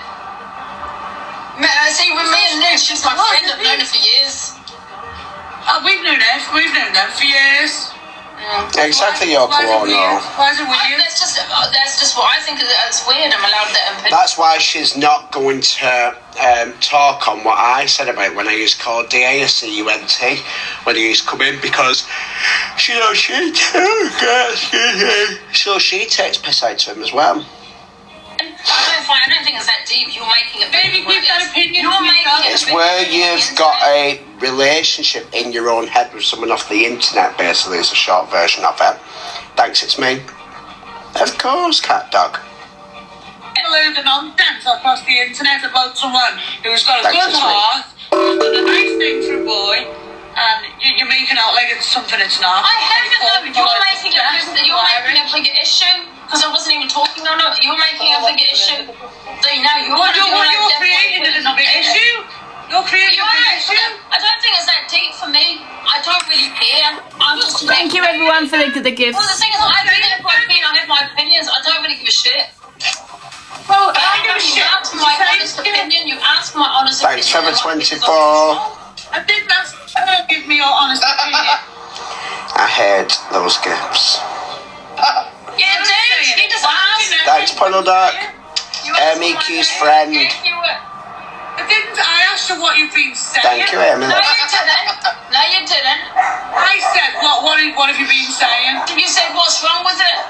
See, with me and Nick, she's my friend. I've known her for years. We've known Nunes, we've known them for years. Exactly, Yoko Ono. Why is it weird? That's just what I think is weird. I'm allowed that opinion. That's why she's not going to talk on what I said about when I used to call DACUNT when he used to come in, because she takes piss out of him as well. I don't think it's that deep. You're making it. Maybe give that opinion. You're making it. It's where you've got a relationship in your own head with someone off the internet, basically, is a short version of it. Thanks, it's me. Of course, cat dog. A load of nonsense across the internet about someone who's got a good heart, who's done a nice thing for a boy, and you're making out like it's something it's not. I haven't. You're making a bigger issue. Because I wasn't even talking on it. You're making a bigger issue. So now you're creating it as a big issue. You're creating a big issue. I don't think it's that deep for me. I don't really care. I'm just. Thank you, everyone, for the gifts. Well, the thing is, I have my opinions. I don't really give a shit. Well, you ask my honest opinion. You ask my honest opinion. Thanks, Trevor 24. I didn't ask give me your honest opinion. I hate those gifts. Yeah, dude, he just asked. Thanks, Puddle Duck. MEQ's friend. I asked you what you've been saying. Thank you, Emily. No, you didn't. I said, what have you been saying? You said, what's wrong with it?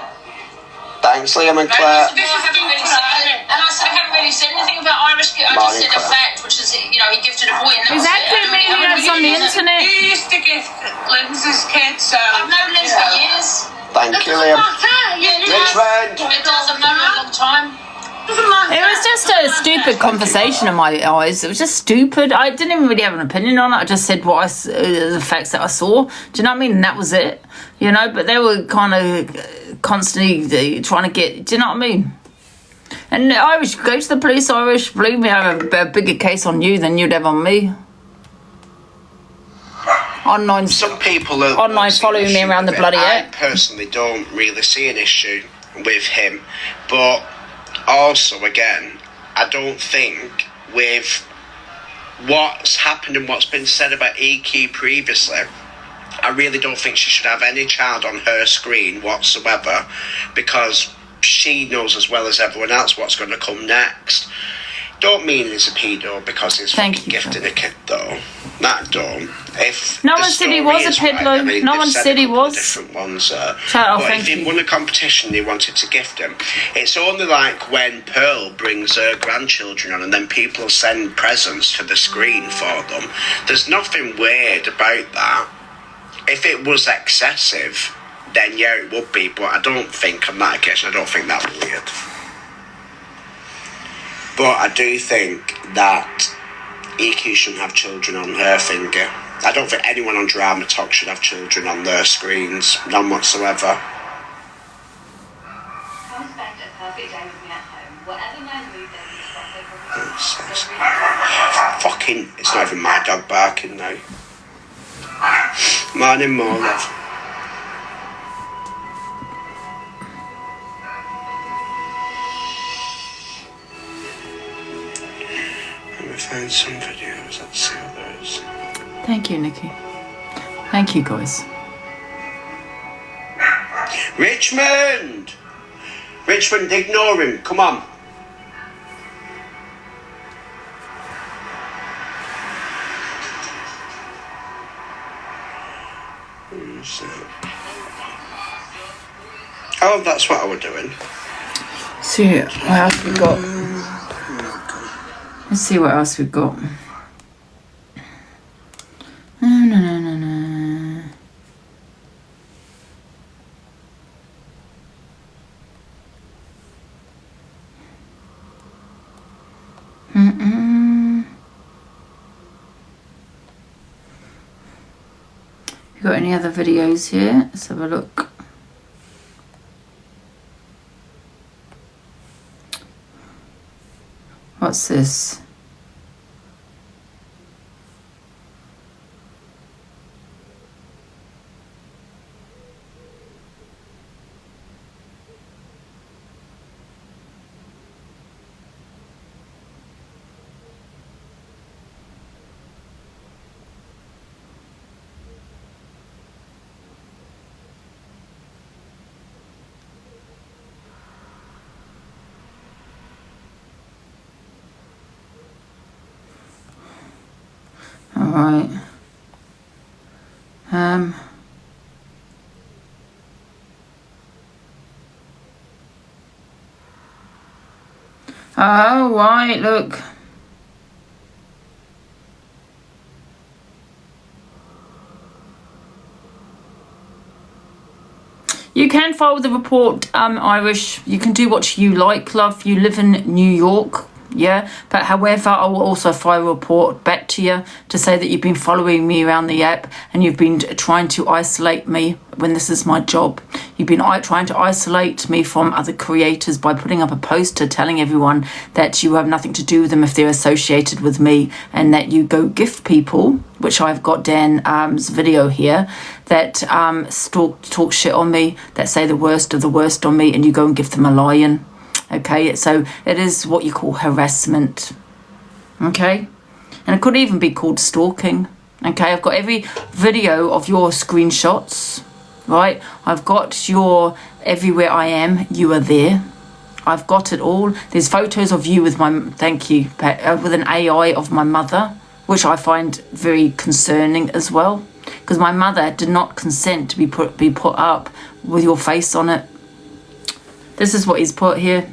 Thanks, Liam and Claire. And I said, I haven't really said anything about Irish kids. I just said a fact, which is, he gifted a boy. And Exactly, maybe that's on the internet. You used to gift Lindsay's kids, so... I've known Liz for years. Thank you, Liam. Richmond. It doesn't matter a long time. It was just a stupid conversation in my eyes. It was just stupid. I didn't even really have an opinion on it. I just said the facts that I saw. Do you know what I mean? And that was it. But they were kind of constantly trying to get... Do you know what I mean? And Irish, go to the police, Irish. Believe me, I have a bigger case on you than you'd have on me. Some people are online following me around the bloody I egg. personally don't really see an issue with him, but also again, I don't think with what's happened and what's been said about EQ previously, I really don't think she should have any child on her screen whatsoever, because she knows as well as everyone else what's going to come next. Don't mean he's a pedo because he's fucking gifting a kid, though. That don't. If no one said he was a pedo. Right, no one said he was. Different ones. But if he won a competition, they wanted to gift him. It's only like when Pearl brings her grandchildren on, and then people send presents to the screen for them. There's nothing weird about that. If it was excessive, then yeah, it would be. But I don't think on that occasion. I don't think that was weird. But I do think that EQ shouldn't have children on her finger. I don't think anyone on Drama Talk should have children on their screens. None whatsoever. Fucking, it's not even my dog barking now. Morning, more love. Find some videos, let's see what those. Thank you, Nikki. Thank you, guys. Richmond! Richmond, ignore him, come on. Oh, that's what I was doing. See what else we got. Let's see what else we've got. No. You got any other videos here? Let's have a look. What's this? Alright. Oh, right, look. You can file the report, Irish. You can do what you like, love. You live in New York, yeah? But however, I will also file a report back to you to say that you've been following me around the app and you've been trying to isolate me when this is my job. You've been trying to isolate me from other creators by putting up a poster telling everyone that you have nothing to do with them if they're associated with me, and that you go gift people, which I've got Dan's video here, that talk shit on me, that say the worst of the worst on me, and you go and give them a lion. Okay, so it is what you call harassment. Okay, and it could even be called stalking. Okay, I've got every video of your screenshots, right? I've got your everywhere I am, you are there. I've got it all. There's photos of you with my, thank you, with an AI of my mother, which I find very concerning as well, because my mother did not consent to be put up with your face on it. This is what he's put here.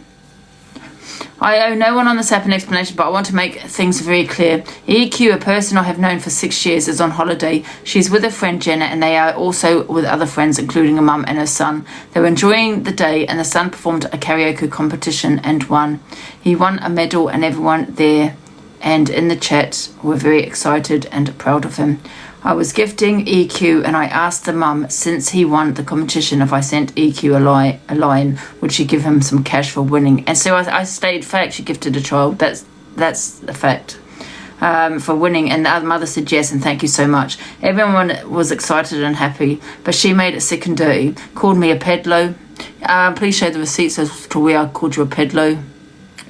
I owe no one on this app an explanation, but I want to make things very clear. EQ, a person I have known for 6 years, is on holiday. She's with a friend, Jenna, and they are also with other friends, including a mum and her son. They were enjoying the day, and the son performed a karaoke competition and won. He won a medal, and everyone there and in the chat were very excited and proud of him. I was gifting EQ, and I asked the mum, since he won the competition, if I sent EQ a line, would she give him some cash for winning? And so I stated fact, she gifted a child. That's the fact. For winning, and the other mother said yes and thank you so much. Everyone was excited and happy, but she made it sick and dirty, called me a pedlo. Please show the receipts as to where I called you a pedlo.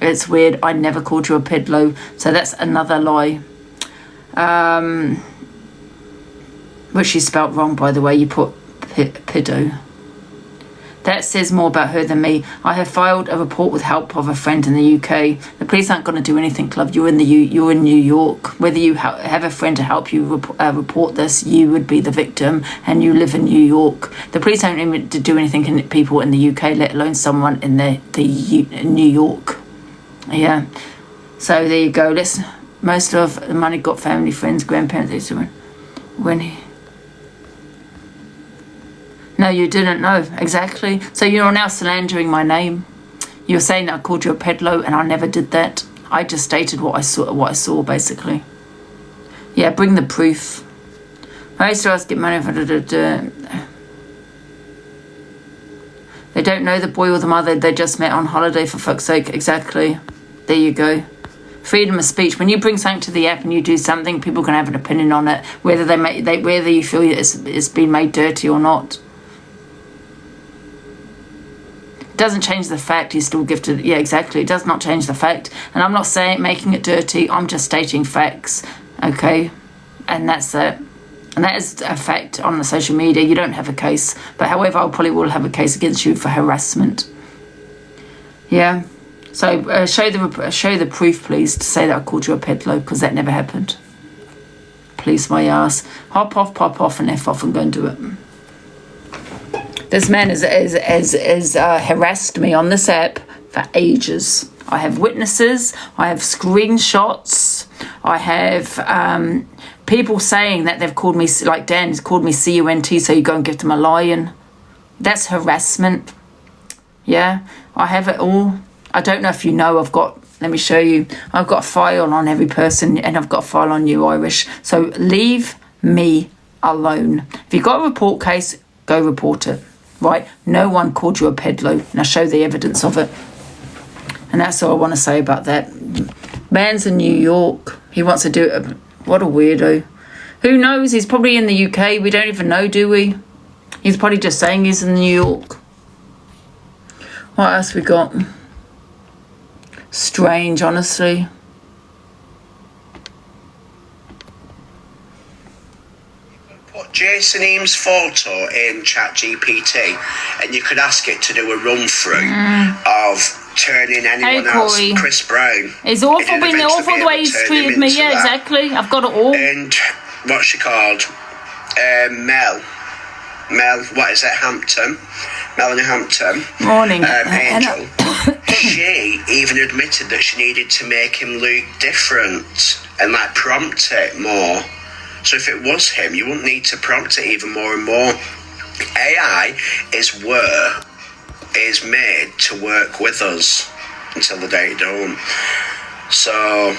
It's weird, I never called you a pedlo, so that's another lie. Which she spelt wrong, by the way. You put pedo. That says more about her than me. I have filed a report with help of a friend in the UK. The police aren't going to do anything, love. You're in New York. Whether you have a friend to help you report this, you would be the victim, and you live in New York. The police don't even do anything in people in the UK, let alone someone in New York. Yeah. So there you go. Most of the money got family, friends, grandparents. When he. No, you didn't know. Exactly. So you're now slandering my name. You're saying that I called you a pedlo, and I never did that. I just stated what I saw, basically. Yeah, bring the proof. I used to ask get money for They don't know the boy or the mother. They just met on holiday, for fuck's sake. Exactly. There you go. Freedom of speech. When you bring something to the app and you do something, people can have an opinion on it, whether whether you feel it's been made dirty or not. Doesn't change the fact he's still gifted. Yeah, exactly. It does not change the fact. And I'm not saying making it dirty. I'm just stating facts. Okay, and that's it. And that is a fact on the social media. You don't have a case, but however, I probably will have a case against you for harassment. Yeah. So show the proof, please, to say that I called you a pedlo, because that never happened. Please, my ass. Hop off, pop off, and F off, and go and do it. This man has harassed me on this app for ages. I have witnesses. I have screenshots. I have people saying that they've called me, like Dan has called me CUNT, so you go and give them a lion. That's harassment. Yeah, I have it all. I don't know if you know, let me show you. I've got a file on every person, and I've got a file on you, Irish. So leave me alone. If you've got a report case, go report it. Right? No one called you a pedlo, and I show the evidence of it. And that's all I want to say about that. Man's in New York. He wants to do it. What a weirdo. Who knows? He's probably in the UK. We don't even know, do we? He's probably just saying he's in New York. What else we got? Strange, honestly. Put Jason Eames' photo in ChatGPT, and you could ask it to do a run through of turning anyone Hey, else. Corey. Chris Brown. It's awful, He didn't being eventually awful be the way able to he's turn treated him me. into Yeah, that. exactly. I've got it all. And what's she called? Mel, what is it, Melanie Hampton. Morning. Angel. She even admitted that she needed to make him look different and like prompt it more. So if it was him, you wouldn't need to prompt it even more and more. AI is made to work with us until the day it don't. So,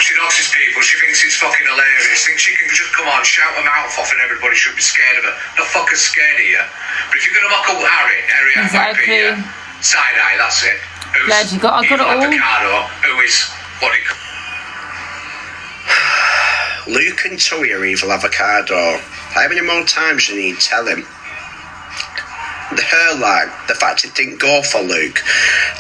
She notices people, she thinks it's fucking hilarious, thinks she can just come on, shout her mouth off and everybody should be scared of her. The fuck is scared of you? But if you're going to mock up Harry Exactly. side-eye, that's it. Glad I got it all. Avocado, who is what it... Luke and Tui are evil avocado. How many more times do you need to tell him? The hairline, the fact it didn't go for Luke.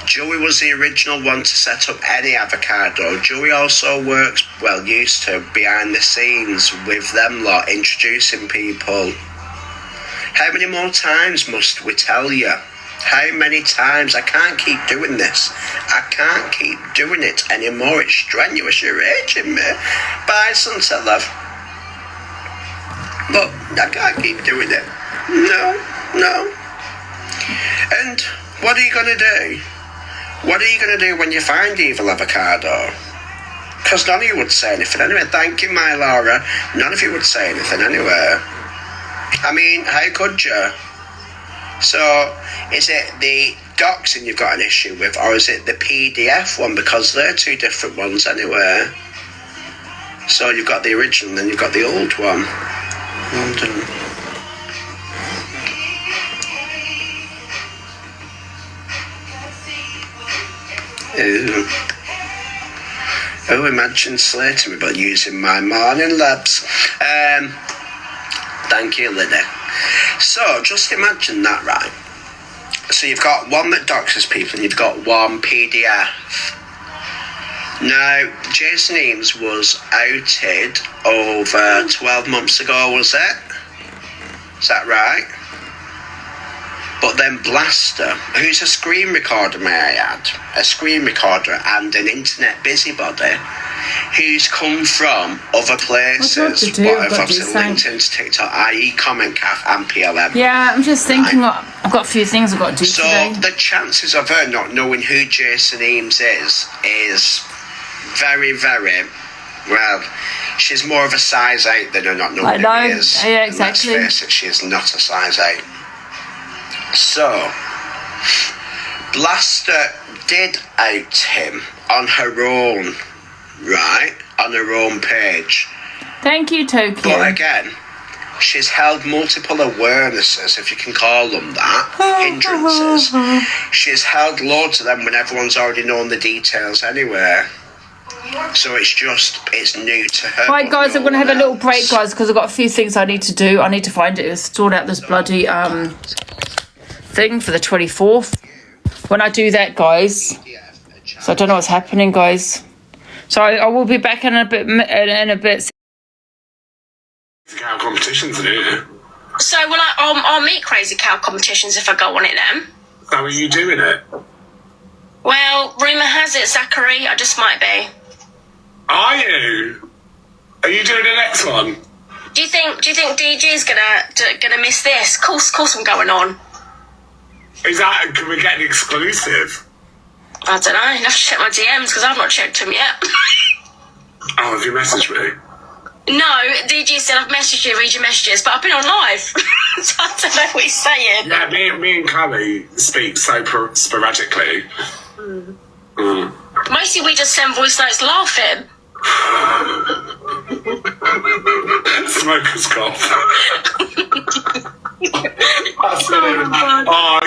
Joey was the original one to set up any avocado. Joey also works, well, used to, behind the scenes with them lot, introducing people. How many more times must we tell you? How many times? I can't keep doing this. I can't keep doing it anymore. It's strenuous. You're raging me. Bye, sunset love. Look, I can't keep doing it. No. And what are you going to do? What are you going to do when you find evil avocado? Because none of you would say anything anyway. Thank you, my Laura. None of you would say anything anyway. I mean, how could you? So, is it the doxing you've got an issue with, or is it the PDF one? Because they're two different ones anyway. So you've got the original and then you've got the old one. Oh, imagine slating me by using my morning labs. Thank you, Liddy. So, just imagine that, right? So you've got one that doxes people and you've got one PDF. Now, Jason Eames was outed over 12 months ago, was it? Is that right? But then Blaster, who's a screen recorder, may I add, a screen recorder and an internet busybody, who's come from other places, but have obviously linked into TikTok, i.e. Comment Caf and PLM. Yeah, I'm just thinking, I've got a few things I've got to do today. So the chances of her not knowing who Jason Eames is very, very, well, she's more of a size 8 than her not knowing who he is. Yeah, exactly. And let's face it, she is not a size 8. So, Blaster did out him on her own, right? On her own page. Thank you, Tokyo. But again, she's held multiple awarenesses, if you can call them that, hindrances. She's held loads of them when everyone's already known the details anyway. So it's new to her. Right, guys, I'm going to have a little break, guys, because I've got a few things I need to do. I need to find it, sort out this bloody thing for the 24th. When I do that, guys, so I don't know what's happening, guys. So I will be back in a bit. Cow competitions in here. So I'll meet Crazy Cow competitions if I go on it then. How are you doing it? Well, rumour has it, Zachary, I just might be. Are you? Are you doing the next one? Do you think DG's gonna miss this? Of course I'm going on. Can we get an exclusive? I don't know, I'll have to check my DMs because I've not checked them yet. Oh, have you messaged me? No, DG said I've messaged you, read your messages, but I've been on live. So I don't know what he's saying. Yeah, me and Chloe speak so sporadically. Mostly we just send voice notes laughing. Smoker's cough.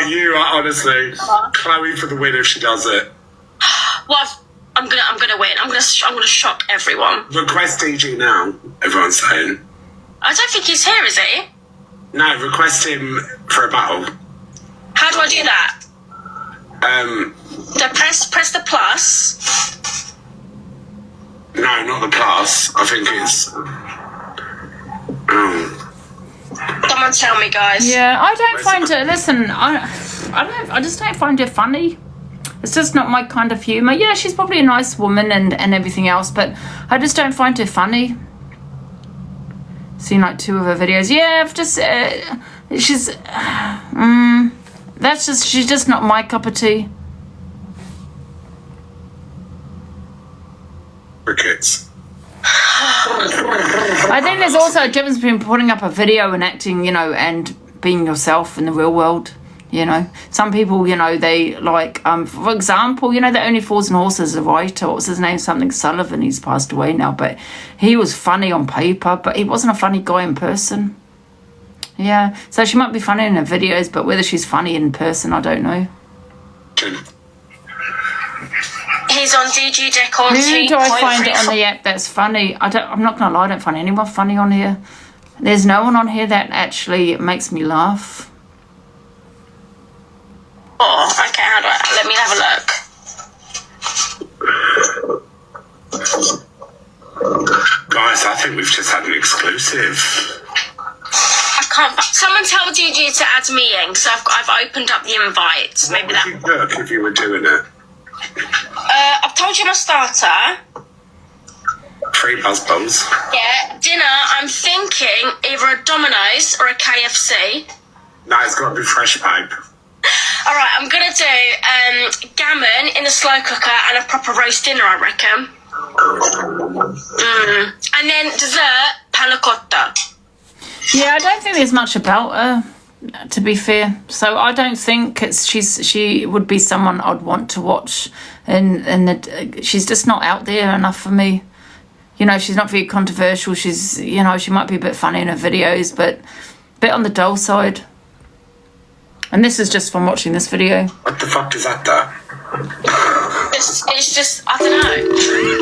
You are honestly Chloe for the win if she does it. Well, I'm gonna win. I'm gonna shock everyone. Request DG now. Everyone's saying. I don't think he's here, is he? No, request him for a battle. How do I do that? So press the plus. No, not the plus. I think it's. Someone tell me, guys. Yeah, I don't find it. Listen, I just don't find it funny. It's just not my kind of humour. Yeah, she's probably a nice woman and everything else, but I just don't find her funny. Seen like 2 of her videos. Yeah, I've just she's just not my cup of tea. Crickets. I think there's also a difference between putting up a video and acting, you know, and being yourself in the real world. You know, some people, you know, they like, for example, you know, the Only Fools and Horses, the writer, what's his name? Something Sullivan. He's passed away now, but he was funny on paper, but he wasn't a funny guy in person. Yeah, so she might be funny in her videos, but whether she's funny in person, I don't know. He's on DG Deck on Who do I find on the app that's funny? I'm not gonna lie, I don't find anyone funny on here. There's no one on here that actually makes me laugh. Oh, okay, let me have a look. Guys, I think we've just had an exclusive. I can't. Someone tell DG to add me in because I've opened up the invite. Maybe What would you look if you were doing it? I've told you my starter. 3 buzzballs. Yeah, dinner. I'm thinking either a Domino's or a KFC. No, it's got to be fresh pipe. All right, I'm gonna do gammon in a slow cooker and a proper roast dinner, I reckon. And then dessert, panna cotta. Yeah, I don't think there's much about her, to be fair. So I don't think she would be someone I'd want to watch, and she's just not out there enough for me. You know, she's not very controversial. She's, you know, she might be a bit funny in her videos, but a bit on the dull side. And this is just from watching this video. What the fuck is that, though? It's just, I don't know.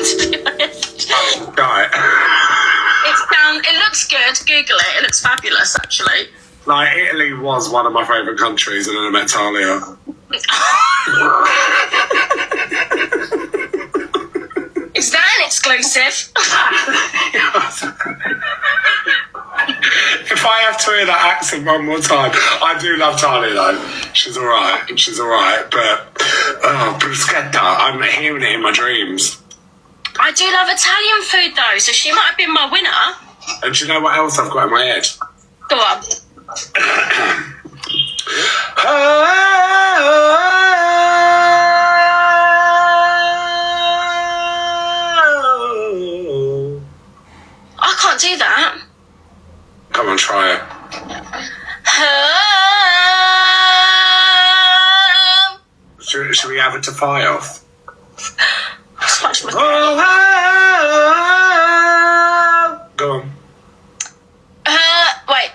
To be honest. Right. It looks good. Google it. It looks fabulous, actually. Like, Italy was one of my favourite countries, and then I met Talia. Is that an exclusive? If I have to hear that accent one more time, I do love Talia though. She's alright, but bruschetta, I'm hearing it in my dreams. I do love Italian food though, so she might have been my winner. And do you know what else I've got in my head? Go on. I can't do that. Come on, try it. Should we have it to fire off? Smash my Go on. Wait.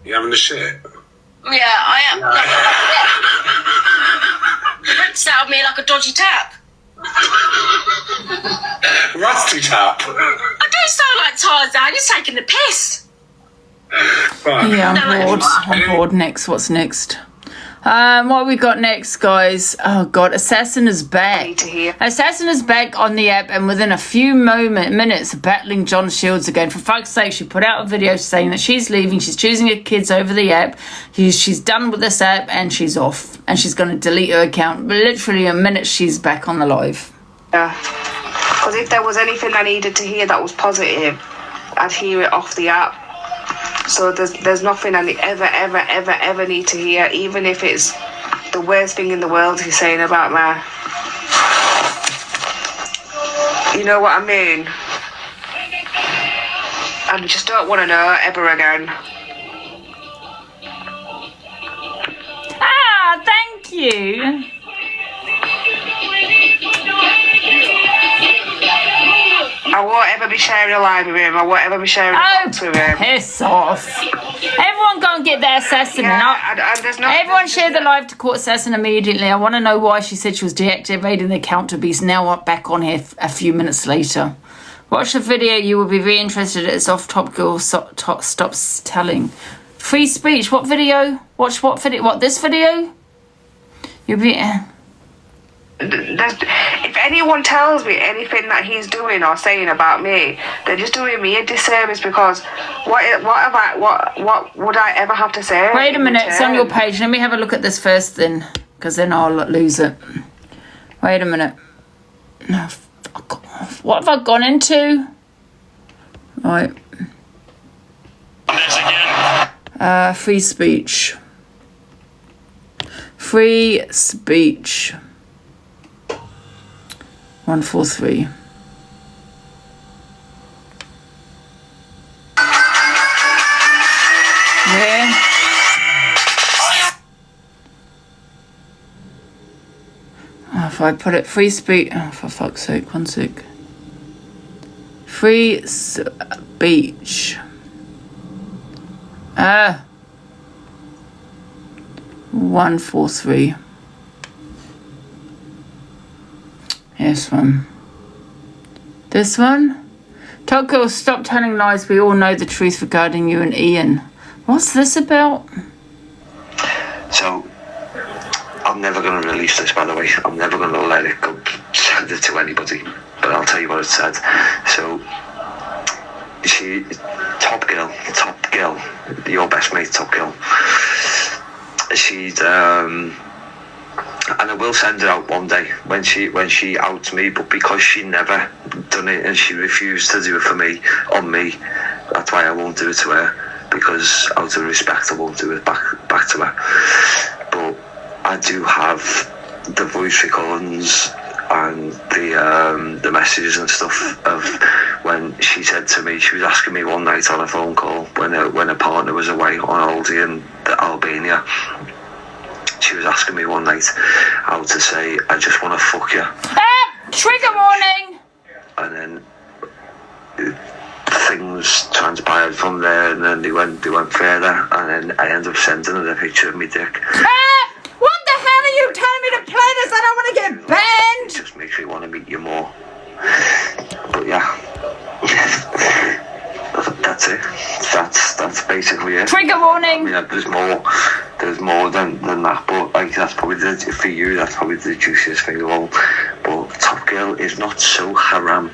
You having a shit? Yeah, I am. It rips out of me like a dodgy tap. Rusty tap. I don't sound like Tarzan. You're taking the piss. Right. Yeah, I'm bored. I'm bored. Next, what's next? What we got next, guys? Oh God, Assassin is back. Assassin is back on the app, and within a few minutes, battling John Shields again. For fuck's sake, she put out a video saying that she's leaving. She's choosing her kids over the app. She's done with this app, and she's off. And she's going to delete her account. Literally a minute, she's back on the live. Yeah, because if there was anything I needed to hear that was positive, I'd hear it off the app. So there's nothing I ever need to hear, even if it's the worst thing in the world he's saying about me. You know what I mean? I just don't want to know ever again. Ah, thank you. I won't ever be sharing a live with him. I won't ever be sharing a box with him. Piss off. Everyone go and get their assassin. Everyone share the live to court assassin immediately. I want to know why she said she was deactivating the account to be now back on here a few minutes later. Watch the video. You will be very interested. It's off top girl stops telling. Free speech. What video? Watch what video? What, this video? You'll be... If anyone tells me anything that he's doing or saying about me, they're just doing me a disservice, because what would I ever have to say? Wait a minute, it's on your page. Let me have a look at this first then, because then I'll lose it. Wait a minute. No, fuck off. What have I gone into? Right. Free speech. Free speech. 143. Where? Oh, if I put it free speech, oh, for fuck's sake, 1 sec. Free speech. 143. This one. This one? Top Girl, stop telling lies. We all know the truth regarding you and Ian. What's this about? So, I'm never going to release this, by the way. I'm never going to let it go, send it to anybody. But I'll tell you what it said. So, Top Girl, your best mate, Top Girl. She'd, and I will send it out one day when she outs me, but because she never done it and she refused to do it for me, on me, that's why I won't do it to her, because out of respect I won't do it back to her. But I do have the voice recordings and the messages and stuff of when she said to me, she was asking me one night on a phone call when her partner was away on holiday in Albania. She was asking me one night how to say, I just want to fuck you. Trigger warning! And then things transpired from there, and then they went further, and then I ended up sending her a picture of me dick. What the hell are you telling me to play this? I don't want to get banned! It just makes me want to meet you more. But yeah. That's it. That's basically it. Trigger warning! I mean, there's more than that, but like that's probably for you, that's probably the juiciest thing of all. But Top Girl is not so haram,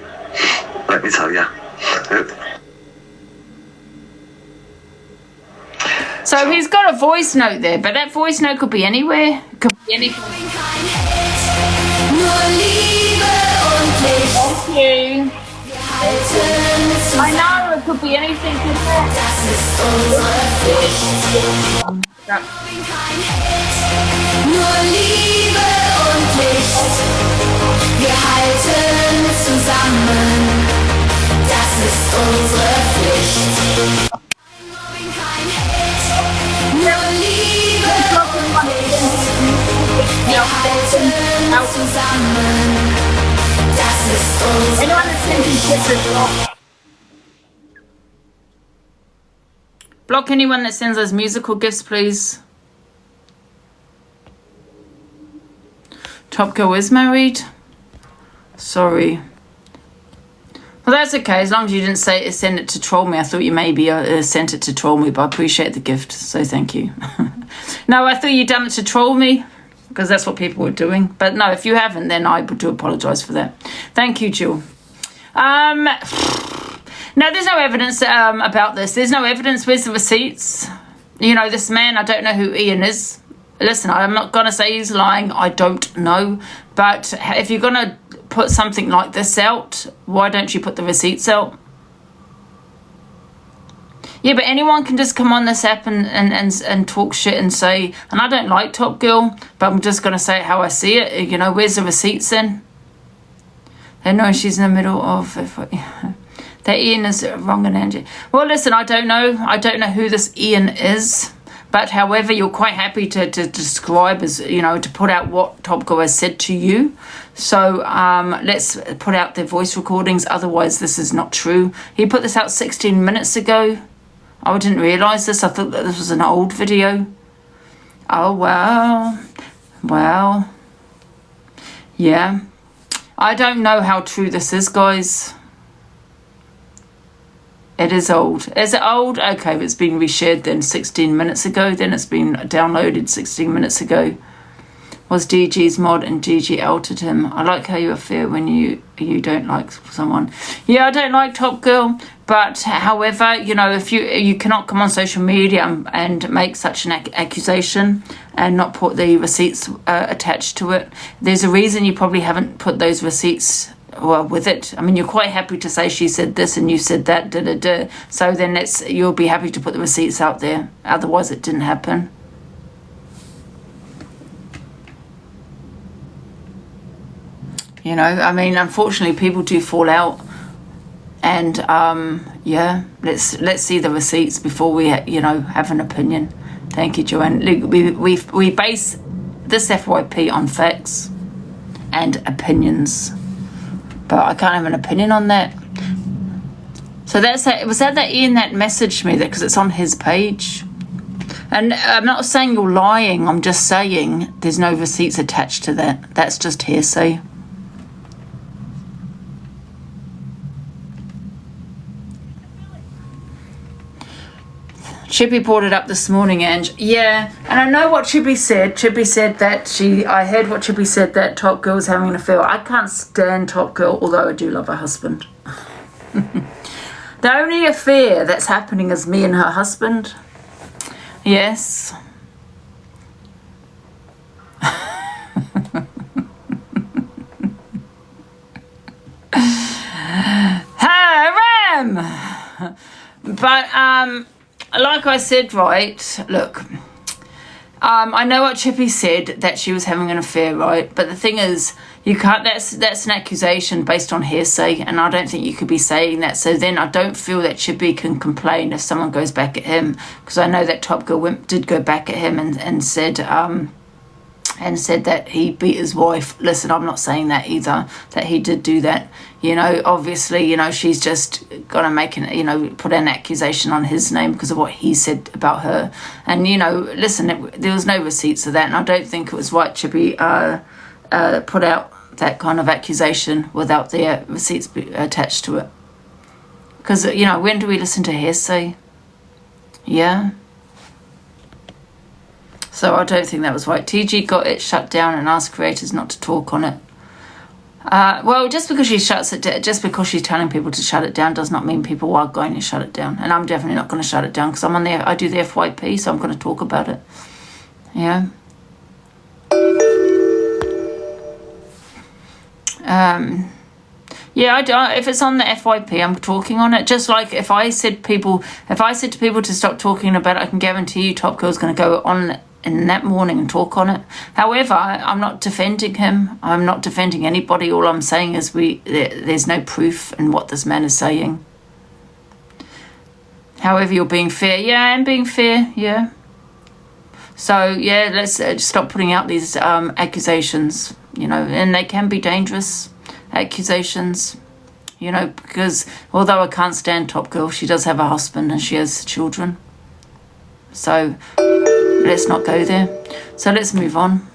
let me tell you. So he's got a voice note there, but that voice note could be anywhere. It could be anything. Thank you. I know, it could be anything. Nur Liebe und Licht, wir halten zusammen, das ist unsere Pflicht. Nur Liebe und Licht, wir halten zusammen, das ist unsere Pflicht. Block anyone that sends us musical gifts, please. Top Girl is married. Sorry. Well, that's okay. As long as you didn't send it to troll me. I thought you maybe sent it to troll me, but I appreciate the gift, so thank you. No, I thought you'd done it to troll me, because that's what people were doing. But no, if you haven't, then I do apologise for that. Thank you, Jill. No, there's no evidence about this. There's no evidence. Where's the receipts? You know, this man, I don't know who Ian is. Listen, I'm not going to say he's lying. I don't know. But if you're going to put something like this out, why don't you put the receipts out? Yeah, but anyone can just come on this app and talk shit and say, and I don't like Top Girl, but I'm just going to say it how I see it. You know, where's the receipts then? They know she's in the middle of... That Ian is wrong and Angie. Well, listen, I don't know. I don't know who this Ian is. But however, you're quite happy to describe as, you know, to put out what Top Girl has said to you. So let's put out their voice recordings. Otherwise, this is not true. He put this out 16 minutes ago. I didn't realise this. I thought that this was an old video. Oh, wow. Well, yeah. I don't know how true this is, guys. It is old. Is it old? Okay, but it's been reshared then 16 minutes ago. Then it's been downloaded 16 minutes ago. was DG's mod and DG outed him. I like how you feel when you don't like someone. Yeah, I don't like Top Girl, but however, you know, if you cannot come on social media and make such an accusation and not put the receipts attached to it. There's a reason you probably haven't put those receipts with it. I mean, you're quite happy to say she said this and you said that, so then you'll be happy to put the receipts out there. Otherwise, it didn't happen. You know, I mean, unfortunately, people do fall out, and yeah, let's see the receipts before we, you know, have an opinion. Thank you, Joanne. Look, we base this FYP on facts and opinions, but I can't have an opinion on that. So was that Ian that messaged me that because it's on his page. And I'm not saying you're lying. I'm just saying there's no receipts attached to that. That's just hearsay. Chippy brought it up this morning, Ange. Yeah, and I know what Chippy said. Chippy said that I heard what Chippy said, that Top Girl was having an affair. I can't stand Top Girl, although I do love her husband. The only affair that's happening is me and her husband. Yes. Haram! But, like I said, right, look, I know what Chippy said, that she was having an affair, right? But the thing is, you can't, that's an accusation based on hearsay, and I don't think you could be saying that. So then I don't feel that Chippy can complain if someone goes back at him, because I know that Top Girl did go back at him and said that he beat his wife. Listen, I'm not saying that either, that he did do that. You know, obviously, you know, she's just got to put an accusation on his name because of what he said about her. And, you know, listen, there was no receipts of that, and I don't think it was right Chippy put out that kind of accusation without the receipts attached to it. Because, you know, when do we listen to hearsay? Yeah. So I don't think that was right. TG got it shut down and asked creators not to talk on it. Well, just because just because she's telling people to shut it down does not mean people are going to shut it down. And I'm definitely not going to shut it down because I do the FYP, so I'm going to talk about it. Yeah. Yeah, if it's on the FYP, I'm talking on it. Just like if I said to people to stop talking about it, I can guarantee you Top Girl's going to go on in that morning and talk on it. However, I'm not defending him. I'm not defending anybody. All I'm saying is there's no proof in what this man is saying. However, you're being fair. Yeah, I'm being fair. Yeah. So, yeah, let's stop putting out these accusations, you know, and they can be dangerous accusations, you know, because although I can't stand Top Girl, she does have a husband and she has children. So let's not go there. So let's move on.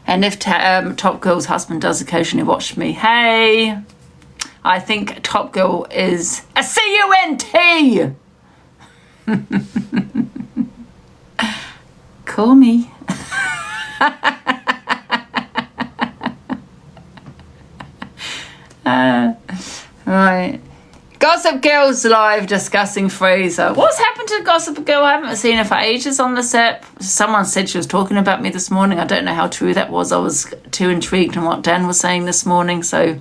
And if Top Girl's husband does occasionally watch me, hey, I think Top Girl is a CUNT. Call me. Right. Gossip Girl's live discussing Fraser. What's happened to Gossip Girl? I haven't seen her for ages on this app. Someone said she was talking about me this morning. I don't know how true that was. I was too intrigued in what Dan was saying this morning, so...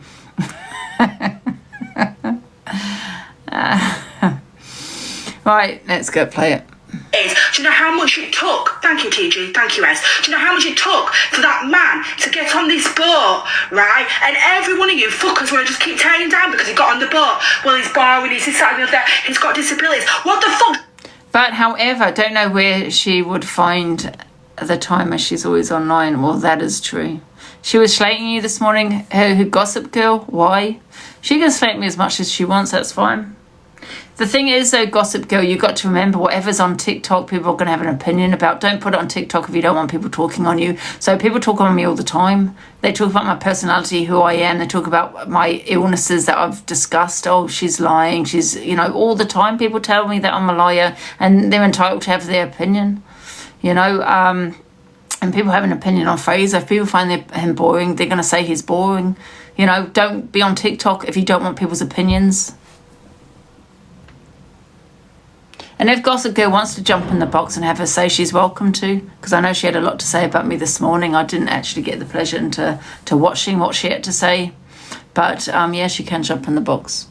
Right, let's go play it. Do you know how much it took? Thank you, TG. Thank you, S. Do you know how much it took for that man to get on this boat, right? And every one of you fuckers want to just keep tearing down because he got on the boat. Well, he's borrowing, he's this, that, and the other. He's got disabilities. What the fuck? But, however, I don't know where she would find the time as she's always online. Well, that is true. She was slating you this morning, her Gossip Girl. Why? She can slate me as much as she wants. That's fine. The thing is, though, Gossip Girl, you've got to remember whatever's on TikTok, people are going to have an opinion about. Don't put it on TikTok if you don't want people talking on you. So people talk on me all the time. They talk about my personality, who I am. They talk about my illnesses that I've discussed. Oh, she's lying. She's, you know, all the time people tell me that I'm a liar and they're entitled to have their opinion. You know, And people have an opinion on Fraser. If people find him boring, they're going to say he's boring. You know, don't be on TikTok if you don't want people's opinions. And if Gossip Girl wants to jump in the box and have her say, she's welcome to. Because I know she had a lot to say about me this morning. I didn't actually get the pleasure into watching what she had to say. But, yeah, she can jump in the box.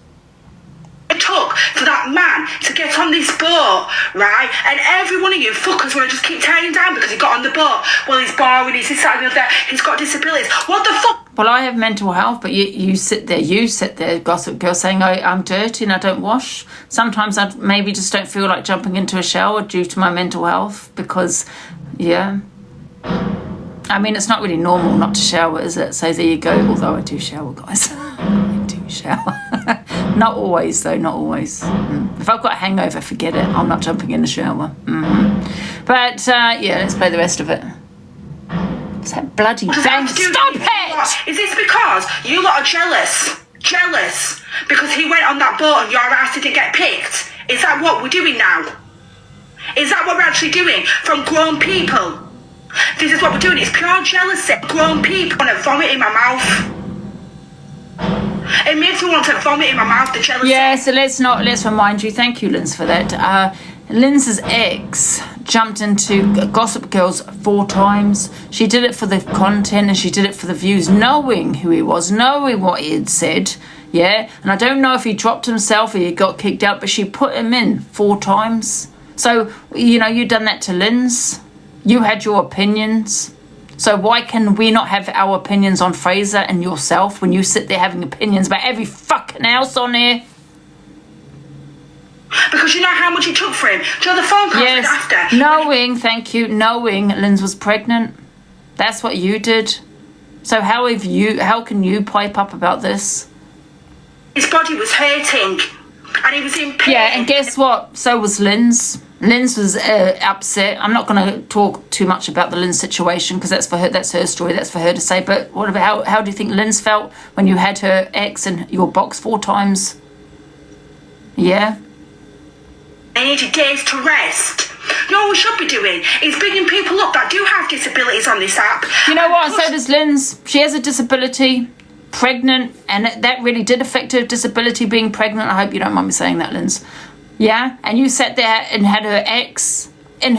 It took for that man to get on this boat, right? And every one of you fuckers want to just keep tearing down because he got on the boat. Well, he's boring, he's this, that, and the other. He's got disabilities. What the fuck? Well, I have mental health, but you sit there, Gossip Girl, saying I'm dirty and I don't wash. Sometimes I maybe just don't feel like jumping into a shower due to my mental health because, yeah. I mean, it's not really normal not to shower, is it? So there you go. Although I do shower, guys. I do shower. Not always, though. Not always. If I've got a hangover, forget it. I'm not jumping in the shower. But, yeah, let's play the rest of it. It's that bloody bang. Stop it! Is this because you lot are jealous? Jealous? Because he went on that boat and your ass didn't get picked? Is that what we're doing now? Is that what we're actually doing from grown people? This is what we're doing. It's pure jealousy. Grown people want to vomit in my mouth. It makes me want to vomit in my mouth, the jealousy. Yeah, so let's remind you. Thank you, Linz, for that. Linz's ex jumped into Gossip Girls 4 times. She did it for the content and she did it for the views, knowing who he was, knowing what he had said. Yeah, and I don't know if he dropped himself or he got kicked out, but she put him in 4 times. So, you know, you've done that to Linz. You had your opinions. So why can we not have our opinions on Fraser and yourself when you sit there having opinions about every fucking else on here? Because you know how much it took for him. Do you know the phone calls after? Knowing, thank you, knowing Linz was pregnant. That's what you did. So how can you pipe up about this? His body was hurting. And he was in pain. Yeah, and guess what? So was Linz. Linz was upset. I'm not going to talk too much about the Linz situation because that's for her. That's her story. That's for her to say. But what about how do you think Linz felt when you had her ex in your box 4 times? Yeah. They needed days to rest. You know what we should be doing is bringing people up that do have disabilities on this app. You know what? So does Linz. She has a disability. Pregnant, and that really did affect her disability, being pregnant. I hope you don't mind me saying that, Linz. Yeah, and you sat there and had her ex in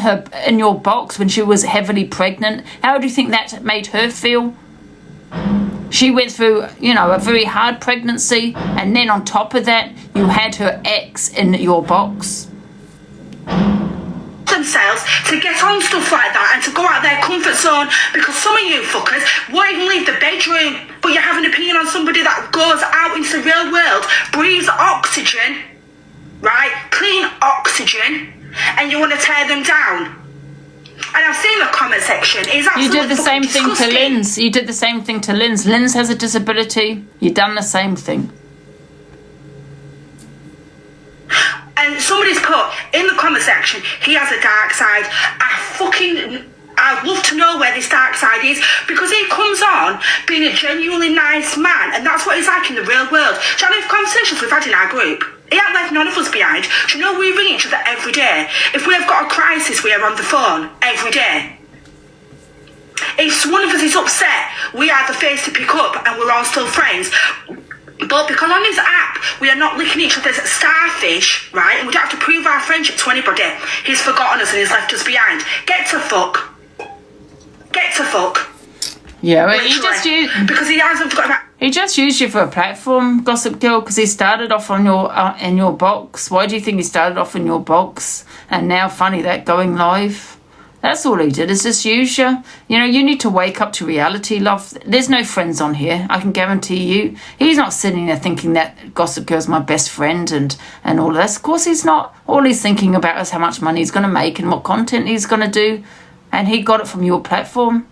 your box when she was heavily pregnant. How do you think that made her feel? She went through, you know, a very hard pregnancy, and then on top of that, you had her ex in your box. Themselves to get on stuff like that and to go out their comfort zone, because some of you fuckers won't even leave the bedroom, but you have an opinion on somebody that goes out into the real world, breathes oxygen, right, clean oxygen, and you want to tear them down. And I've seen the comment section. You did the same thing to Linz. You did the same thing to Linz. Linz has a disability. You've done the same thing. And somebody's put in the comment section, he has a dark side. I'd love to know where this dark side is, because he comes on being a genuinely nice man, and that's what he's like in the real world. Do you know the conversations we've had in our group? He ain't left none of us behind. Do you know we ring each other every day? If we have got a crisis, we are on the phone every day. If one of us is upset, we are the face to pick up, and we're all still friends. But because on this app, we are not licking each other's starfish, right? And we don't have to prove our friendship to anybody. He's forgotten us and he's left us behind. Get to fuck. Get to fuck. Yeah, well, he just used... Because he hasn't forgotten about... He just used you for a platform, Gossip Girl, because he started off on your in your box. Why do you think he started off in your box? And now, funny, that going live... That's all he did, is just use you. You know, you need to wake up to reality, love. There's no friends on here, I can guarantee you. He's not sitting there thinking that Gossip Girl's my best friend and all of this. Of course he's not. All he's thinking about is how much money he's going to make and what content he's going to do. And he got it from your platform.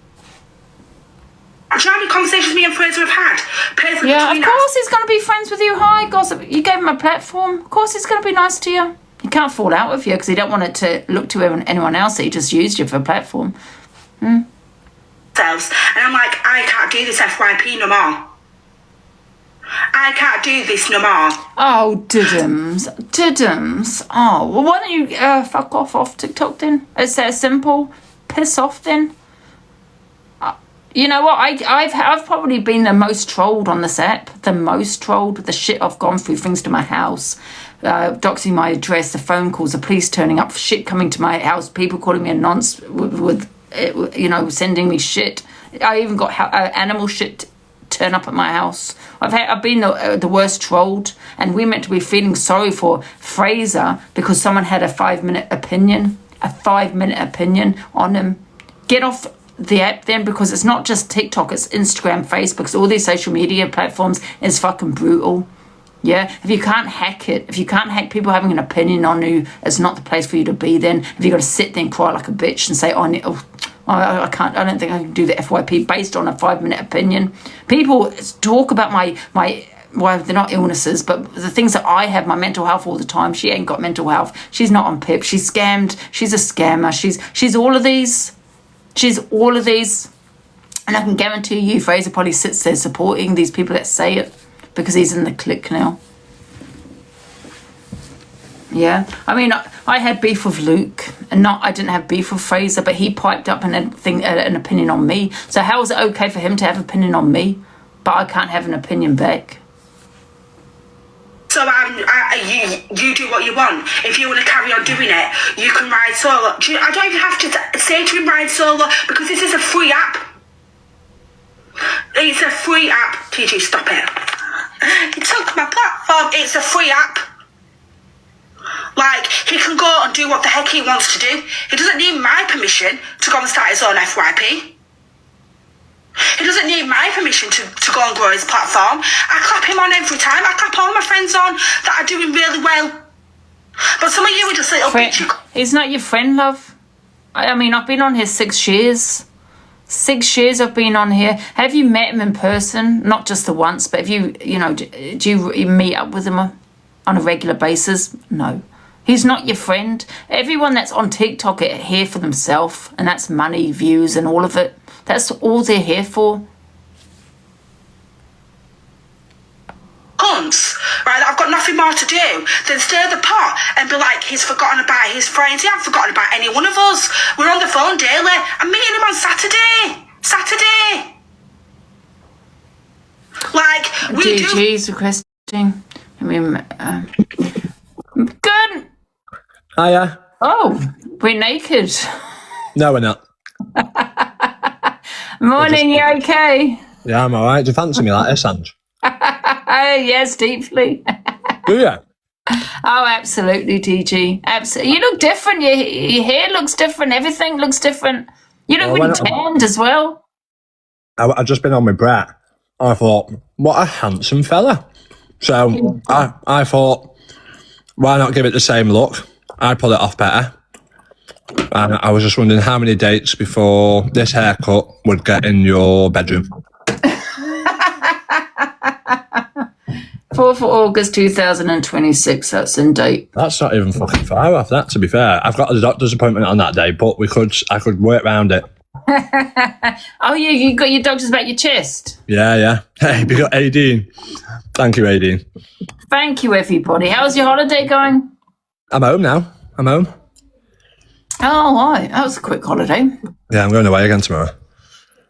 Do you know how many conversations me and Fraser have had? Personally, yeah, of course he's going to be friends with you. Hi, Gossip. You gave him a platform. Of course he's going to be nice to you. He can't fall out with you because he don't want it to look to anyone else. He just used you for a platform. And I'm like, I can't do this FYP no more. I can't do this no more. Oh, diddums. Oh, well, why don't you fuck off TikTok then? It's that simple. Piss off then. You know what? I've probably been the most trolled on this app. The most trolled. The shit I've gone through. Things to my house, doxing my address, the phone calls, the police turning up, shit coming to my house, people calling me a nonce with sending me shit. I even got animal shit turn up at my house. I've been the worst trolled, and we're meant to be feeling sorry for Fraser because someone had a 5-minute opinion on him. Get off the app then, because it's not just TikTok, it's Instagram, Facebook, it's all these social media platforms. Is fucking brutal. Yeah, if you can't hack it, if you can't hack people having an opinion on you, it's not the place for you to be then. If you've got to sit there and cry like a bitch and say, I can't, I don't think I can do the FYP based on a 5-minute opinion. People talk about my well, they're not illnesses, but the things that I have, my mental health all the time. She ain't got mental health. She's not on PIP. She's scammed. She's a scammer. She's all of these. She's all of these. And I can guarantee you, Fraser probably sits there supporting these people that say it because he's in the clique now. Yeah. I mean, I had beef with Luke, and I didn't have beef with Fraser, but he piped up an opinion on me. So how is it okay for him to have an opinion on me, but I can't have an opinion back? So you do what you want. If you want to carry on doing it, you can ride solo. I don't even have to say to him ride solo, because this is a free app. It's a free app. TG, stop it. You took my platform. It's a free app. Like, he can go and do what the heck he wants to do. He doesn't need my permission to go and start his own FYP. He doesn't need my permission to go and grow his platform. I clap him on every time. I clap all my friends on that are doing really well. But some of you are just little bitchy. He's not your friend, love. I mean, I've been on here 6 years. 6 years I've been on here. Have you met him in person? Not just the once, but have you do you meet up with him on a regular basis? No. He's not your friend. Everyone that's on TikTok are here for themselves, and that's money, views, and all of it. That's all they're here for. Cunts, right? I've got nothing more to do than stir the pot and be like, he's forgotten about his friends. He hasn't forgotten about any one of us. We're on the phone daily. I'm meeting him on Saturday. Like, we DG's requesting. I mean, good. Hiya. Oh, we're naked. No, we're not. Morning, you okay? Yeah, I'm alright. Do you fancy me like this, Ange? Yes, deeply. Do you? Oh, absolutely, TG. Absolutely. You look different. Your hair looks different. Everything looks different. You look really tanned as well. I've just been on my brat. I thought, what a handsome fella. So I thought, why not give it the same look? I'd pull it off better. And I was just wondering how many dates before this haircut would get in your bedroom. 4th of August 2026, that's in date. That's not even fucking far off that, to be fair. I've got a doctor's appointment on that day, but I could work around it. Oh, you got your doctor's about your chest? Yeah. Hey, we got Aideen. Thank you, Aideen. Thank you, everybody. How's your holiday going? I'm home now. I'm home. Oh, right. That was a quick holiday. Yeah, I'm going away again tomorrow.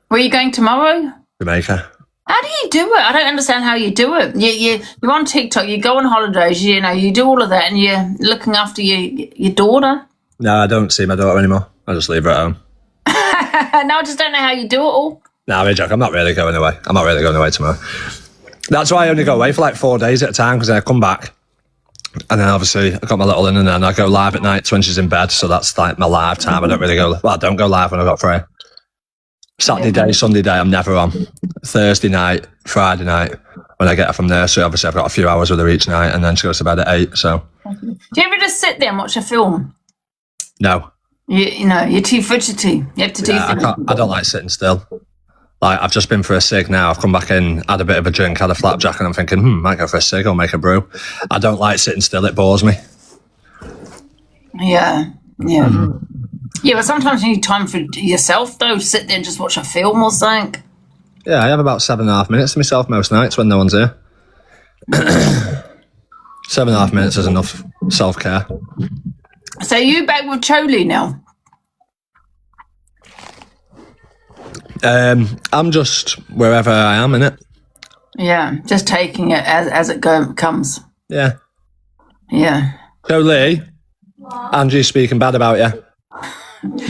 Where are you going tomorrow? Jamaica. How do you do it? I don't understand how you do it. You're on TikTok, you go on holidays, you do all of that, and you're looking after your daughter. No, I don't see my daughter anymore. I just leave her at home. No, I just don't know how you do it all. No, I'm joking. I'm not really going away. I'm not really going away tomorrow. That's why I only go away for like 4 days at a time, because then I come back. And then obviously I got my little in, and then I go live at night when she's in bed. So that's like my live time. I don't go live when I got free. Saturday day, Sunday day, I'm never on. Thursday night, Friday night, when I get her from nursery, obviously I've got a few hours with her each night, and then she goes to bed at 8, so. Do you ever just sit there and watch a film? No. You're too fidgety. You have to do things. I don't like sitting still. Like, I've just been for a cig now. I've come back in, had a bit of a drink, had a flapjack, and I'm thinking, might go for a cig or make a brew. I don't like sitting still. It bores me. Yeah. Yeah, but sometimes you need time for yourself, though. Sit there and just watch a film or something. Yeah, I have about 7.5 minutes to myself most nights when no one's here. 7.5 minutes is enough self-care. So you back with Choli now? I'm just wherever I am, innit? Yeah, just taking it as it comes. Yeah. Yeah. So, Lee, Angie's speaking bad about you.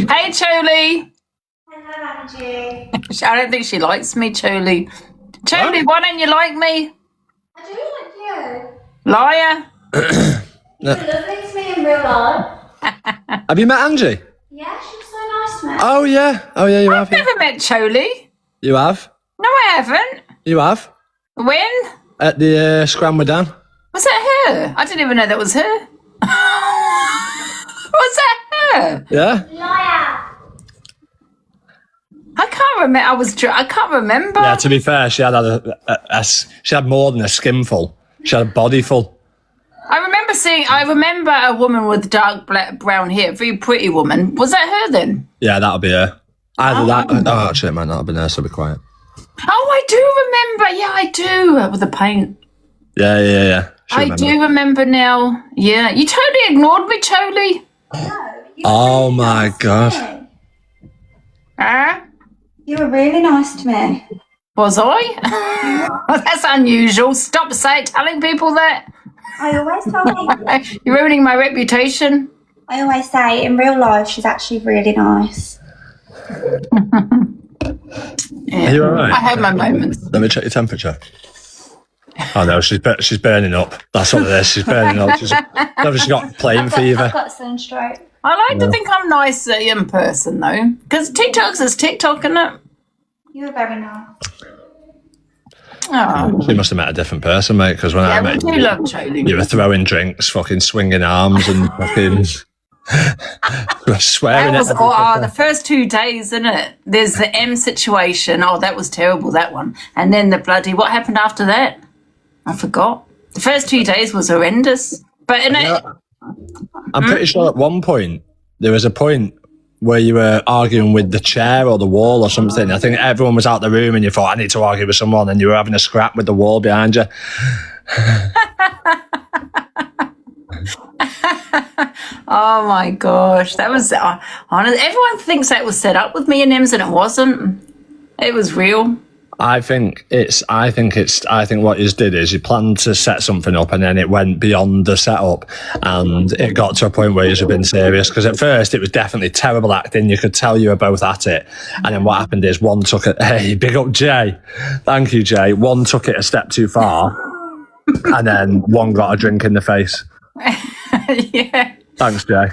Hey, Choli. Hello, Angie. I don't think she likes me, Choli. Choli, why don't you like me? I do like you. Liar. You're lovely to me in real life. Have you met Angie? Yeah, she was so nice to me. Oh, yeah, you I've have. Yeah. never met Choli. You have? No, I haven't. You have? When? At the Scram with Dan. Was that her? I didn't even know that was her. Was that her? Yeah. Liar. I can't remember. I can't remember. Yeah, to be fair, she had she had more than a skinful. She had a body full. I remember a woman with dark brown hair, very pretty woman. Was that her then? Yeah, that'll be her. Either that. Oh, actually, it might not have been her, so be quiet. Oh, I do remember. Yeah, I do. With the paint. Yeah. I do remember now. Yeah. You totally ignored me, Choli. Oh, my God. Huh? You were really nice to me. Was I? That's unusual. Stop telling people that. I always tell people. You're ruining my reputation. I always say, in real life, she's actually really nice. Yeah. Are you all right? I have my moments. Let me check your temperature. Oh, no, she's burning up. That's what it is. She's burning up. She's got plane fever. I've got sunstroke. I like to think I'm nice in person, though. Because TikTok's is TikTok, isn't it? You were very nice. Oh. She must have met a different person, mate, because when I met you, love Choli. You were throwing drinks, fucking swinging arms and fucking swearing That was at the first 2 days, isn't it? There's the M situation. Oh, that was terrible, that one. And then the bloody, what happened after that? I forgot. The first 2 days was horrendous. But I'm pretty sure at one point, there was a point where you were arguing with the chair or the wall or something. I think everyone was out the room and you thought, I need to argue with someone, and you were having a scrap with the wall behind you. Oh my gosh, that was honest. Everyone thinks that was set up with me and Ems, and it wasn't. It was real. I think what you did is you planned to set something up, and then it went beyond the setup, and it got to a point where you've been serious. Because at first it was definitely terrible acting. You could tell you were both at it, and then what happened is one took it. Hey, big up Jay, thank you Jay. One took it a step too far, and then one got a drink in the face. Yeah. Thanks, Jay.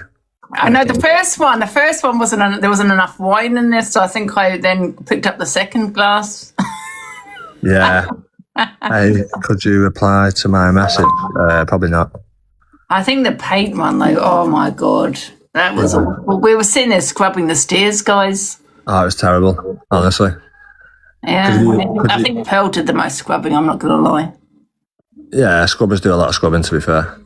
I know the first one there wasn't enough wine in there, so I think I then picked up the second glass. Yeah. Hey, could you reply to my message? Probably not. I think the paint one though, oh my God. That was awful. We were sitting there scrubbing the stairs, guys. Oh, it was terrible, honestly. Yeah. I think Pearl did the most scrubbing, I'm not gonna lie. Yeah, scrubbers do a lot of scrubbing, to be fair.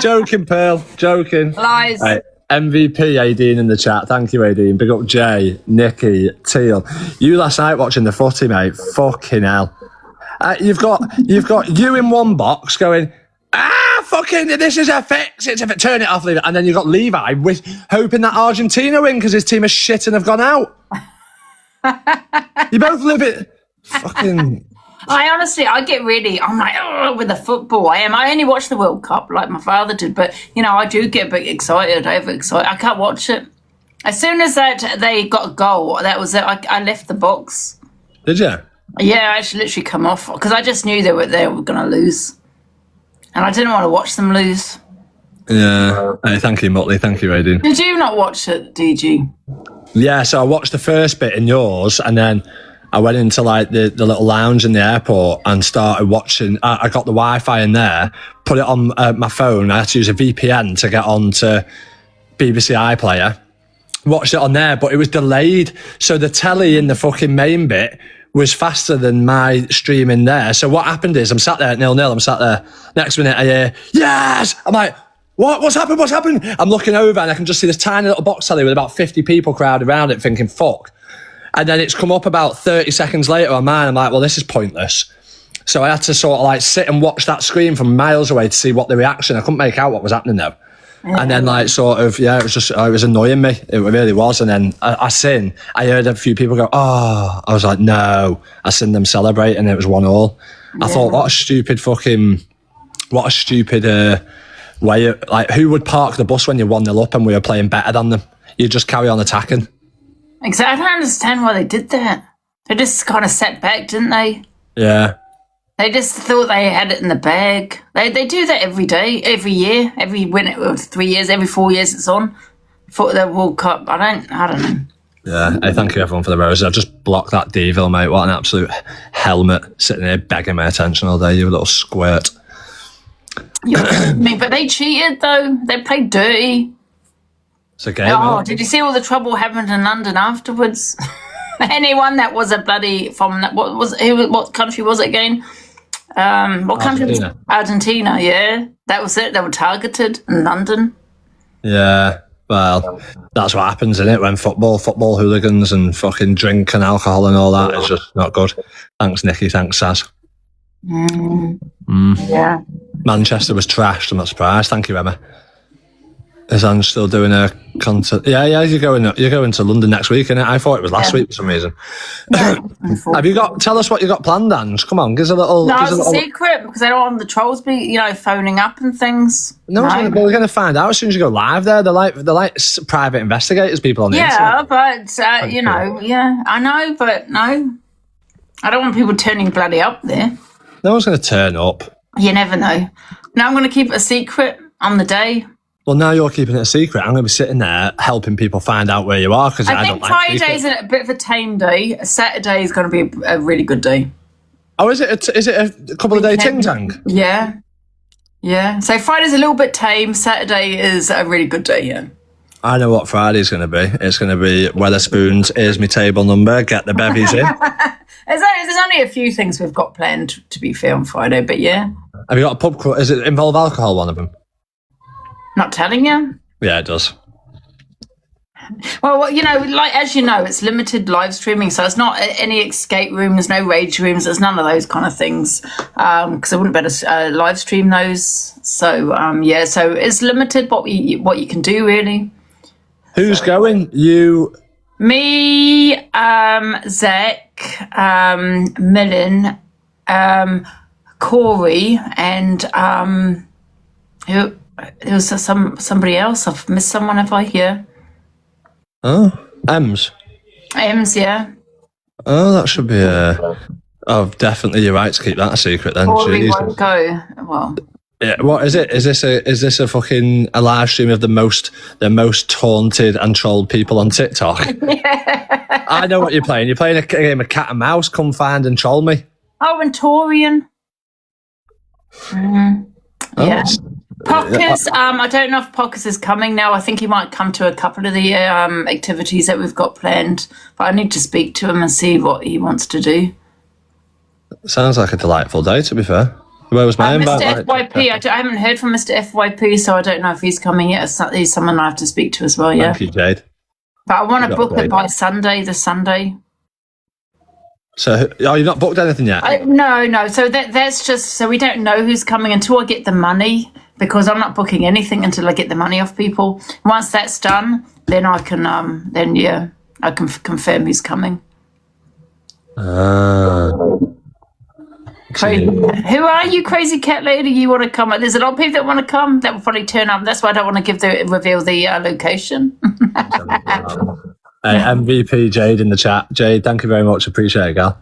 Joking, Pearl. Joking. Lies. Right. MVP Aideen in the chat. Thank you, Aideen. Big up Jay, Nikki, Teal. You last night watching the footy, mate. Fucking hell. You've got you in one box going, fucking, this is a fix. It's a fix. Turn it off, leave it. And then you've got Levi hoping that Argentina win because his team is shit and have gone out. You both live it. Fucking... I get really, I'm like, with the football. I only watch the World Cup like my father did, but, I do get a bit excited, overexcited. I can't watch it. As soon as they got a goal, that was it. I left the box. Did you? Yeah, I actually literally come off because I just knew they were going to lose. And I didn't want to watch them lose. Yeah. Hey, thank you, Motley. Thank you, Aideen. Did you not watch it, DG? Yeah, so I watched the first bit in yours, and then I went into like the little lounge in the airport and started watching. I got the Wi-Fi in there, put it on my phone. I had to use a VPN to get on to BBC iPlayer. Watched it on there, but it was delayed. So the telly in the fucking main bit was faster than my stream in there. So what happened is I'm sat there at 0-0. I'm sat there. Next minute I hear, yes! I'm like, what? What's happened? What's happened? I'm looking over and I can just see this tiny little box telly with about 50 people crowded around it thinking, fuck. And then it's come up about 30 seconds later on mine. I'm like, well, this is pointless. So I had to sort of like sit and watch that screen from miles away to see what the reaction. I couldn't make out what was happening though. And then like sort of, it was annoying me. It really was. And then I heard a few people go, oh, I was like, no. I seen them celebrate and it was 1-1. I thought, what a stupid way of, like, who would park the bus when you're 1-0 up and we were playing better than them? You just carry on attacking. Exactly. I don't understand why they did that. They just kind of sat back, didn't they? Yeah. They just thought they had it in the bag. They do that every day, every year, every 3 years, every 4 years it's on for the World Cup. I don't know. Yeah, I thank you everyone for the roses. I just blocked that Deville, mate. What an absolute helmet sitting there begging my attention all day, you little squirt. But they cheated though. They played dirty. It's a game. Oh, did you see all the trouble happened in London afterwards? Anyone that was a bloody from what country was it again? What country? Argentina. Argentina. Yeah, that was it. They were targeted in London. Yeah. Well, that's what happens, isn't it? When football hooligans and fucking drink and alcohol and all that is just not good. Thanks, Nikki. Thanks, Saz. Yeah. Manchester was trashed. I'm not surprised. Thank you, Emma. Is Anne still doing a concert? Yeah. You're going to London next week, innit? I thought it was last week for some reason. Have you got? Tell us what you got planned, Ange. Come on, give us a little. No, it's a secret because I don't want the trolls be, phoning up and things. No, we're going to find out as soon as you go live. They're like private investigators. People on the internet. But I know, but no, I don't want people turning bloody up there. No one's going to turn up. You never know. Now I'm going to keep it a secret on the day. Well, now you're keeping it a secret. I'm going to be sitting there helping people find out where you are because I think Friday's a bit of a tame day. Saturday is going to be a really good day. Oh, is it? Is it a couple of day ting tang? Yeah. So Friday's a little bit tame. Saturday is a really good day. Yeah. I know what Friday's going to be. It's going to be Weatherspoons. Here's my table number. Get the bevies in. There's only a few things we've got planned to be fair on Friday, but yeah. Have you got a pub crawl? Does it involve alcohol? One of them. Not telling you? Yeah, it does. Well, as you know, it's limited live streaming, so it's not any escape rooms, no rage rooms, there's none of those kind of things, because I wouldn't better live stream those. So, so it's limited what you can do, really. Who's going? You? Me, Zach, Millen, Corey, and who? There was somebody else. I've missed someone, have I, here? Oh, Ems, yeah. Oh, that should be definitely you're right to keep that a secret then. Corey won't go. Well. Yeah, what is it? Is this a fucking a live stream of the most taunted and trolled people on TikTok? Yeah. I know what you're playing. You're playing a game of cat and mouse. Come find and troll me. Oh, and Torian. Yeah. Pockets, I don't know if Pockets is coming now. I think he might come to a couple of the activities that we've got planned, but I need to speak to him and see what he wants to do. Sounds like a delightful day, to be fair. Where was my invite? Mr. FYP, I haven't heard from Mr. FYP, so I don't know if he's coming yet. He's someone I have to speak to as well, yeah. Thank you, Jade. But I want to book it by this Sunday. So, you've not booked anything yet? No. So that's just, so we don't know who's coming until I get the money, because I'm not booking anything until I get the money off people. Once that's done, then I can, I can confirm who's coming. Crazy. Who are you, crazy cat lady? You want to come? There's a lot of people that want to come. That will probably turn up. That's why I don't want to reveal the location. MVP Jade in the chat. Jade, thank you very much. Appreciate it, gal.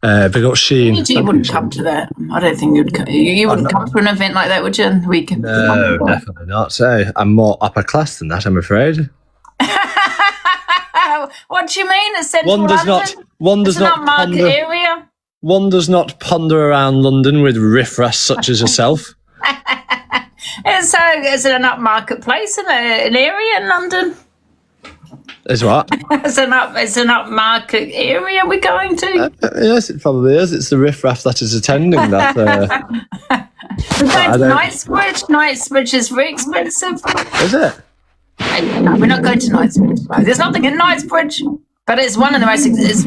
Big up Sheen. You wouldn't come to that. I don't think you wouldn't come to an event like that, would you? No, definitely not. So I'm more upper class than that, I'm afraid. What do you mean? It's central London? One does not market area. One does not ponder around London with riffraff such as yourself. It's an upmarket place in an area in London. Is what? It's an upmarket area we're going to. Yes, it probably is. It's the riffraff that is attending that. We're going to Knightsbridge. Knightsbridge is very expensive. Is it? No, we're not going to Knightsbridge. There's nothing in Knightsbridge, but it's one of the most. It's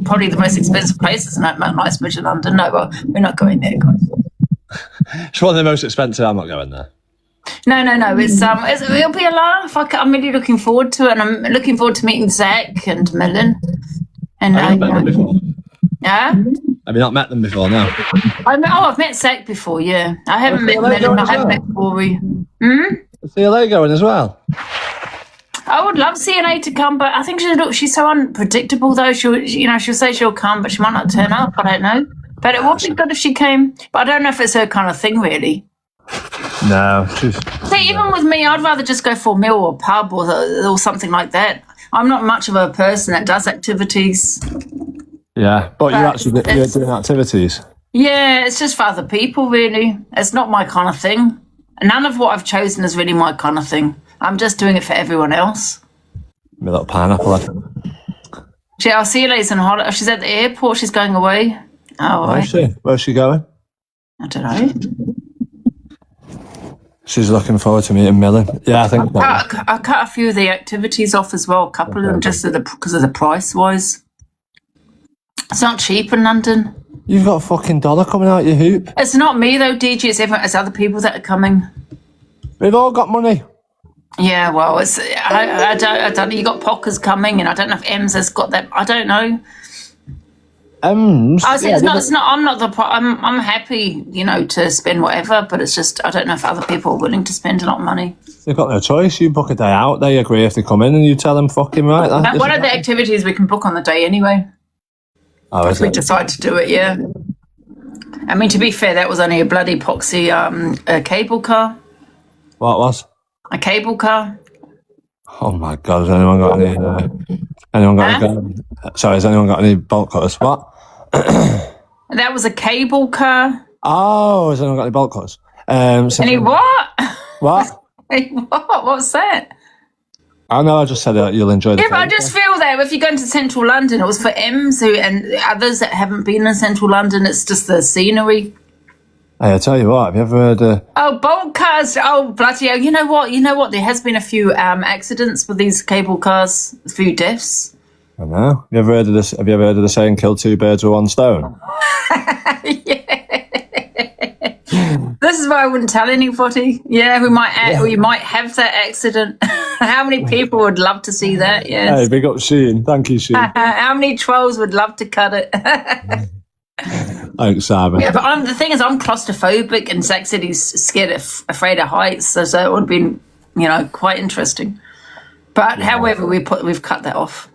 probably the most expensive places in Knightsbridge in London. No, well, we're not going there, guys. It's one of the most expensive. I'm not going there. No. It'll be a laugh. I'm really looking forward to it, and I'm looking forward to meeting Zach and Millen. And Have you not met them before? yeah. Have you not met them before? No. I've met Zach before. Yeah, I haven't met Millen. I haven't met Corey. CLA going as well. I would love CNA to come, but I think she's so unpredictable. Though she'll say she'll come, but she might not turn up. I don't know. But it would be good if she came. But I don't know if it's her kind of thing, really. No. See, even with me, I'd rather just go for a meal or a pub or something like that. I'm not much of a person that does activities. Yeah, but you're doing activities. Yeah, it's just for other people, really. It's not my kind of thing. None of what I've chosen is really my kind of thing. I'm just doing it for everyone else. My little pineapple. I'll see you later on holiday. She's at the airport. She's going away. Oh, Where's she? Where's she going? I don't know. She's looking forward to meeting Millen. Yeah, I think. I cut a few of the activities off as well. A couple of them just because of the price wise. It's not cheap in London. You've got a fucking dollar coming out your hoop. It's not me though, DG. It's other people that are coming. We've all got money. Yeah, well, I don't know. You got Pockers coming, and I don't know if Ems has got that. I don't know. I'm happy, to spend whatever, but it's just I don't know if other people are willing to spend a lot of money. You've got no choice. You book a day out. They agree if they come in, and you tell them fucking right. One of the activities we can book on the day anyway. Oh, if we decide to do it, yeah. I mean, to be fair, that was only a bloody poxy a cable car. What was? A cable car. Oh my God! Has anyone got any? Has anyone got any bolt cutters? What? That was a cable car. Oh, has anyone got any bolt cutters? Any what? What? What? What's that? I know. I just said that you'll enjoy the. Yeah, but I just feel that if you go into central London, it was for Ems and others that haven't been in central London. It's just the scenery. Hey, I tell you what. Have you ever heard? Oh, bolt cars! Oh, bloody hell! You know what? There has been a few accidents with these cable cars. A few deaths. I know. Have you ever heard of this? Have you ever heard of the saying "kill two birds with one stone"? Yeah. This is why I wouldn't tell anybody. Yeah, we might have that accident. How many people would love to see that? Yes. Hey, big up Sheen. Thank you, Sheen. How many trolls would love to cut it? Thanks, Simon. Yeah, but the thing is, I'm claustrophobic, and Zach said he's afraid of heights, so it would have been, quite interesting. But however, we've cut that off.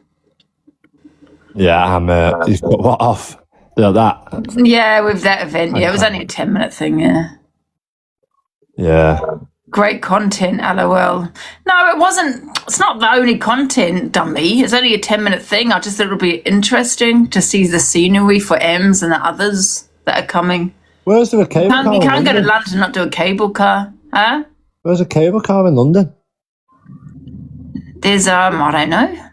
Yeah, you've cut what off? That. Yeah, with that event. Yeah, it was only a 10-minute thing. Yeah. Yeah. Great content, LOL. No, it wasn't. It's not the only content, dummy. It's only a 10-minute thing. I just thought it would be interesting to see the scenery for Ems and the others that are coming. Where's there a cable car? You can't go to London and not do a cable car, huh? Where's a cable car in London? There's I don't know.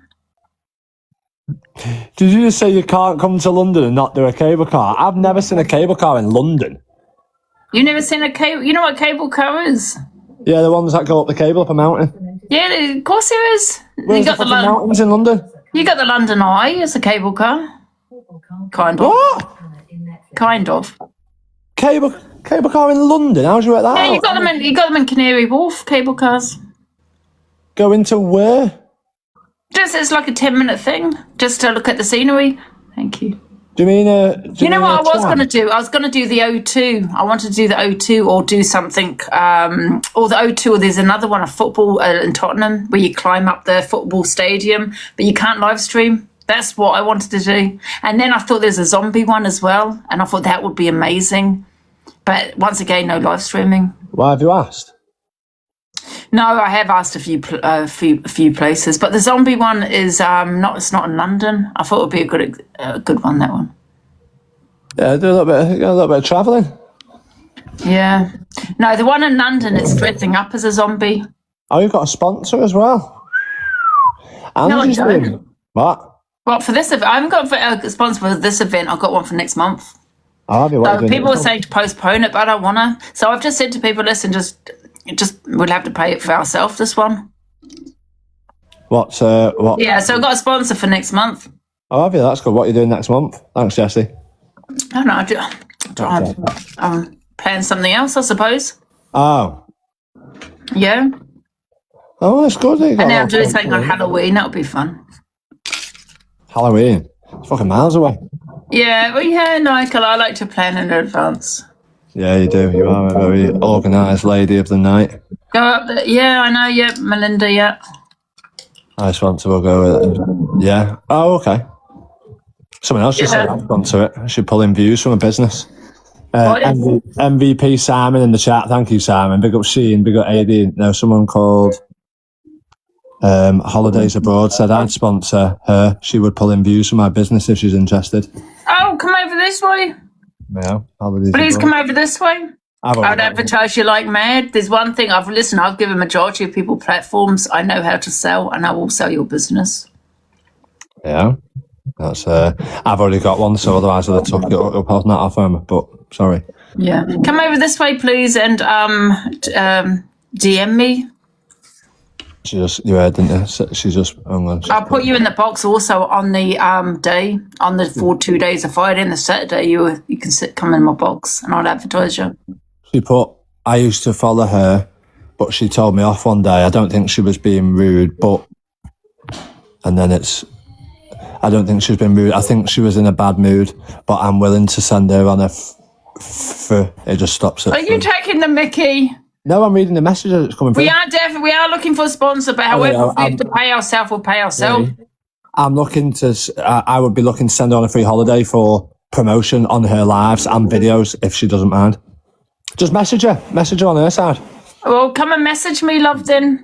Did you just say you can't come to London and not do a cable car? I've never seen a cable car in London. You never seen a cable? You know what a cable car is? Yeah, the ones that go up the cable up a mountain. Yeah, of course there is. Where's the mountains in London? You got the London Eye as a cable car. Kind of. What? Kind of. Cable car in London? How'd you work that out? Yeah, you got them in Canary Wharf, cable cars. Go into where? Just it's like a 10-minute thing, just to look at the scenery. Thank you. Do you mean you know what I was going to do? I was going to do the O2. I wanted to do the O2 or do something, or the O2, or there's another one, a football in Tottenham, where you climb up the football stadium, but you can't live stream. That's what I wanted to do. And then I thought there's a zombie one as well, and I thought that would be amazing. But once again, no live streaming. Why have you asked? No, I have asked a few places, but the zombie one is not. It's not in London. I thought it would be a good one. That one. Yeah, do a little bit of travelling. Yeah, no, the one in London is dressing up as a zombie. Oh, you've got a sponsor as well. Angie's no, I don't. What? Well, for this event, I haven't got a sponsor for this event. I've got one for next month. Oh, so people are saying to postpone it, but I don't want to. So I've just said to people, listen, just we'll have to pay it for ourselves, this one. What? Yeah, so I've got a sponsor for next month. Oh, have you? That's good. What are you doing next month? Thanks, Jessie. I don't know. I'm planning something else, I suppose. Oh. Yeah. Oh, that's good. And then I'm doing something on Halloween. That'll be fun. Halloween? It's fucking miles away. Yeah, well, yeah, Michael, I like to plan in advance. Yeah, you do. You are a very organised lady of the night. Go up there. Yeah, I know, yeah, Melinda, yeah. I sponsor will go with it. Yeah. Oh, okay. Someone else just said I'd sponsor it. I should pull in views from a business. MVP Simon in the chat. Thank you, Simon. Big up Sheen, big up AD. No, someone called Holidays Abroad said I'd sponsor her. She would pull in views from my business if she's interested. Oh, come over this way. Yeah, Holidays Please Abroad. come over this way. I'd advertise you like mad. There's one thing I've given majority of people platforms. I know how to sell, and I will sell your business. Yeah, that's. I've already got one, so otherwise I'd have took it up on that off him. But sorry. Yeah, come over this way, please, and DM me. She just, you heard, didn't you? She's just. I'll put you in the box also on the day, on the 2 days, the Friday and the Saturday. You can come in my box, and I'll advertise you. She put, I used to follow her, but she told me off one day. I don't think she was being rude, but... And then I don't think she's been rude. I think she was in a bad mood, but I'm willing to send her on a... It just stops it. Are you taking the mickey? No, I'm reading the message that's coming through. We are looking for a sponsor, but however we have to pay ourselves, we'll pay ourselves. I'm looking to... I would be looking to send her on a free holiday for promotion on her lives and videos, if she doesn't mind. Just message her on her side. Well, come and message me, love, then.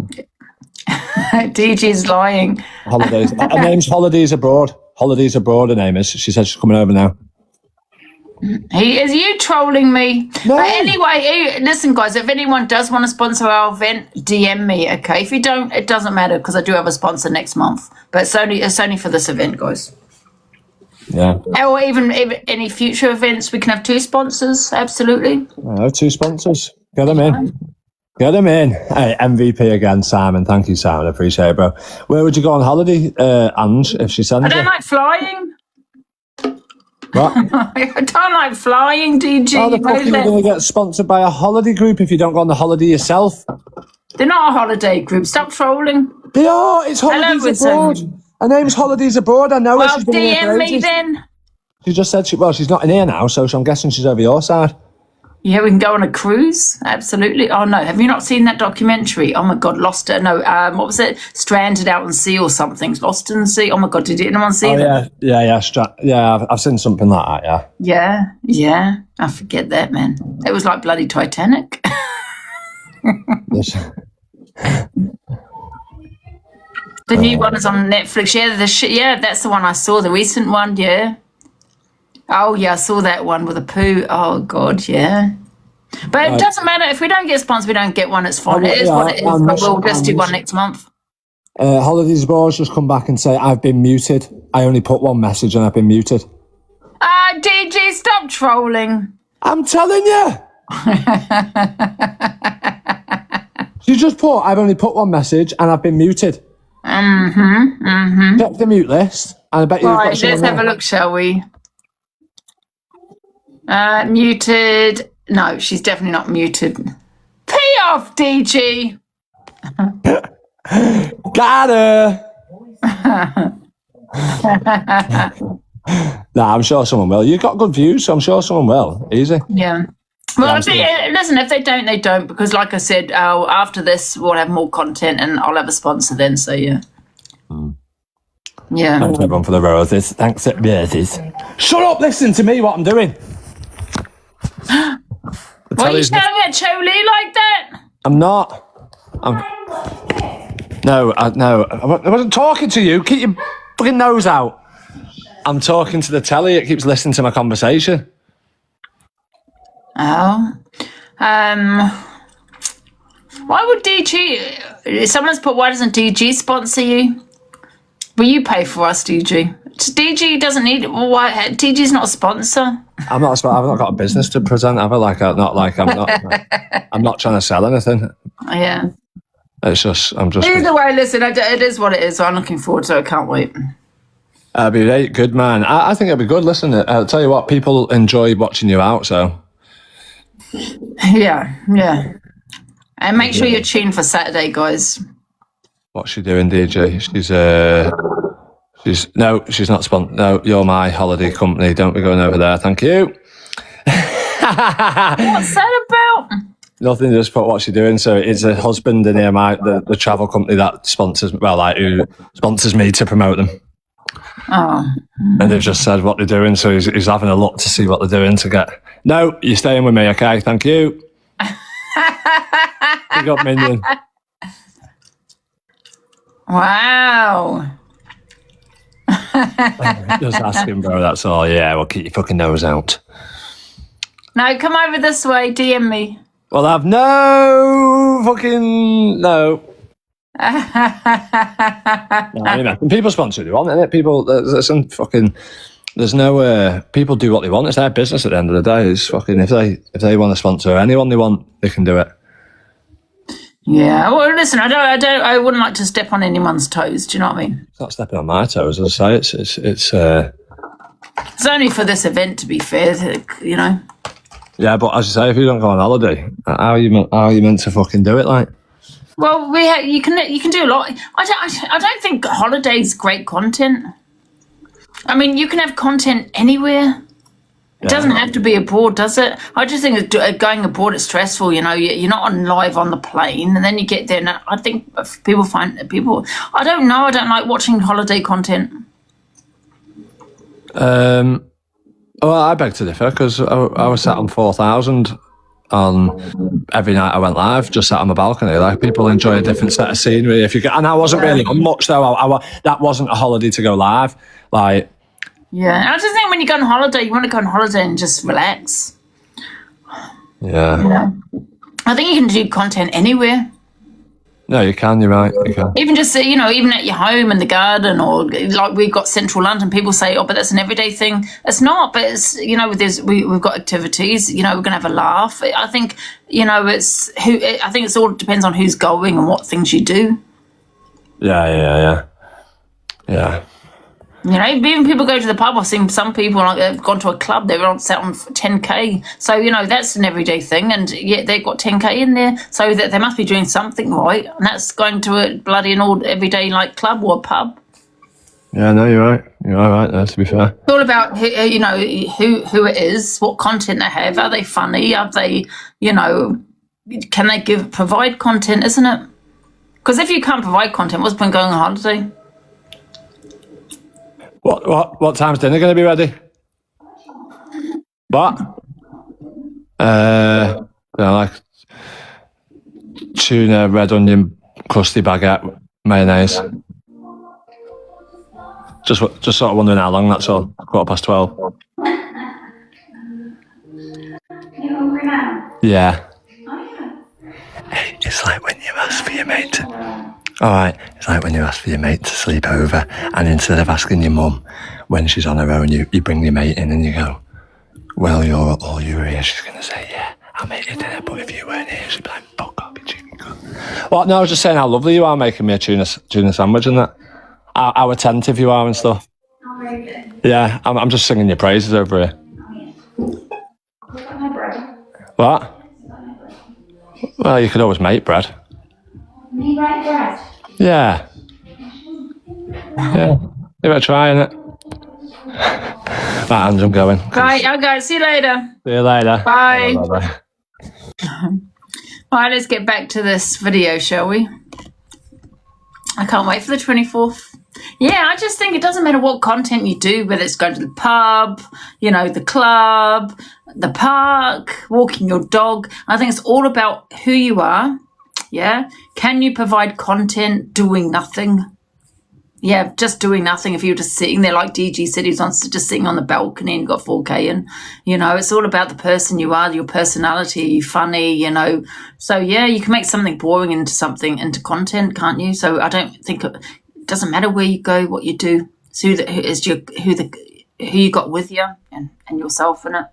DG's lying. Holidays. Her name's Holidays Abroad. Holidays Abroad, her name is. She said she's coming over now. Is you trolling me? No. But anyway, listen, guys, if anyone does want to sponsor our event, DM me, okay? If you don't, it doesn't matter, because I do have a sponsor next month. But it's only for this event, guys. Yeah. Or even any future events, we can have 2 sponsors, absolutely. I have 2 sponsors. Get them in. Get them in. Hey, MVP again, Simon. Thank you, Simon. I appreciate it, bro. Where would you go on holiday, Ange, if she sends you? I don't like flying. What? I don't like flying, DG. How the fuck are you going to get sponsored by a holiday group if you don't go on the holiday yourself? They're not a holiday group. Stop trolling. They are. It's Holidays Abroad. Her name's Holidays Abroad. I know her. Well, She's been here for DM me ages. then. She just said she's not in here now, so I'm guessing she's over your side. Yeah, we can go on a cruise. Absolutely. Oh, no. Have you not seen that documentary? Oh, my God. Lost it. No, what was it? Stranded out in sea or something. Lost in the sea. Oh, my God. Did anyone see that? Yeah. I've seen something like that, yeah. Yeah. I forget that, man. It was like bloody Titanic. The new one is on Netflix. Yeah, that's the one I saw. The recent one, yeah. Oh, yeah, I saw that one with a poo. Oh, God, yeah. But it doesn't matter. If we don't get sponsored, we don't get one. It's fine. It is what it is. But we'll just do one next month. Holidays Abroad just come back and say, I've been muted. I only put one message and I've been muted. DG, stop trolling. I'm telling you. She just put, I've only put one message and I've been muted. Check the mute list. And I bet you've got let's have a look, shall we? Muted. No, she's definitely not muted. Pee off, DG. Got her. Nah, I'm sure someone will. You've got good views, so I'm sure someone will. Easy. Yeah. Well, listen, if they don't, they don't. Because like I said, after this, we'll have more content and I'll have a sponsor then. So, yeah. Yeah. Thanks, everyone, for the roses. Thanks, roses. Shut up, listen to me, what I'm doing. Why are you shouting at Cho Lee like that? I'm not. No, I wasn't talking to you. Keep your fucking nose out. I'm talking to the telly. It keeps listening to my conversation. Oh. Why would DG... Someone's put, why doesn't DG sponsor you? Will you pay for us, DG? DG doesn't need... Why? DG's not a sponsor. I've not got a business to present. I'm not trying to sell anything. Yeah. It's just, Either way, listen, it is what it is. I'm looking forward to it. I can't wait. It'll be very good, man. I think it'll be good. Listen, I'll tell you what, people enjoy watching you out, so. Yeah. And make sure you're tuned for Saturday, guys. What's she doing, DJ? She's not sponsored. No, you're my holiday company. Don't be going over there. Thank you. What's that about? Nothing, just put what's she doing. So it's a husband in here, the travel company that sponsors, who sponsors me to promote them. Oh. And they've just said what they're doing, so he's having a look to see what they're doing to get. No, you're staying with me, okay? Thank you. Big up, Minion. Wow. Just asking, bro, that's all. Yeah, well, keep your fucking nose out. No, come over this way, DM me. Well, I've no. People sponsor who they want, innit? People, there's some fucking. There's no. People do what they want. It's their business at the end of the day. It's fucking if they want to sponsor anyone they want, they can do it. Yeah. Well, listen, I wouldn't like to step on anyone's toes. Do you know what I mean? It's not stepping on my toes, as I say. It's only for this event, to be fair. You know. Yeah, but as you say, if you don't go on holiday, how are you meant to fucking do it? Like, well, you can do a lot. I don't think holiday's great content. I mean, you can have content anywhere. It doesn't have to be abroad, does it? I just think going abroad is stressful. You know, you're not live on the plane, and then you get there. And I think people. I don't know. I don't like watching holiday content. Well, I beg to differ because I was sat on 4,000 on every night I went live, just sat on my balcony. Like, people enjoy a different set of scenery. And I wasn't really on much though. That wasn't a holiday to go live. Like, yeah, I just think when you go on holiday, you want to go on holiday and just relax. Yeah. You know? I think you can do content anywhere. No, you can. You're right. You can. Even just, even at your home in the garden, or like we've got Central London. People say, "Oh, but that's an everyday thing." It's not, but it's we've got activities. We're going to have a laugh. I think I think it's all depends on who's going and what things you do. Yeah. Even people go to the pub. I've seen some people, like, they've gone to a club, they're on set on 10k. So, that's an everyday thing, and yet they've got 10k in there. So that they must be doing something right, and that's going to a bloody and old everyday like club or pub. Yeah, no, you're right. You're all right there, to be fair. It's all about who it is, what content they have. Are they funny? Are they, can they provide content, isn't it? Because if you can't provide content, what's the point going on holiday? What time's dinner going to be ready? What? Like tuna, red onion, crusty baguette, mayonnaise. Just sort of wondering how long. That's all. 12:15. You hungry now? Yeah. Oh, yeah. Hey, it's like when you ask for your mate. All right, it's like when you ask for your mate to sleep over, and instead of asking your mum when she's on her own, you bring your mate in and you go, well, you're here. She's going to say, yeah, I'll make you dinner, but if you weren't here, she'd be like, fuck off, you chicken cunt. Well, no, I was just saying how lovely you are making me a tuna sandwich and that. How attentive you are and stuff. Oh, very good. Yeah, I'm just singing your praises over here. Oh, yeah. Look at my bread. What? Well, you could always make bread. Me make bread? Yeah. Yeah. Give it a try, innit? Right, Ange, I'm going. Right, okay, see you later. See you later. Bye. Bye. All right, let's get back to this video, shall we? I can't wait for the 24th. Yeah, I just think it doesn't matter what content you do, whether it's going to the pub, the club, the park, walking your dog. I think it's all about who you are. Yeah. Can you provide content doing nothing? Yeah, just doing nothing. If you're just sitting there like DG said, he's just sitting on the balcony and got 4K in, it's all about the person you are, your personality, you're funny, So, yeah, you can make something boring into content, can't you? So I don't think it doesn't matter where you go, what you do. It's who you got with you and yourself in it.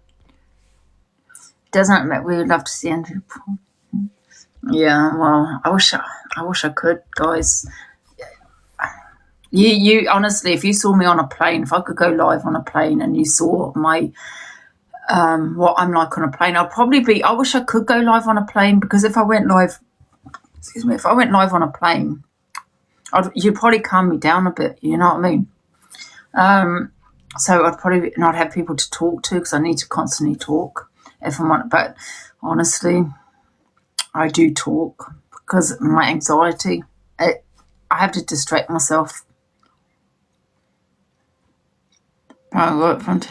Doesn't matter. We would love to see Andrew. Yeah, well, I wish I could, guys. You honestly, if you saw me on a plane, if I could go live on a plane and you saw my what I'm like on a plane, I wish I could go live on a plane, because if I went live excuse me, if I went live on a plane, you'd probably calm me down a bit, you know what I mean? So I'd probably not have people to talk to because I need to constantly talk if I want. But honestly, I do talk because of my anxiety. I have to distract myself. Oh, what front?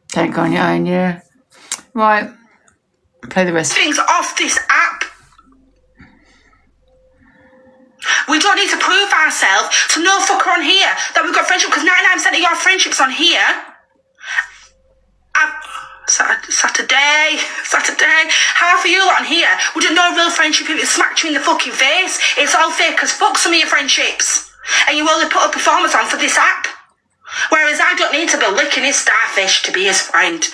Don't go on your own, yeah. Right. Play the rest. Things off this app. We don't need to prove ourselves to no fucker on here that we've got friendship, because 99% of your friendships on here. Saturday. Half of you lot on here would have no real friendship if it smacked you in the fucking face. It's all fake as fuck, some of your friendships. And you only put a performance on for this app. Whereas I don't need to be licking his starfish to be his friend.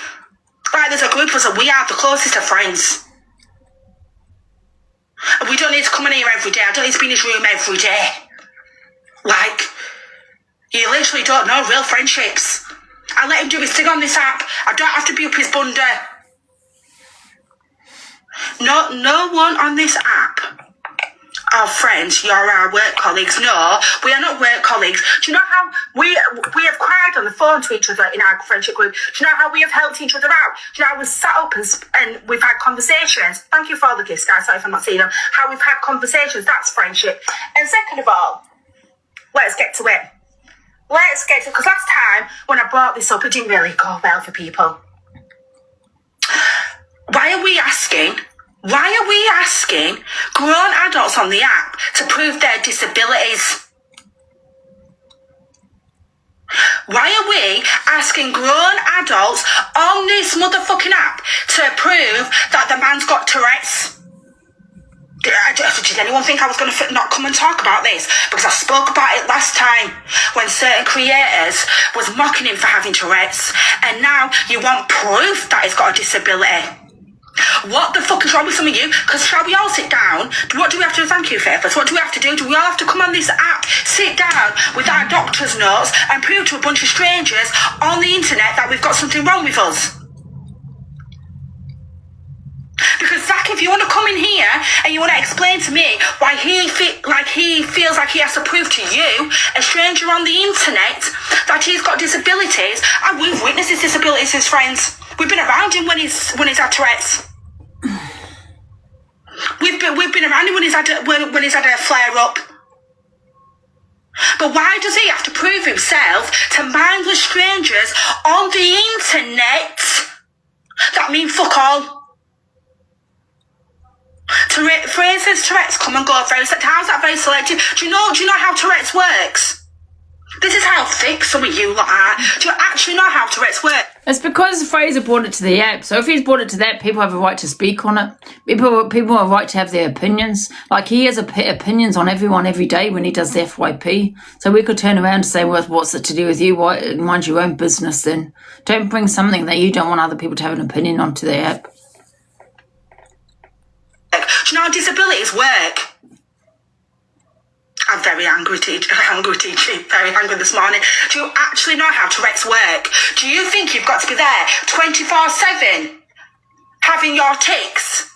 Like, there's a group of us and we are the closest of friends. And we don't need to come in here every day. I don't need to be in his room every day. Like, you literally don't know real friendships. I let him do his thing on this app. I don't have to be up his bunda. No one on this app are friends. You're our work colleagues. No, we are not work colleagues. Do you know how we have cried on the phone to each other in our friendship group? Do you know how we have helped each other out? Do you know how we've sat up and we've had conversations? Thank you for all the gifts, guys. Sorry if I'm not seeing them. How we've had conversations. That's friendship. And second of all, let's get to it. Because last time when I brought this up, it didn't really go well for people. Why are we asking grown adults on the app to prove their disabilities? Why are we asking grown adults on this motherfucking app to prove that the man's got Tourette's? Did anyone think I was going to not come and talk about this? Because I spoke about it last time when certain creators was mocking him for having Tourette's, and now you want proof that he's got a disability. What the fuck is wrong with some of you? Because shall we all sit down? What do we have to do? Thank you, Faithless. What do we have to do? Do we all have to come on this app, sit down with our doctor's notes and prove to a bunch of strangers on the internet that we've got something wrong with us? Because Zach, if you want to come in here and you want to explain to me why he feels like he has to prove to you, a stranger on the internet, that he's got disabilities, and we've witnessed his disabilities as friends. We've been around him when he's had Tourette's. We've been around him when he's had a flare up. But why does he have to prove himself to mindless strangers on the internet that mean fuck all? Phrases, Tourette's come and go. How's that very selective? Do you know how Tourette's works? This is how thick some of you lot are. Do you actually know how Tourette's work? It's because Fraser brought it to the app. So if he's brought it to that, people have a right to speak on it. People have a right to have their opinions. Like, he has opinions on everyone every day when he does the FYP. So we could turn around and say, well, what's it to do with you? Why, mind your own business then. Don't bring something that you don't want other people to have an opinion on to the app. Do you know how disabilities work? I'm very angry, teacher. Very angry this morning. Do you actually know how Tourette's work? Do you think you've got to be there 24/7 having your tics?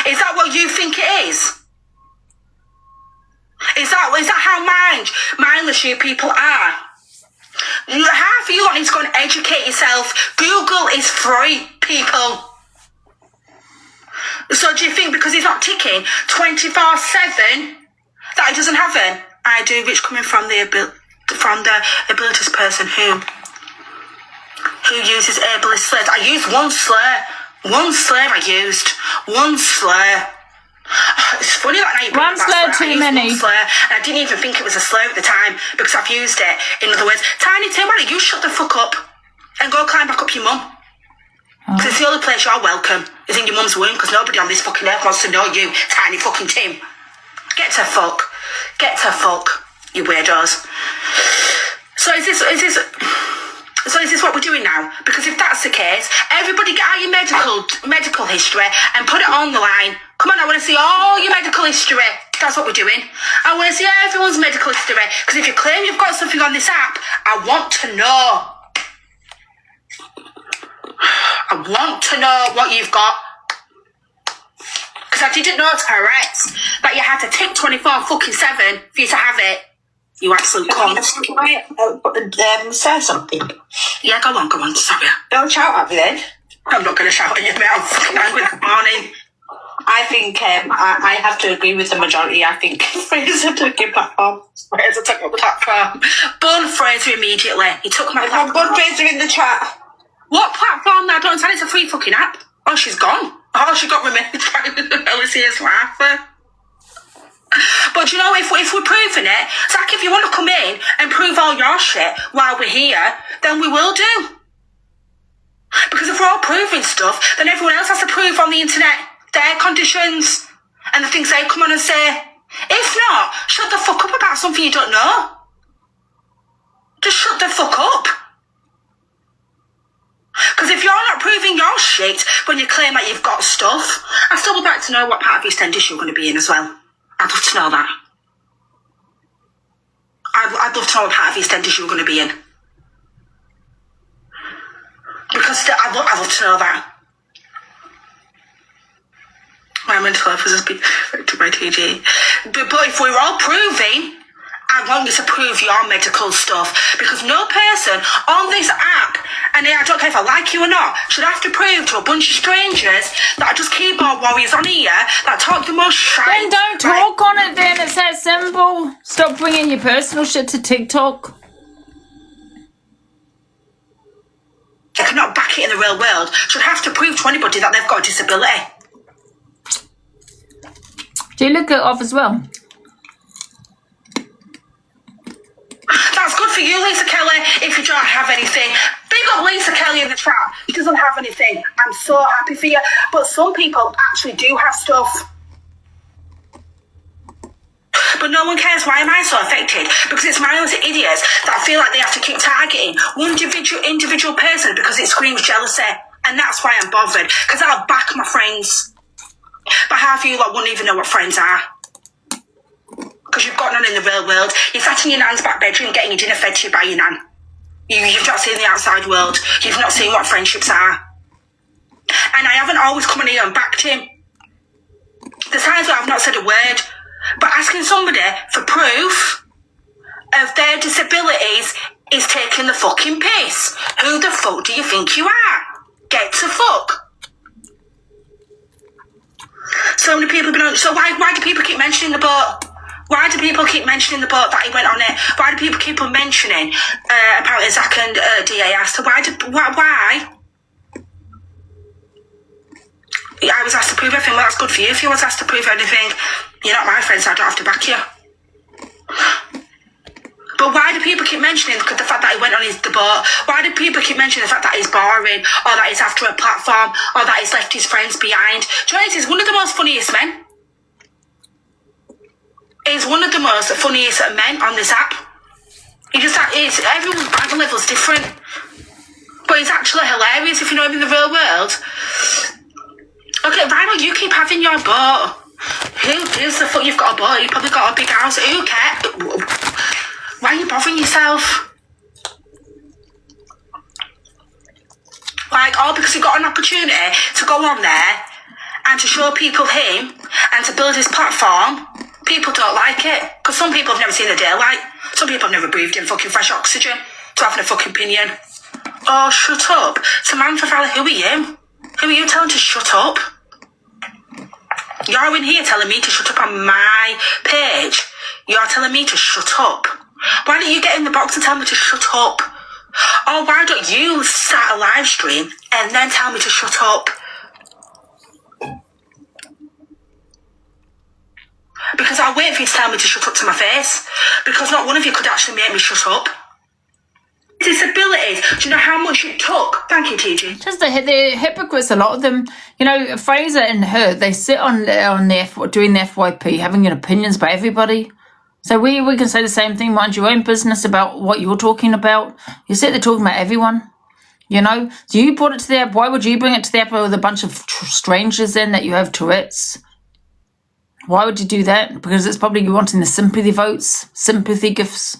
Is that what you think it is? Is that how mindless you people are? Half of you need to go and educate yourself. Google is free, people. So do you think because he's not ticking 24/7 that he doesn't have an ID which coming from the abilities person who uses ableist slurs? I used one slur. One slur. It's funny that now you bring one slur too many. One slur, and I didn't even think it was a slur at the time because I've used it. In other words, Tiny Tim, why don't you shut the fuck up and go climb back up your mum? Because it's the only place you're welcome is in your mum's womb, because nobody on this fucking earth wants to know you, Tiny fucking Tim. Get to fuck, you weirdos. So is this what we're doing now? Because if that's the case, everybody get out your medical history and put it on the line. Come on, I want to see all your medical history. That's what we're doing. I want to see everyone's medical history. Because if you claim you've got something on this app, I want to know. I want to know what you've got. Because I didn't know, Tourette's, that you had to tick 24-7 for you to have it. You absolute cunt. Can I say something? Yeah, go on, sorry. Don't shout at me then. I'm not going to shout at you, mate. I'm fucking angry this morning. I think I have to agree with the majority. I think Fraser took your platform. Fraser took my platform. Bun Fraser immediately. He took my platform. Bun Fraser in the chat. What platform? I don't understand. It's a free fucking app. Oh, she's gone. Oh, she got removed. Alicia's laughing. But you know, if we're proving it, Zach, if you want to come in and prove all your shit while we're here, then we will do. Because if we're all proving stuff, then everyone else has to prove on the internet their conditions and the things they come on and say. If not, shut the fuck up about something you don't know. Just shut the fuck up. Because if you're not proving your shit when you claim that you've got stuff, I still would like to know what part of EastEnders you're going to be in as well. I'd love to know that. I'd love to know what part of EastEnders you're going to be in. Because I'd love to know that. My mental health was just being affected by TG. But if we're all proving, I want you to prove your medical stuff. Because no person on this app, and I don't care if I like you or not, should have to prove to a bunch of strangers that are just keyboard warriors on here that talk the most shit. Then don't talk on it then, it's that simple. Stop bringing your personal shit to TikTok. They cannot back it in the real world, should have to prove to anybody that they've got a disability. Do you look it off as well? That's good for you, Lisa Kelly, if you don't have anything. Big up Lisa Kelly in the chat. She doesn't have anything. I'm so happy for you. But some people actually do have stuff. But no one cares. Why am I so affected? Because it's mindless idiots that feel like they have to keep targeting one individual person because it screams jealousy. And that's why I'm bothered. Because I'll back my friends. But half of you lot wouldn't even know what friends are. Because you've got none in the real world. You're sat in your nan's back bedroom getting your dinner fed to you by your nan. You've not seen the outside world. You've not seen what friendships are. And I haven't always come in here and backed him. There's times where I've not said a word. But asking somebody for proof of their disabilities is taking the fucking piss. Who the fuck do you think you are? Get to fuck. So many people have been on. So why do people keep mentioning the boat? Why do people keep mentioning the boat that he went on it? Why do people keep on mentioning apparently Zach and DA asked? Why? I was asked to prove everything. Well, that's good for you. If you was asked to prove anything, you're not my friend, so I don't have to back you. But why do people keep mentioning the fact that he went on the boat? Why do people keep mentioning the fact that he's boring, or that he's after a platform, or that he's left his friends behind? Do you know, he's one of the most funniest men. He's one of the most funniest men on this app. Everyone's brand level's different. But he's actually hilarious if you know him in the real world. Okay, Rhino, you keep having your boat. Who gives a fuck you've got a boat? You've probably got a big house. Who cares? Why are you bothering yourself? Like, all because he got an opportunity to go on there and to show people him and to build his platform. People don't like it. Because some people have never seen the daylight. Some people have never breathed in fucking fresh oxygen to having a fucking opinion. Oh, shut up. Samantha Valley, who are you? Who are you telling to shut up? You're in here telling me to shut up on my page. You're telling me to shut up. Why don't you get in the box and tell me to shut up? Or why don't you start a live stream and then tell me to shut up? Because I'll wait for you to tell me to shut up to my face. Because not one of you could actually make me shut up. Disabilities. Do you know how much it took? Thank you, TG. Just they're hypocrites, a lot of them. You know, Fraser and her, they sit on doing the FYP, having opinions about everybody. So we can say the same thing, mind your own business about what you're talking about. You sit there talking about everyone. You know, do you put it to the app? Why would you bring it to the app with a bunch of strangers in that you have Tourette's? Why would you do that? Because it's probably you wanting the sympathy votes, sympathy gifts.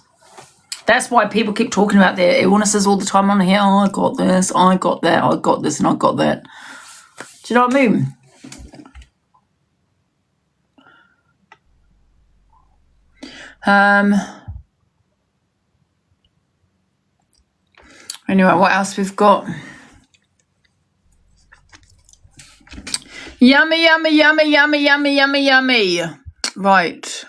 That's why people keep talking about their illnesses all the time on here. Oh, I got this, I got that, I got this, and I got that. Do you know what I mean? Anyway, what else we've got? Yummy, yummy, yummy, yummy, yummy, yummy, yummy. Right.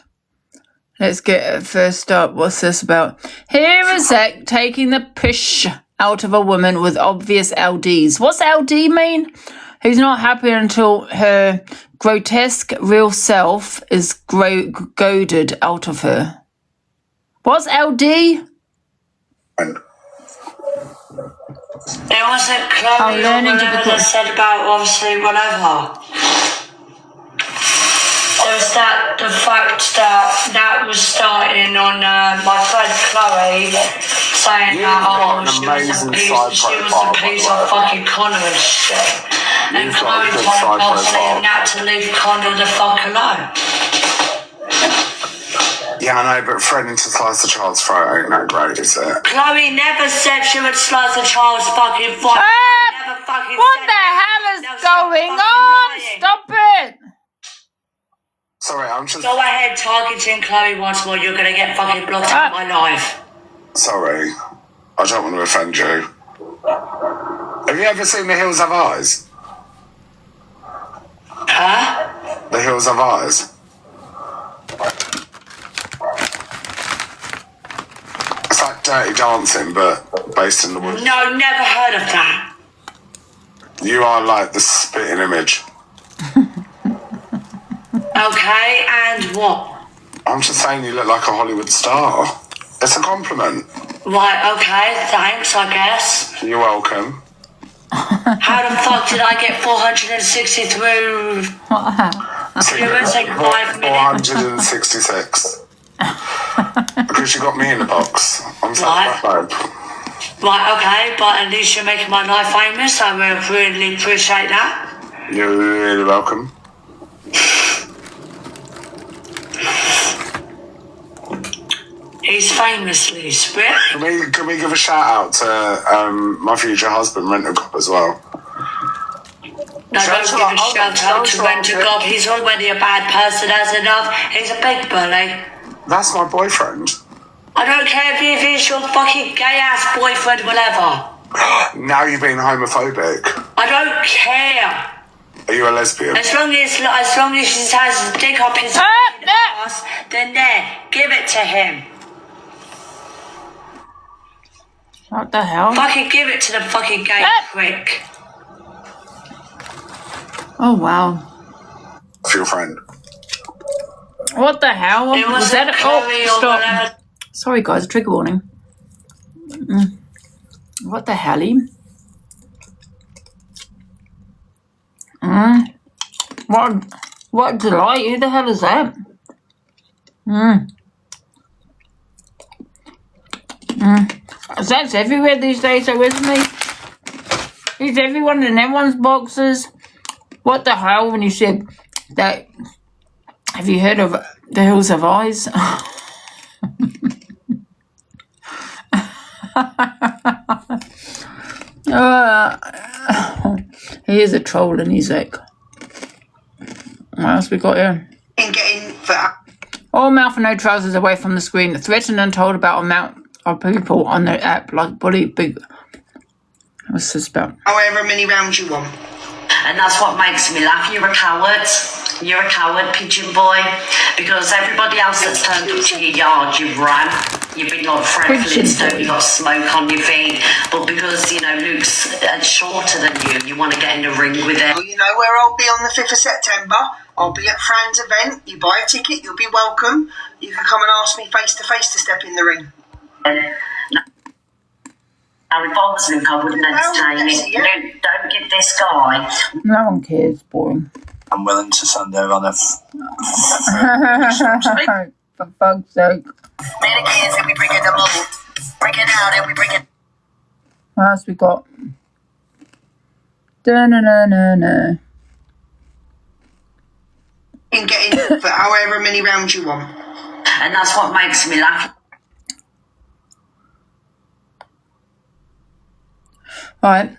Let's get it first up. What's this about? Here is Zach taking the pish out of a woman with obvious LDs. What's LD mean? Who's not happy until her grotesque real self is goaded out of her. What's LD? It wasn't Chloe or whatever they said about obviously whatever. There was the fact that was starting on my friend Chloe saying that she was a piece of fucking Connor and shit. And Chloe told Nat to leave Connor the fuck alone. Yeah, I know, but threatening to slice the child's throat ain't that great, is it? Chloe never said she would slice the child's fucking throat. What the hell is going on? Stop it! Sorry, I'm just... Go ahead targeting Chloe once more. You're going to get fucking blocked out of my life. Sorry. I don't want to offend you. Have you ever seen The Hills Have Eyes? Huh? The Hills Have Eyes? It's like Dirty Dancing, but based in the woods. No, never heard of that. You are like the spitting image. Okay, and what? I'm just saying you look like a Hollywood star. It's a compliment. Right, okay, thanks, I guess. You're welcome. How the fuck did I get 460 through? It was like 5 minutes. 466. Because you got me in the box. I'm sorry. Right, okay, but at least you're making my life famous. I really appreciate that. You're really welcome. He's famously spit. Can we give a shout out to my future husband, Rent a Cop, as well? No, don't give a shout out to Rent a Cop. He's already a bad person as enough. He's a big bully. That's my boyfriend. I don't care if he's your fucking gay ass boyfriend, whatever. Now you're being homophobic. I don't care. Are you a lesbian? As long as he has his dick up his ass, then there, give it to him. What the hell? Fucking give it to the fucking gay prick. Oh, wow. For your friend. What the hell? Was that stop. Sorry, guys, trigger warning. What the hell? What delight? Who the hell is that? That's everywhere these days, though, isn't he? He's everyone in everyone's boxes. What the hell when you said that? Have you heard of The Hills Have Eyes? He is a troll, and he's like, what else we got here? All mouth and no trousers away from the screen. Threatened and told about amount of people on the app like bully big. What's this about? However many rounds you want. And that's what makes me laugh. You're a coward. You're a coward, pigeon boy. Because everybody else that's turned up to your yard, you've ran. You've been like Fred Flintstone, you've got smoke on your feet. But because, you know, Luke's shorter than you want to get in the ring with him. Well, you know where I'll be on the 5th of September? I'll be at Fran's event. You buy a ticket, you'll be welcome. You can come and ask me face to face to step in the ring. Now, if I was Luke, I wouldn't entertain it. Luke, don't give this guy. No one cares, boring. I'm willing to send her on a... For fuck's sake. Many kids and we bring it them all. Bring it out and we bring it. What else we got? Da-na-na-na-na. You can get in for however many rounds you want. And that's what makes me laugh. Right,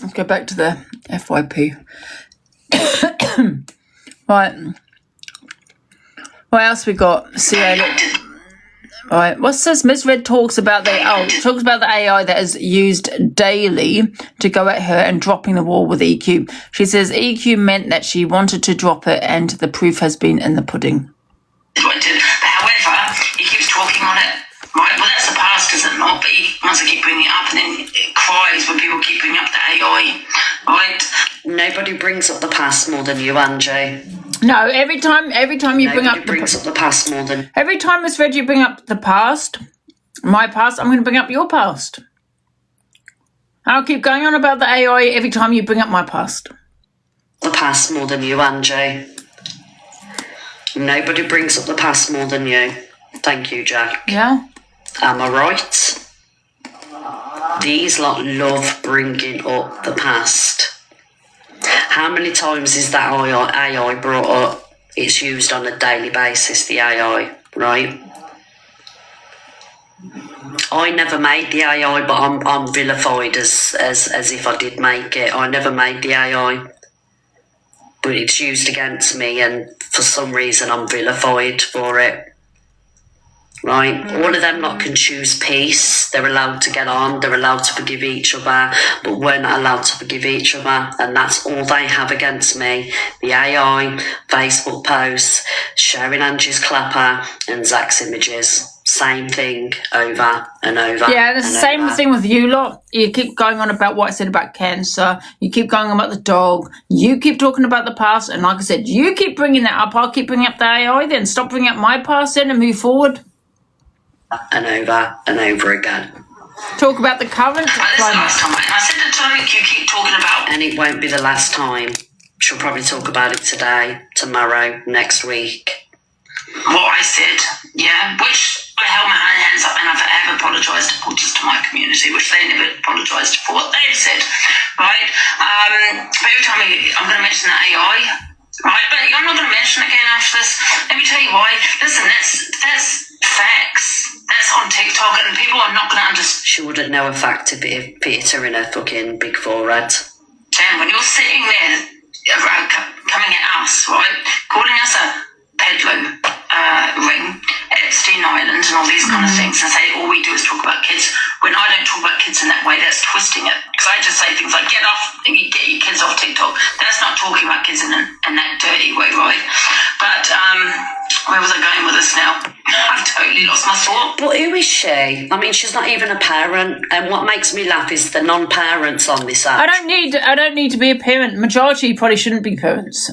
let's go back to the FYP. Right, what else we got? Right, what's this? Miss Red talks about the AI that is used daily to go at her and dropping the wall with EQ. She says EQ meant that she wanted to drop it, and the proof has been in the pudding. However, he keeps talking on it. Right, well that's the past, is it not? But he wants to keep bringing it up, and then it cries when people keep bringing up the AI. Right? Nobody brings up the past more than you, Angie. No, every time you bring up the past more than... Every time, Miss Red, you bring up the past, my past, I'm going to bring up your past. I'll keep going on about the AI every time you bring up my past. The past more than you, Angie. Nobody brings up the past more than you. Thank you, Jack. Yeah. Am I right? These lot love bringing up the past. How many times is that AI brought up? It's used on a daily basis, the AI, right? I never made the AI, but I'm vilified as if I did make it. I never made the AI, but it's used against me, and for some reason I'm vilified for it. Right? All of them lot can choose peace. They're allowed to get on. They're allowed to forgive each other, but we're not allowed to forgive each other, and that's all they have against me. The AI, Facebook posts, sharing Angie's clapper and Zach's images. Same thing over and over. Yeah, the same thing with you lot. You keep going on about what I said about cancer. You keep going on about the dog. You keep talking about the past, and like I said, you keep bringing that up. I'll keep bringing up the AI. Then stop bringing up my past then and move forward. And over again. Talk about the current climate. I said the topic you keep talking about. And it won't be the last time. She'll probably talk about it today, tomorrow, next week. What I said, yeah, which I held my hands up and I've apologised to my community, which they never apologised for what they've said, right? But every time I'm going to mention the AI, right? But I'm not going to mention it again, Ashless. Let me tell you why. Listen, that's facts. That's on TikTok, and people are not going to understand. She wouldn't know a fact if it hit her in her fucking big forehead. Sam, when you're sitting there coming at us, right, calling us a peddler ring, Epstein Island, and all these kind of things, and say all we do is talk about kids. When I don't talk about kids in that way, that's twisting it. Because I just say things like, get your kids off TikTok. That's not talking about kids in that dirty way, right? But where was I going with this now? I've totally lost my thought. But who is she? I mean, she's not even a parent. And what makes me laugh is the non-parents on this app. I don't need to be a parent. Majority probably shouldn't be parents.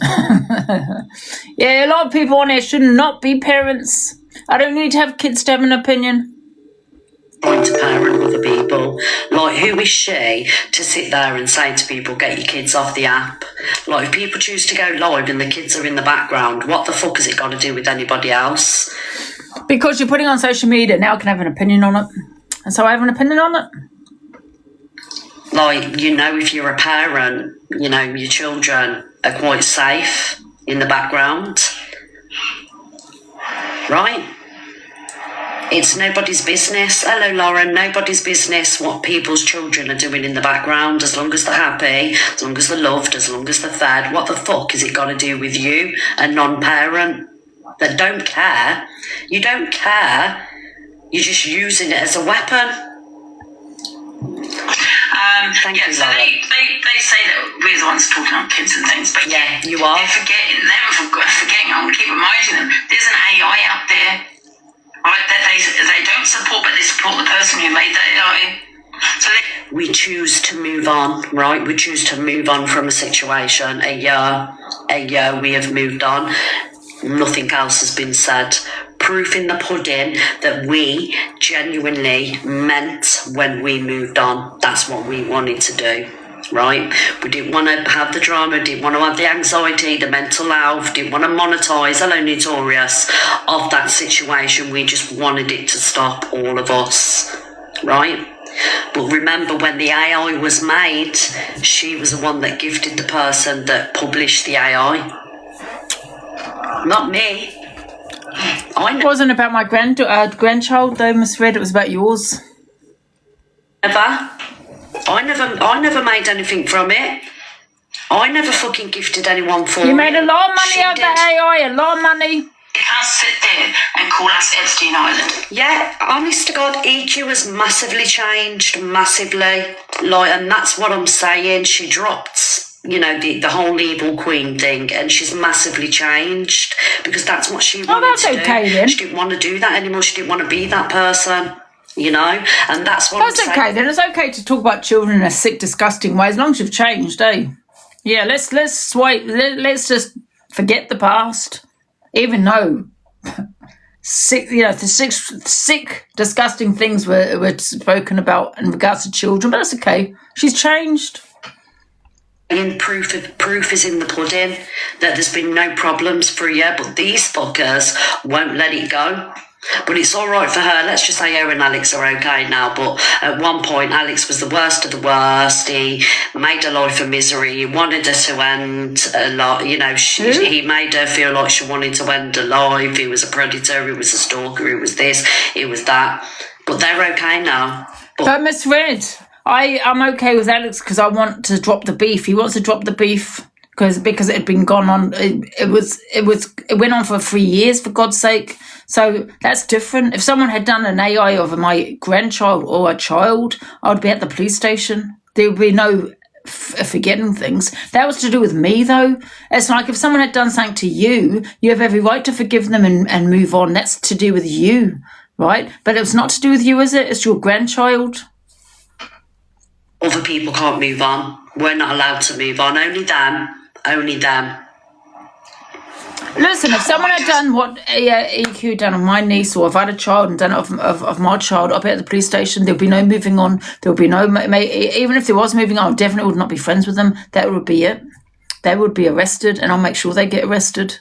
Yeah, a lot of people on here should not be parents. I don't need to have kids to have an opinion. Trying to parent other people. Like, who is she to sit there and say to people, get your kids off the app? Like, if people choose to go live and the kids are in the background, what the fuck has it got to do with anybody else? Because you're putting on social media, now I can have an opinion on it. And so I have an opinion on it. Like, you know, if you're a parent, you know, your children are quite safe in the background. Right? It's nobody's business. Hello, Lauren. Nobody's business what people's children are doing in the background, as long as they're happy, as long as they're loved, as long as they're fed. What the fuck has it got to do with you, a non-parent that don't care? You don't care. You're just using it as a weapon. Thank you, so they say that we're the ones talking on kids and things, but yeah, you are. They're forgetting, I'm going to keep reminding them, there's an AI out there, right, that they don't support, but they support the person who made that AI. So we choose to move on, right? We choose to move on from a situation. A year we have moved on. Nothing else has been said. Proof in the pudding that we genuinely meant when we moved on. That's what we wanted to do, right? We didn't want to have the drama, didn't want to have the anxiety, the mental health, didn't want to monetize, hello Notorious, of that situation. We just wanted it to stop, all of us, right? But remember, when the AI was made, she was the one that gifted the person that published the AI. Not me. It wasn't about my grandchild though, Miss Red. It was about yours. I I never made anything from it. I never fucking gifted anyone for it. You made a lot of money out of the AI, a lot of money. You can't sit there and call us Epstein Island. Yeah, honest to God, EQ has massively changed, massively. And that's what I'm saying. She dropped, the whole evil queen thing, and she's massively changed because that's what she wanted to do. Then. She didn't want to do that anymore. She didn't want to be that person. And that's what I'm saying. Okay then. It's okay to talk about children in a sick, disgusting way as long as you've changed, eh? Yeah, let's just forget the past, even though sick, sick, disgusting things were spoken about in regards to children. But that's okay. She's changed. And proof is in the pudding that there's been no problems for a year, but these fuckers won't let it go. But it's all right for her. Let's just say her and Alex are okay now. But at one point, Alex was the worst of the worst. He made her life a misery. He wanted her to end a lot. He made her feel like she wanted to end her life. He was a predator. He was a stalker. He was this. He was that. But they're okay now. But Miss Red, I'm okay with Alex because I want to drop the beef. He wants to drop the beef because it had been gone on. It went on for 3 years, for God's sake. So that's different. If someone had done an AI of my grandchild or a child, I'd be at the police station. There would be no forgetting things. That was to do with me, though. It's like if someone had done something to you, you have every right to forgive them and move on. That's to do with you, right? But it's not to do with you, is it? It's your grandchild. Other people can't move on. We're not allowed to move on. Only them. Listen, if someone had done what EQ done on my niece, or if I had a child and done it of my child, I'll be at the police station. There'll be no moving on. There'll be no, even if there was moving on, I definitely would not be friends with them. That would be it. They would be arrested, and I'll make sure they get arrested.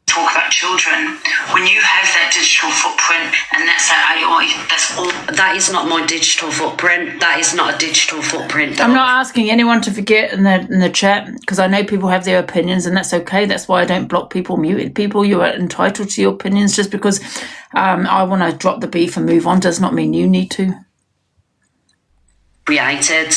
Talk about children. When you have that digital footprint and that's that AI, that's all. That is not my digital footprint. That is not a digital footprint. I'm not asking anyone to forget in the chat because I know people have their opinions and that's okay. That's why I don't block people, muted people. You are entitled to your opinions. Just because I want to drop the beef and move on does not mean you need to. Created.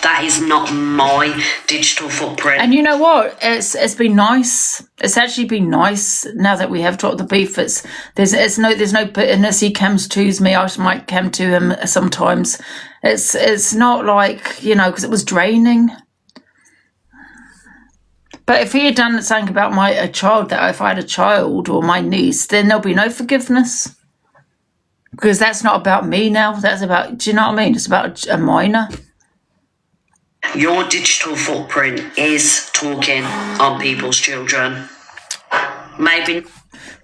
That is not my digital footprint. And you know what? It's been nice. It's actually been nice now that we have dropped the beef. There's no bitterness. He comes to me. I might come to him sometimes. It's not like, because it was draining. But if he had done something about a child, that if I had a child or my niece, then there'll be no forgiveness. Because that's not about me now. That's about, do you know what I mean? It's about a minor. Your digital footprint is talking on people's children. Maybe.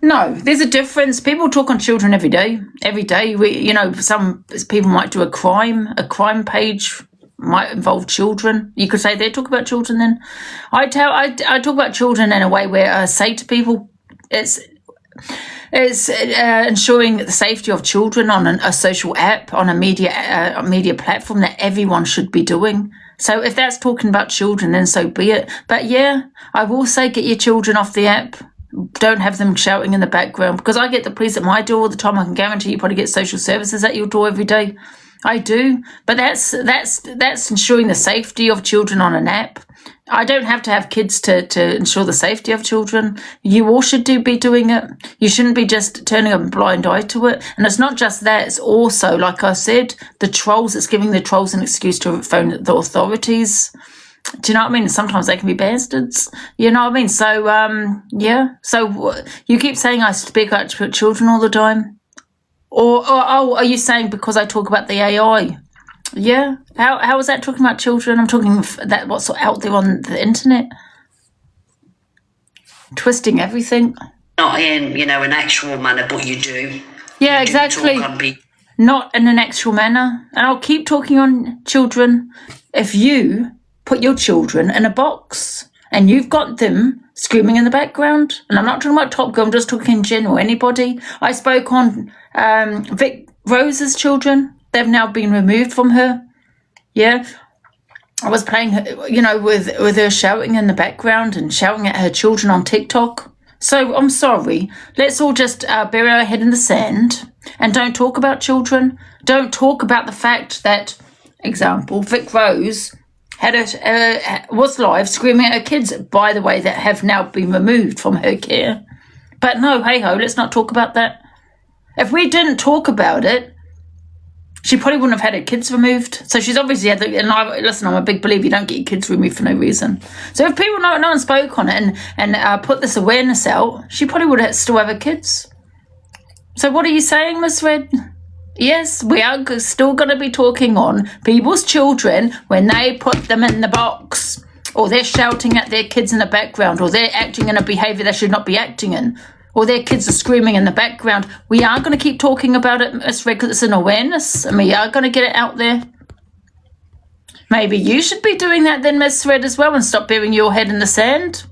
No, there's a difference. People talk on children every day. Every day, some people might do a crime. A crime page might involve children. You could say they talk about children. Then I talk about children in a way where I say to people, it's ensuring the safety of children on a social app, on a media platform that everyone should be doing. So if that's talking about children, then so be it. But yeah, I will say get your children off the app. Don't have them shouting in the background, because I get the police at my door all the time. I can guarantee you probably get social services at your door every day. I do, but that's ensuring the safety of children on an app. I don't have to have kids to ensure the safety of children. You all should be doing it. You shouldn't be just turning a blind eye to it. And it's not just that, it's also, like I said, the trolls. It's giving the trolls an excuse to phone the authorities. Do you know what I mean? Sometimes they can be bastards. You know what I mean? So, yeah. So you keep saying I speak about children all the time? Or are you saying because I talk about the AI? Yeah. How is that talking about children? I'm talking that what's out there on the internet. Twisting everything. Not in, an actual manner, but you do. Yeah, exactly. Not in an actual manner. And I'll keep talking on children if you put your children in a box and you've got them screaming in the background. And I'm not talking about Top Girl, I'm just talking in general. Anybody. I spoke on Vic Rose's children. They've now been removed from her. Yeah. I was playing, with her shouting in the background and shouting at her children on TikTok. So I'm sorry. Let's all just bury our head in the sand and don't talk about children. Don't talk about the fact that example, Vic Rose was live screaming at her kids, by the way, that have now been removed from her care. But no, hey-ho, let's not talk about that. If we didn't talk about it, she probably wouldn't have had her kids removed. So she's obviously had listen, I'm a big believer you don't get your kids removed for no reason. So if people no one spoke on it and put this awareness out, she probably would still have her kids. So what are you saying, Miss Red? Yes, we are still going to be talking on people's children when they put them in the box, or they're shouting at their kids in the background, or they're acting in a behaviour they should not be acting in, or their kids are screaming in the background. We are going to keep talking about it, Miss Red, because it's an awareness, and we are going to get it out there. Maybe you should be doing that then, Miss Red, as well, and stop burying your head in the sand.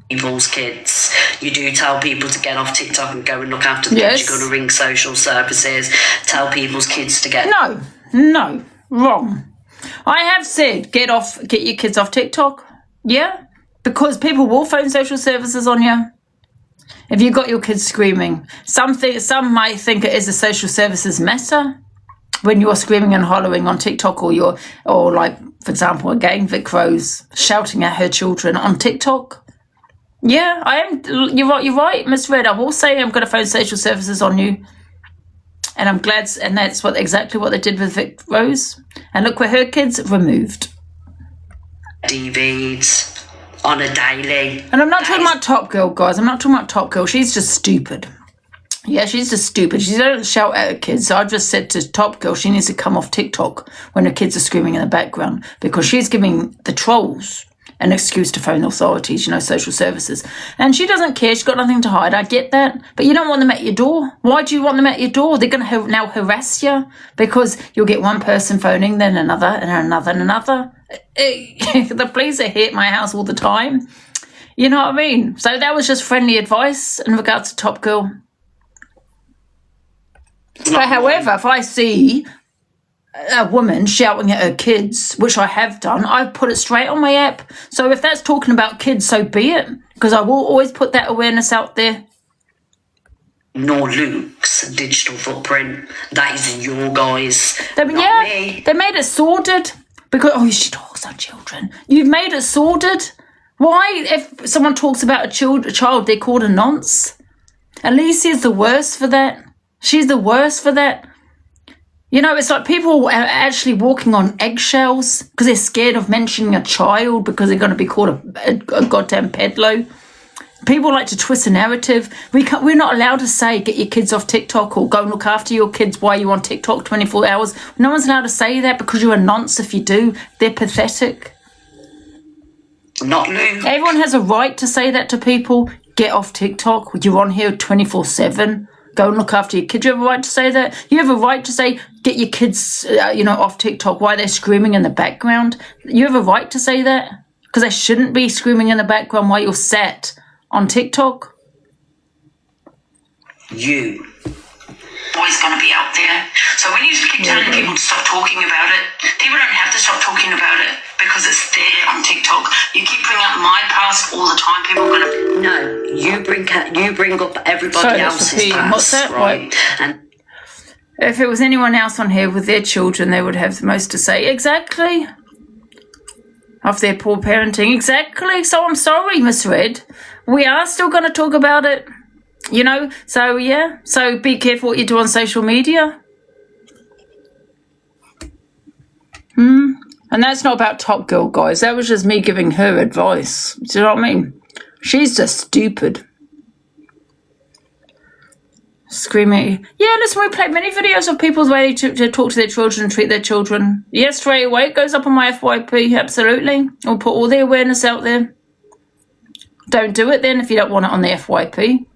People's kids. You do tell people to get off TikTok and go and look after the kids. You're going to ring social services, tell people's kids to get... No, wrong. I have said get your kids off TikTok. Yeah, because people will phone social services on you if you've got your kids screaming. Some might think it is a social services matter when you're screaming and hollering on TikTok, or like, for example, again, Vic Rose shouting at her children on TikTok. Yeah, I am. You're right, Miss Red. I will say I'm going to phone social services on you, and I'm glad. And that's exactly what they did with Vic Rose. And look where her kids removed. DVDs on a daily. And I'm not talking about Top Girl, guys. I'm not talking about Top Girl. She's just stupid. Yeah, she's just stupid. She don't shout at her kids. So I just said to Top Girl, she needs to come off TikTok when her kids are screaming in the background, because she's giving the trolls an excuse to phone authorities, social services. And she doesn't care. She's got nothing to hide. I get that. But you don't want them at your door. Why do you want them at your door? They're going to now harass you, because you'll get one person phoning, then another, and another, and another. The police are here at my house all the time. You know what I mean? So that was just friendly advice in regards to Top Girl. But however, if I see a woman shouting at her kids, which I have done, I put it straight on my app. So if that's talking about kids, so be it, because I will always put that awareness out there. Nor Luke's digital footprint. That is your guys. They made it sordid because she talks on children. You've made it sordid. Why, if someone talks about a child, they're called a nonce? Alicia's the worst for that. She's the worst for that. It's like people are actually walking on eggshells because they're scared of mentioning a child because they're going to be called a goddamn peddler. People like to twist the narrative. We're not allowed to say get your kids off TikTok or go and look after your kids while you're on TikTok 24 hours. No one's allowed to say that, because you're a nonce if you do. They're pathetic. Not Luke. Everyone has a right to say that to people. Get off TikTok. You're on here 24/7. Go and look after your kids. You have a right to say that. You have a right to say, get your kids, off TikTok while they're screaming in the background. You have a right to say that, because they shouldn't be screaming in the background while you're sat on TikTok. You. Always going to be out there. So when you keep telling people to stop talking about it, people don't have to stop talking about it because it's there on TikTok. You keep bringing up my past all the time. People are going to... No, you bring up everybody else's past. What's that? Right? And if it was anyone else on here with their children, they would have the most to say. Exactly. Of their poor parenting. Exactly. So I'm sorry, Miss Red. We are still going to talk about it. So yeah. So be careful what you do on social media. And that's not about Top Girl, guys. That was just me giving her advice. Do you know what I mean? She's just stupid. Screaming. Yeah, listen, we play many videos of people's way to talk to their children and treat their children. Yeah, straight away. It goes up on my FYP, absolutely. We'll put all the awareness out there. Don't do it then if you don't want it on the FYP.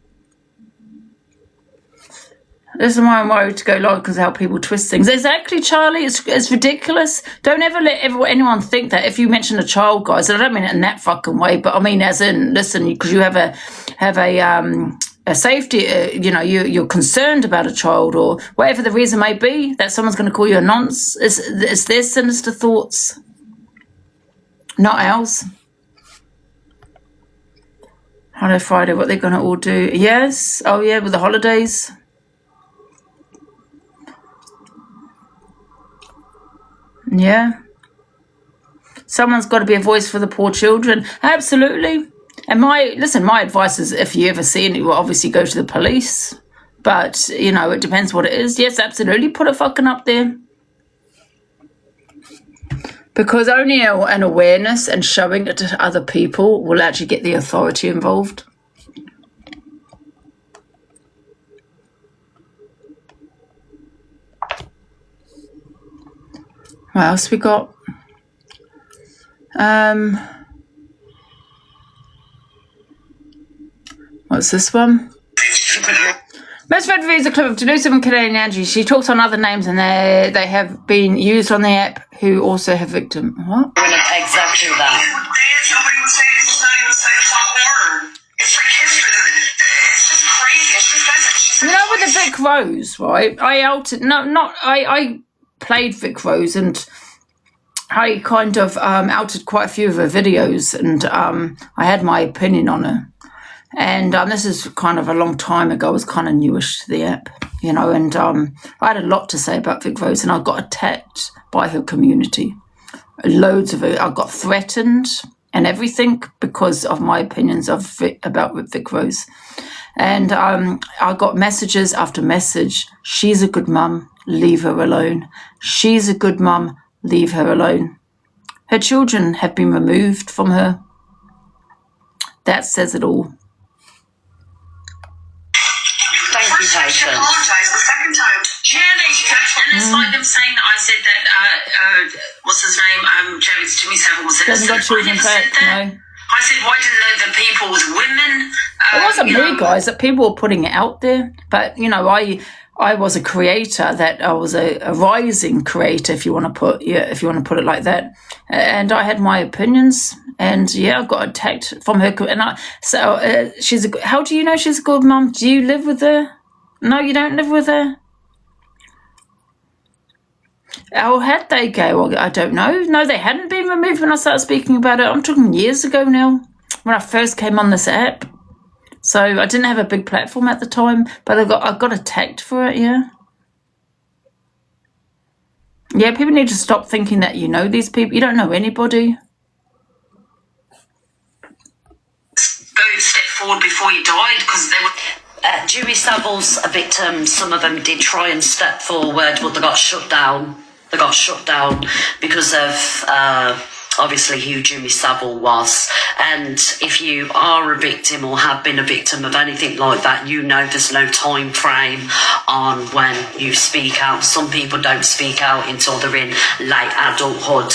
This is why I'm worried to go live, because of how people twist things. Exactly, Charlie. It's ridiculous. Don't ever let anyone think that if you mention a child, guys. And I don't mean it in that fucking way, but I mean as in, listen, because you have a safety. You're concerned about a child or whatever the reason may be that someone's going to call you a nonce. It's their sinister thoughts, not ours. Holiday Friday, what they're going to all do? Yes. Oh yeah, with the holidays. Yeah. Someone's got to be a voice for the poor children. Absolutely. And my advice is, if you ever see it, well, obviously go to the police. But, you know, it depends what it is. Yes, absolutely. Put it fucking up there. Because only an awareness and showing it to other people will actually get the authority involved. What else we got? What's this one? Most red reviews are clip of Delusive and Canadian Angie. She talks on other names and they have been used on the app who also have victim. What? Exactly that. Nobody would say it's not even say a top word. It's like history. It's just crazy. You know, with the Vic Rose, right? I played Vic Rose and I kind of outed quite a few of her videos, and I had my opinion on her. And this is kind of a long time ago. I was kind of newish to the app, you know, and I had a lot to say about Vic Rose, and I got attacked by her community. Loads of it. I got threatened and everything because of my opinions about Vic Rose. And I got messages after message. She's a good mum. Leave her alone. She's a good mum. Leave her alone. Her children have been removed from her. That says it all. Thank you, She Patience. apologised the second time. And it's like them saying that I said that, what's his name, Jimmy Savile was innocent. Doesn't got children back, no. I said, why didn't the people with women... It wasn't me, guys, that people were putting it out there. But, you know, I was a creator, that I was a rising creator, if you want to put it like that. And I had my opinions, and I got attacked from her. And how do you know she's a good mum? Do you live with her? No, you don't live with her. How had they go? Well, I don't know. No, they hadn't been removed when I started speaking about it. I'm talking years ago now, when I first came on this app. So I didn't have a big platform at the time, but I got attacked for it, yeah. Yeah, people need to stop thinking that you know these people. You don't know anybody. Go step forward before you died, because they were... Jimmy Savile's victims, some of them did try and step forward, but they got shut down. They got shut down because of... obviously who Jimmy Savile was. And if you are a victim or have been a victim of anything like that, you know there's no time frame on when you speak out. Some people don't speak out until they're in late adulthood,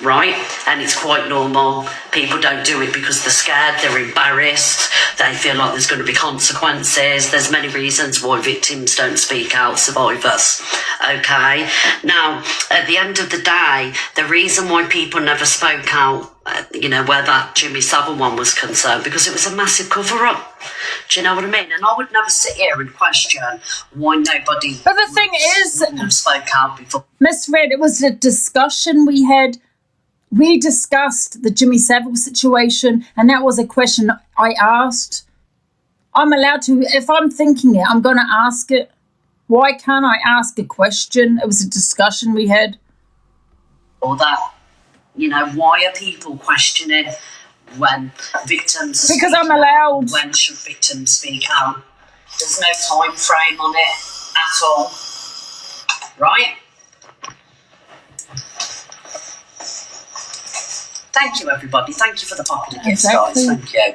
right? And it's quite normal. People don't do it because they're scared, they're embarrassed, they feel like there's going to be consequences. There's many reasons why victims don't speak out, survivors. Okay? Now, at the end of the day, the reason why people never spoke out, where that Jimmy Savile one was concerned, because it was a massive cover-up. Do you know what I mean? And I would never sit here and question why nobody... But the thing is... spoke out before. Miss Red, it was a discussion we had. We discussed the Jimmy Savile situation, and that was a question I asked. I'm allowed to, if I'm thinking it, I'm going to ask it. Why can't I ask a question? It was a discussion we had. Or that, why are people questioning when victims... Because I'm allowed. When should victims speak out? There's no time frame on it at all. Right? Thank you, everybody. Thank you for the popular gifts, guys. Thank you.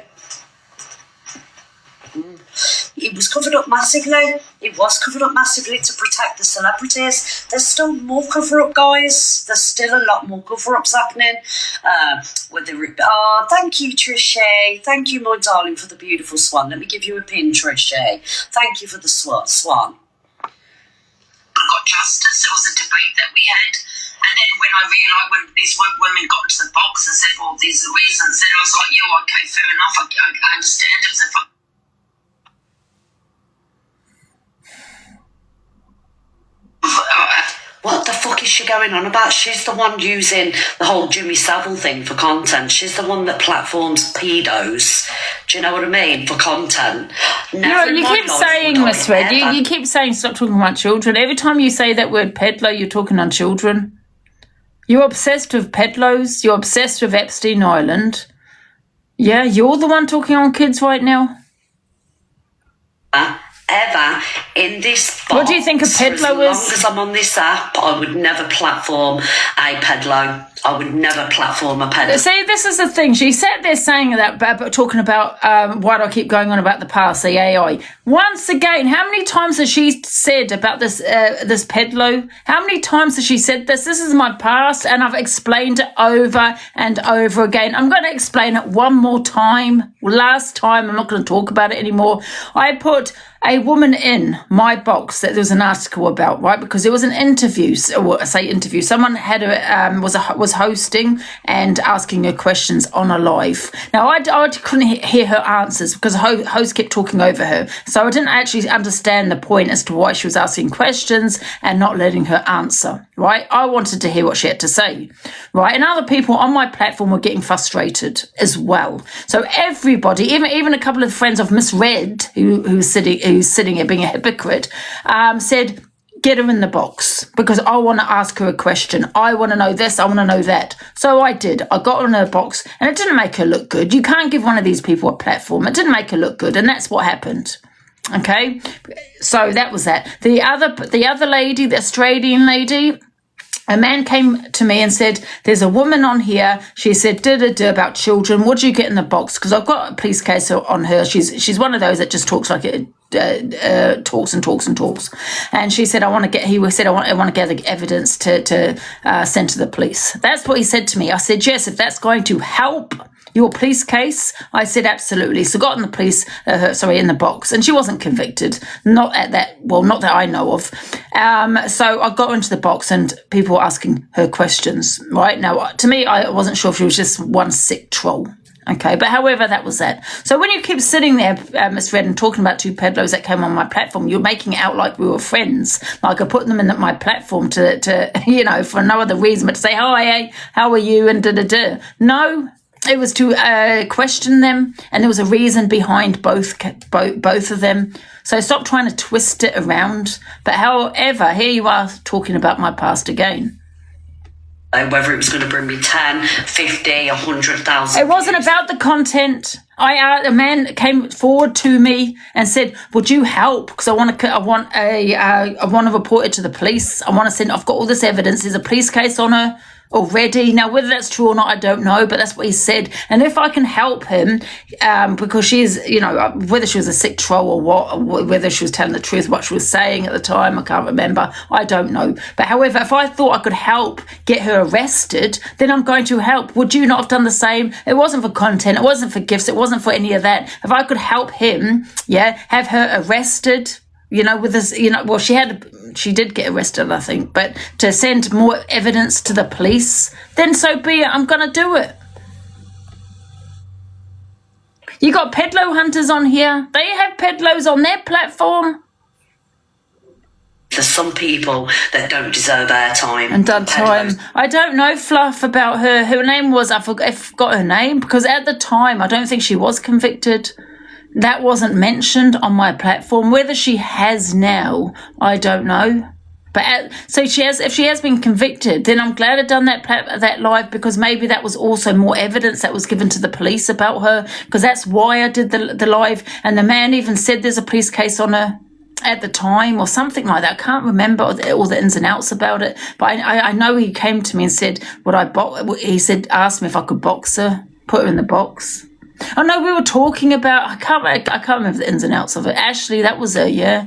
It was covered up massively. It was covered up massively to protect the celebrities. There's still more cover-up, guys. There's still a lot more cover-ups happening. Thank you, Trishy. Thank you, my darling, for the beautiful swan. Let me give you a pin, Trishy. Thank you for the swan. Got justice. It was a debate that we had. And then when I realised, when these women got into the box and said, well, these are the reasons, then I was like, okay, fair enough, I understand it. What the fuck is she going on about? She's the one using the whole Jimmy Savile thing for content. She's the one that platforms pedos. Do you know what I mean? For content. You keep saying, Miss Red, you keep saying stop talking about children. Every time you say that word peddler, you're talking on children. You're obsessed with pedlos. You're obsessed with Epstein Island. Yeah, you're the one talking on kids right now. Ever in this box. What do you think a pedlo is? As long as I'm on this app, I would never platform a pedlo. I would never platform a pedlo. See, this is the thing. She sat there saying that, talking about why do I keep going on about the past, the AI. Once again, how many times has she said about this this pedlo? How many times has she said this? This is my past, and I've explained it over and over again. I'm going to explain it one more time. Last time, I'm not going to talk about it anymore. I put a woman in my box that there was an article about, right? Because it was an interview, or I say interview. Someone had was hosting and asking her questions on a live. Now, I couldn't hear her answers because the host kept talking over her. So I didn't actually understand the point as to why she was asking questions and not letting her answer, right? I wanted to hear what she had to say, right? And other people on my platform were getting frustrated as well. So everybody, even a couple of friends of Miss Red, who's sitting here being a hypocrite, said, get her in the box because I want to ask her a question. I want to know this. I want to know that. So I did. I got her in her box and it didn't make her look good. You can't give one of these people a platform. It didn't make her look good. And that's what happened. Okay. So that was that. The other lady, the Australian lady, a man came to me and said, there's a woman on here. She said, about children. What do you get in the box? Because I've got a police case on her. She's one of those that just talks like it. Talks and talks and talks, and she said, I want to gather evidence to send to the police. That's what he said to me. I said, yes, if that's going to help your police case, I said absolutely. So got in the police, in the box, and she wasn't convicted. Not that I know of. So I got into the box, and people were asking her questions. Right now, to me, I wasn't sure if she was just one sick troll. Okay, but however, that was that. So when you keep sitting there, Miss Red, and talking about two pedlos that came on my platform, you're making it out like we were friends. Like I put them in my platform to for no other reason but to say, hi, how are you, and da-da-da. No, it was to question them, and there was a reason behind both of them. So stop trying to twist it around. But however, here you are talking about my past again. Whether it was going to bring me 10, 50, 100,000. It wasn't about the content. A man came forward to me and said, would you help? Because I want to report it to the police. I want to send, I've got all this evidence. There's a police case on her already. Now, whether that's true or not, I don't know, but that's what he said. And if I can help him, because she's, whether she was a sick troll or what, or whether she was telling the truth, what she was saying at the time, I can't remember. I don't know. But however, if I thought I could help get her arrested, then I'm going to help. Would you not have done the same? It wasn't for content. It wasn't for gifts. It wasn't for any of that. If I could help him, have her arrested, with this, she did get arrested, I think, but to send more evidence to the police, then so be it. I'm going to do it. You got pedlo hunters on here. They have pedlos on their platform. There's some people that don't deserve airtime. And that time, I don't know fluff about her. Her name was, I forgot her name, because at the time, I don't think she was convicted. That wasn't mentioned on my platform. Whether she has now, I don't know. But if she has been convicted, then I'm glad I've done that live, because maybe that was also more evidence that was given to the police about her, because that's why I did the live. And the man even said there's a police case on her at the time or something like that. I can't remember all the ins and outs about it. But I know he came to me and said, asked me if I could box her, put her in the box. Oh no, we were talking about, I can't remember the ins and outs of it. Ashley, that was her, yeah.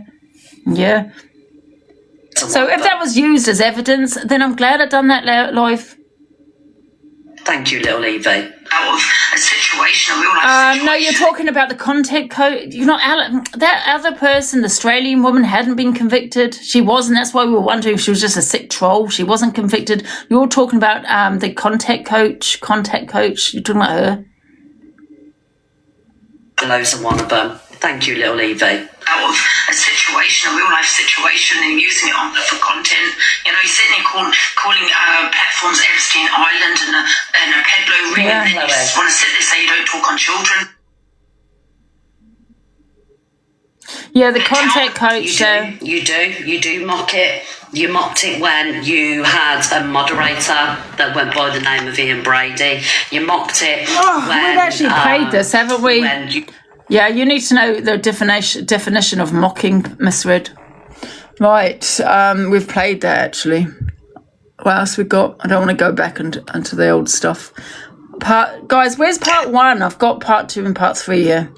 So if that was used as evidence, then I'm glad I've done that live. Thank you, little Evie. Out of a situation, a real life situation. No, you're talking about the content code. You're not, that other person, the Australian woman, hadn't been convicted. She wasn't. That's why we were wondering if she was just a sick troll. She wasn't convicted. You're talking about the contact coach. You're talking about her. Loads of one of them. Thank you, little Evie. Out of a situation, a real life situation, and using it for content. You're sitting there calling platforms Epstein Island and a pedlo ring, and then you just want to sit there and say you don't talk on children. Yeah, the contact coach. You do mock it. You mocked it when you had a moderator that went by the name of Ian Brady. You mocked it when... We've actually played this, haven't we? Yeah, you need to know the definition of mocking, Miss Red. Right, we've played that, actually. What else we got? I don't want to go back into the old stuff. Guys, where's part 1? I've got part 2 and part 3 here.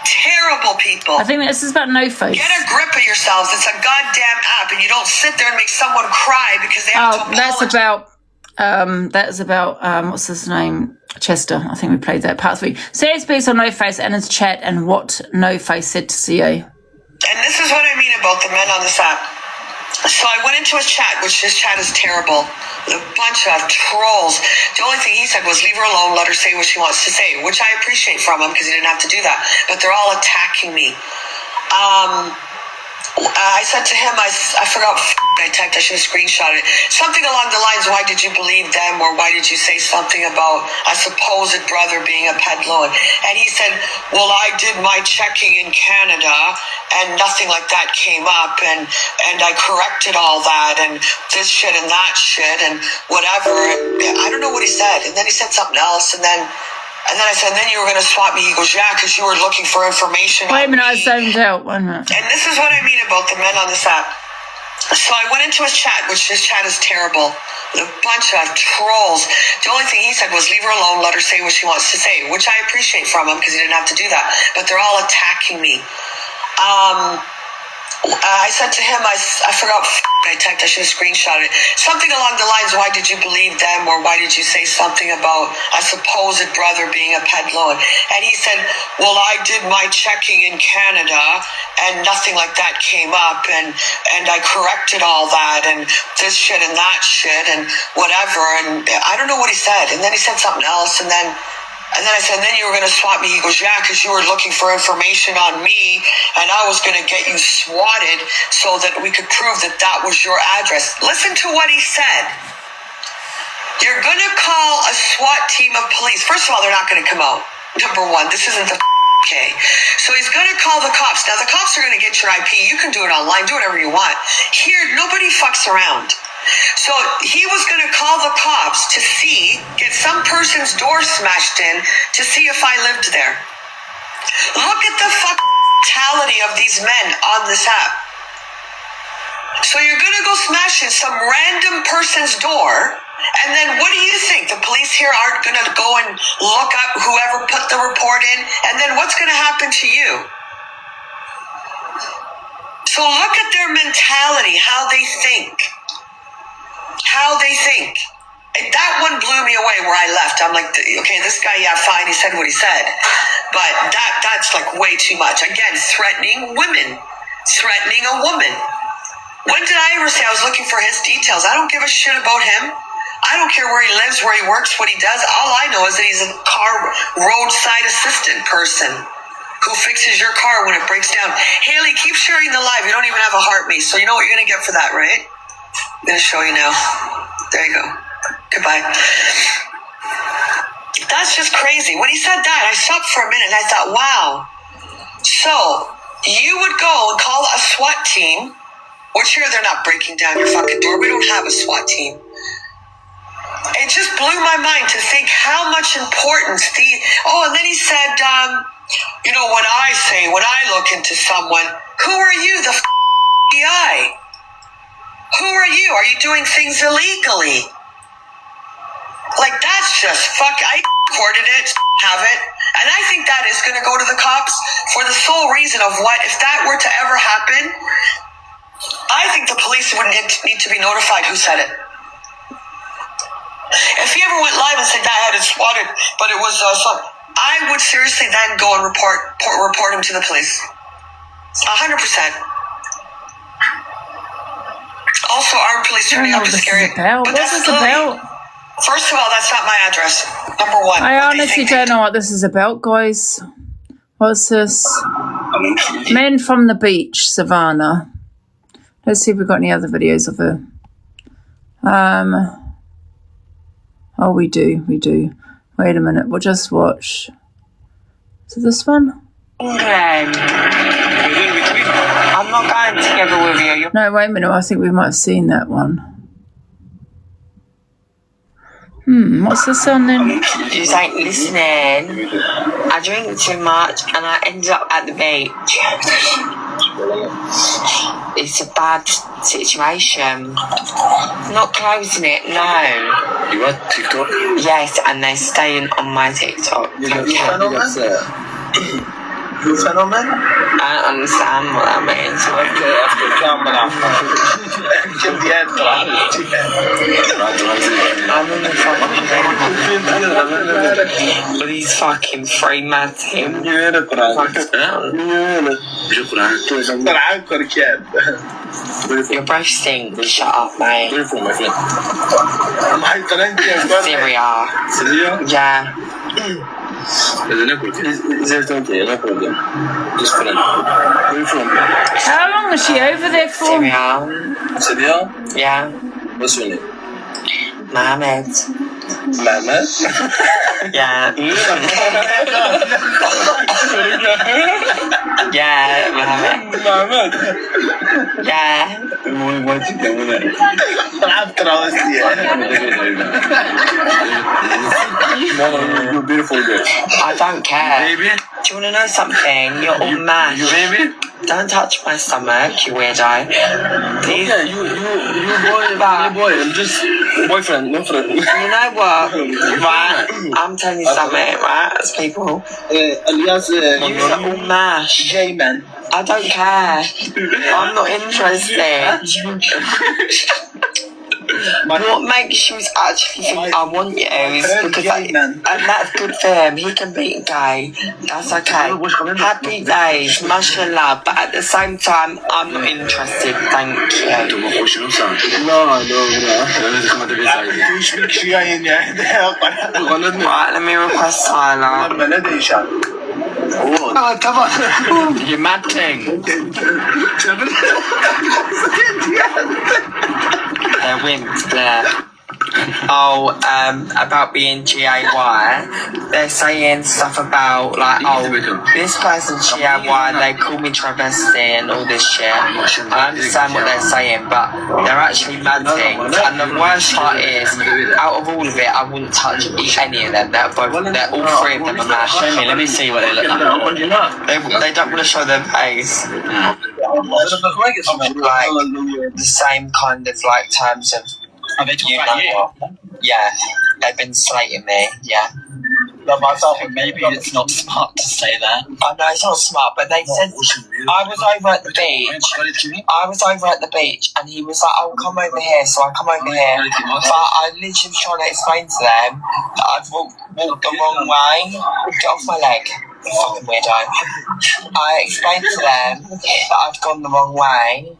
Terrible people. I think this is about No Face. Get a grip of yourselves. It's a goddamn app, and you don't sit there and make someone cry because they have to apologize. That's about what's his name? Chester. I think we played that part 3. Serious piece on No Face and his chat and what No Face said to CA. And this is what I mean about the men on this app. So I went into his chat, which his chat is terrible. With a bunch of trolls. The only thing he said was leave her alone, let her say what she wants to say, which I appreciate from him because he didn't have to do that. But they're all attacking me. I said to him, I forgot I typed, I should have screenshotted it. Something along the lines, why did you believe them? Or why did you say something about a supposed brother being a pedlo? And he said, well, I did my checking in Canada and nothing like that came up. And I corrected all that and this shit and that shit and whatever. I don't know what he said. And then he said something else. And then I said, then you were going to swap me. He goes, yeah, because you were looking for information. Wait a minute, I zoned out. 1 minute. And this is what I mean about the men on this app. So I went into his chat, which his chat is terrible. With a bunch of trolls. The only thing he said was leave her alone, let her say what she wants to say, which I appreciate from him because he didn't have to do that. But they're all attacking me. I said to him, I forgot I typed, I should have screenshotted it. Something along the lines, why did you believe them? Or why did you say something about a supposed brother being a pedlo? And he said, well, I did my checking in Canada and nothing like that came up. And I corrected all that and this shit and that shit and whatever. And I don't know what he said. And then he said something else. And then I said, then you were going to swap me. He goes, yeah, because you were looking for information on me and I was going to get you swatted so that we could prove that that was your address. Listen to what he said. You're going to call a SWAT team of police. First of all, they're not going to come out. Number 1, this isn't the okay. So he's going to call the cops. Now, the cops are going to get your IP. You can do it online. Do whatever you want. Here, nobody fucks around. So he was going to call the cops to get some person's door smashed in to see if I lived there. Look at the mentality of these men on this app. So you're going to go smash in some random person's door, and then what do you think? The police here aren't going to go and look up whoever put the report in, and then what's going to happen to you? So look at their mentality, how they think. That one blew me away where I left. I'm like, okay, this guy, yeah, fine, he said what he said. But that's like way too much. Again, threatening women. Threatening a woman. When did I ever say I was looking for his details? I don't give a shit about him. I don't care where he lives, where he works, what he does. All I know is that he's a roadside assistant person who fixes your car when it breaks down. Haley, keep sharing the live. You don't even have a heart, me. So you know what you're going to get for that, right? I'm going to show you now. There you go. Goodbye. That's just crazy. When he said that, I stopped for a minute and I thought, wow. So you would go and call a SWAT team, which here they're not breaking down your fucking door. We don't have a SWAT team. It just blew my mind to think how much importance and then he said, when I look into someone, who are you, the FBI? Who are you? Are you doing things illegally? Like, that's just I recorded it, have it. And I think that is going to go to the cops for the sole reason of if that were to ever happen, I think the police would need to be notified who said it. If he ever went live and said that I had it swatted, but it was I would seriously then go and report him to the police. 100%. Also, armed police turning up is scary. But what's this about? First of all, that's not my address. Number 1. I honestly don't know what this is about, guys. What's this? Men from the beach, Savannah. Let's see if we've got any other videos of her. Oh, we do. Wait a minute. We'll just watch. Is it this one? Okay. not going together with you. No, wait a minute. I think we might have seen that one. What's this on then? You ain't listening. I drink too much and I ended up at the beach. It's a bad situation. Not closing it, no. You got TikTok? Yes, and they're staying on my TikTok. You phenomenon? I don't understand what that means. I'm in the fucking with these fucking free mad team. Your breath stinks. Shut up, mate. Syria. Yeah. How long was she over there for? Syria. Yeah. What's your name? Mohammed. Mohammed? Yeah. Yeah, Mohammed. Mohammed? Yeah. You're beautiful girl. I don't care. Baby? Do you want to know something? You're all mashed. You baby? Don't touch my stomach, you weirdo. Please. Yeah, you boy. I'm just boyfriend, no friend. You know what? Right? I'm telling you something, right? As people. Elias, You are all mashed. gay man. I don't care. I'm not interested. What makes you actually think I want you is because and that's good for him. He can be gay. That's okay. Happy days, mashallah. But at the same time, I'm not interested. Thank you. Right, let me request Tyler. You mad thing. They're wimps, Blair. Oh, about being GAY, they're saying stuff about, like, oh, this person's GAY, they call me travesti and all this shit. I understand what they're saying, but they're actually mad things. And the worst part is, out of all of it, I wouldn't touch any of them. They're all three of them are mashed. Show me, let me see what they look like. They don't want to show their face. Like, the same kind of, like, terms of, you know what? Yeah, they've been slating me, yeah. But myself, maybe it's not smart to say that. I know it's not smart, but they said I was over at the beach. And he was like, "Oh, come over here." So I come over here, but I literally was trying to explain to them that I'd walked the wrong way. Get off my leg, you fucking weirdo. I explained to them that I'd gone the wrong way,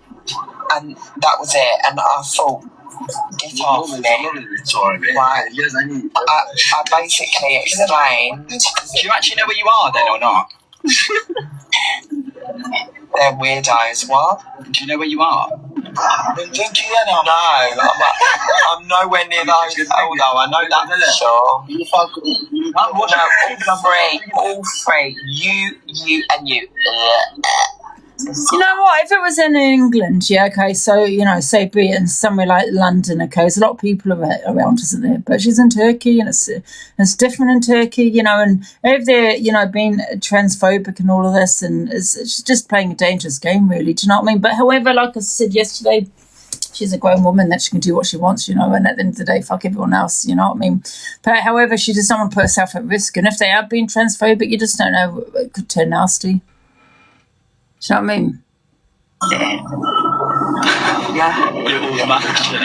and that was it. And I thought, get off me. Right. I basically explained. Do you actually know where you are then or not? They're weirdos, what? Do you know where you are? No, I'm nowhere near those. Oh no, I know that for sure. No, all three. You, and you. You know what? If it was in England, yeah, okay, so, you know, say be it in somewhere like London, okay, there's a lot of people around, isn't there? But she's in Turkey, and it's different in Turkey, you know, and if they're, you know, being transphobic and all of this, and it's just playing a dangerous game, really, do you know what I mean? But however, like I said yesterday, she's a grown woman that she can do what she wants, you know, and at the end of the day, fuck everyone else, you know what I mean? But however, she just don't want to put herself at risk, and if they are being transphobic, you just don't know, it could turn nasty. Do you know what I mean? Yeah. You're all matched, you know.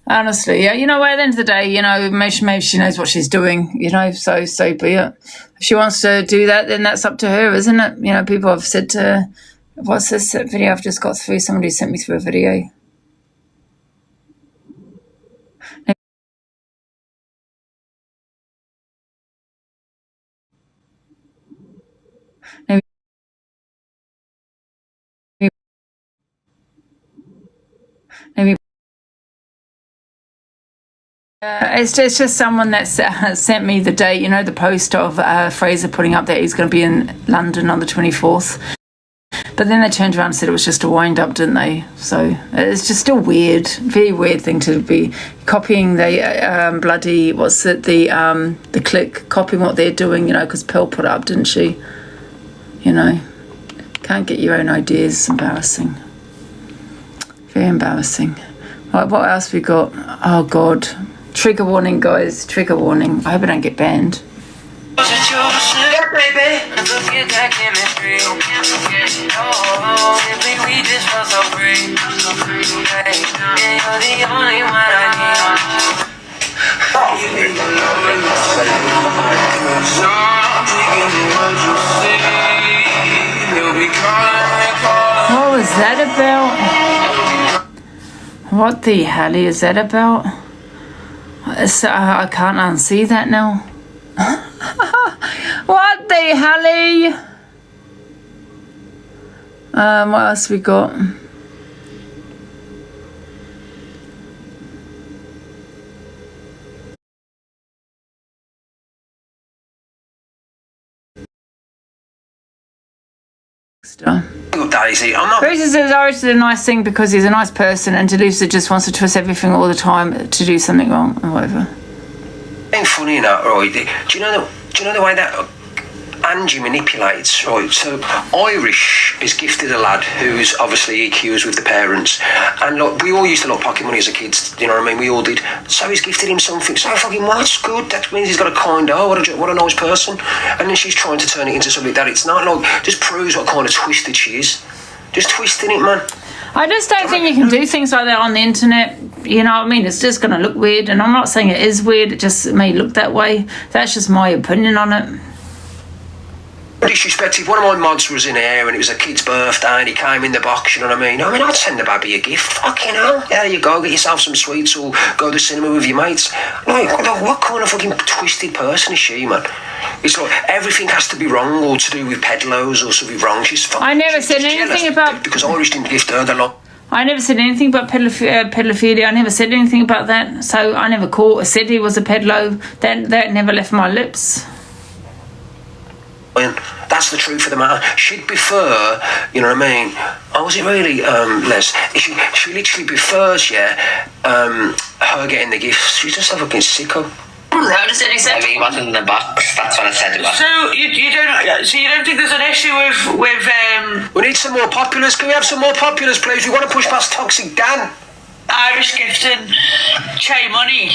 Honestly, yeah. You know, at the end of the day, you know, maybe she knows what she's doing, you know, so be it. If she wants to do that, then that's up to her, isn't it? You know, people have said to her, what's this video I've just got through? Somebody sent me through a video. Maybe It's just someone that's sent me the date, you know, the post of Fraser putting up that he's going to be in London on the 24th. But then they turned around and said it was just a wind-up, didn't they? So it's just still weird, very weird thing to be copying the bloody, the Click, copying what they're doing, you know, because Pearl put it up, didn't she? You know, can't get your own ideas. Embarrassing. Very embarrassing. Right, what else we got? Oh, God. Trigger warning, guys. Trigger warning. I hope I don't get banned. Yeah, baby. Forget that chemistry. We just felt so free. Hey, and you're the only one I need. What was that about? What the hell is that about? So, I can't unsee that now. What the helly? What else we got? Daisy, I'm not. Fraser says Iris did a nice thing because he's a nice person, and Deleuze just wants to twist everything all the time to do something wrong or whatever. Ain't funny enough, right? Do you know the way that Angie manipulates, right? So Irish is gifted a lad who's obviously EQs with the parents, and look, we all used to love pocket money as a kids. You know what I mean? We all did. So he's gifted him something. So fucking well, that's good. That means he's got a kind heart. What a nice person. And then she's trying to turn it into something that it's not. Like, just proves what kind of twisted she is. Just twisting it, man. I just don't think you can do things like that on the internet. You know what I mean? It's just going to look weird, and I'm not saying it is weird. It just may look that way. That's just my opinion on it. Disrespected. One of my mods was in here and it was a kid's birthday and he came in the box, you know what I mean? I'd send the baby a gift. Fucking hell. There you go, get yourself some sweets or go to the cinema with your mates. Like, what kind of fucking twisted person is she, man? It's like everything has to be wrong or to do with peddlers or something wrong. I never said anything about... Because Irish didn't gift her the lot. I never said anything about pedophilia. I never said anything about that. So I never said he was a peddler. That never left my lips. That's the truth of the matter. She'd prefer, you know what I mean? Oh, was it really, Les? She literally prefers, her getting the gifts. She's just a fucking sicko. Notice anything? He wasn't in the box. That's what I said about. So you don't think there's an issue with We need some more populars. Can we have some more populars, please? We want to push past Toxic Dan. Irish gifting Che money?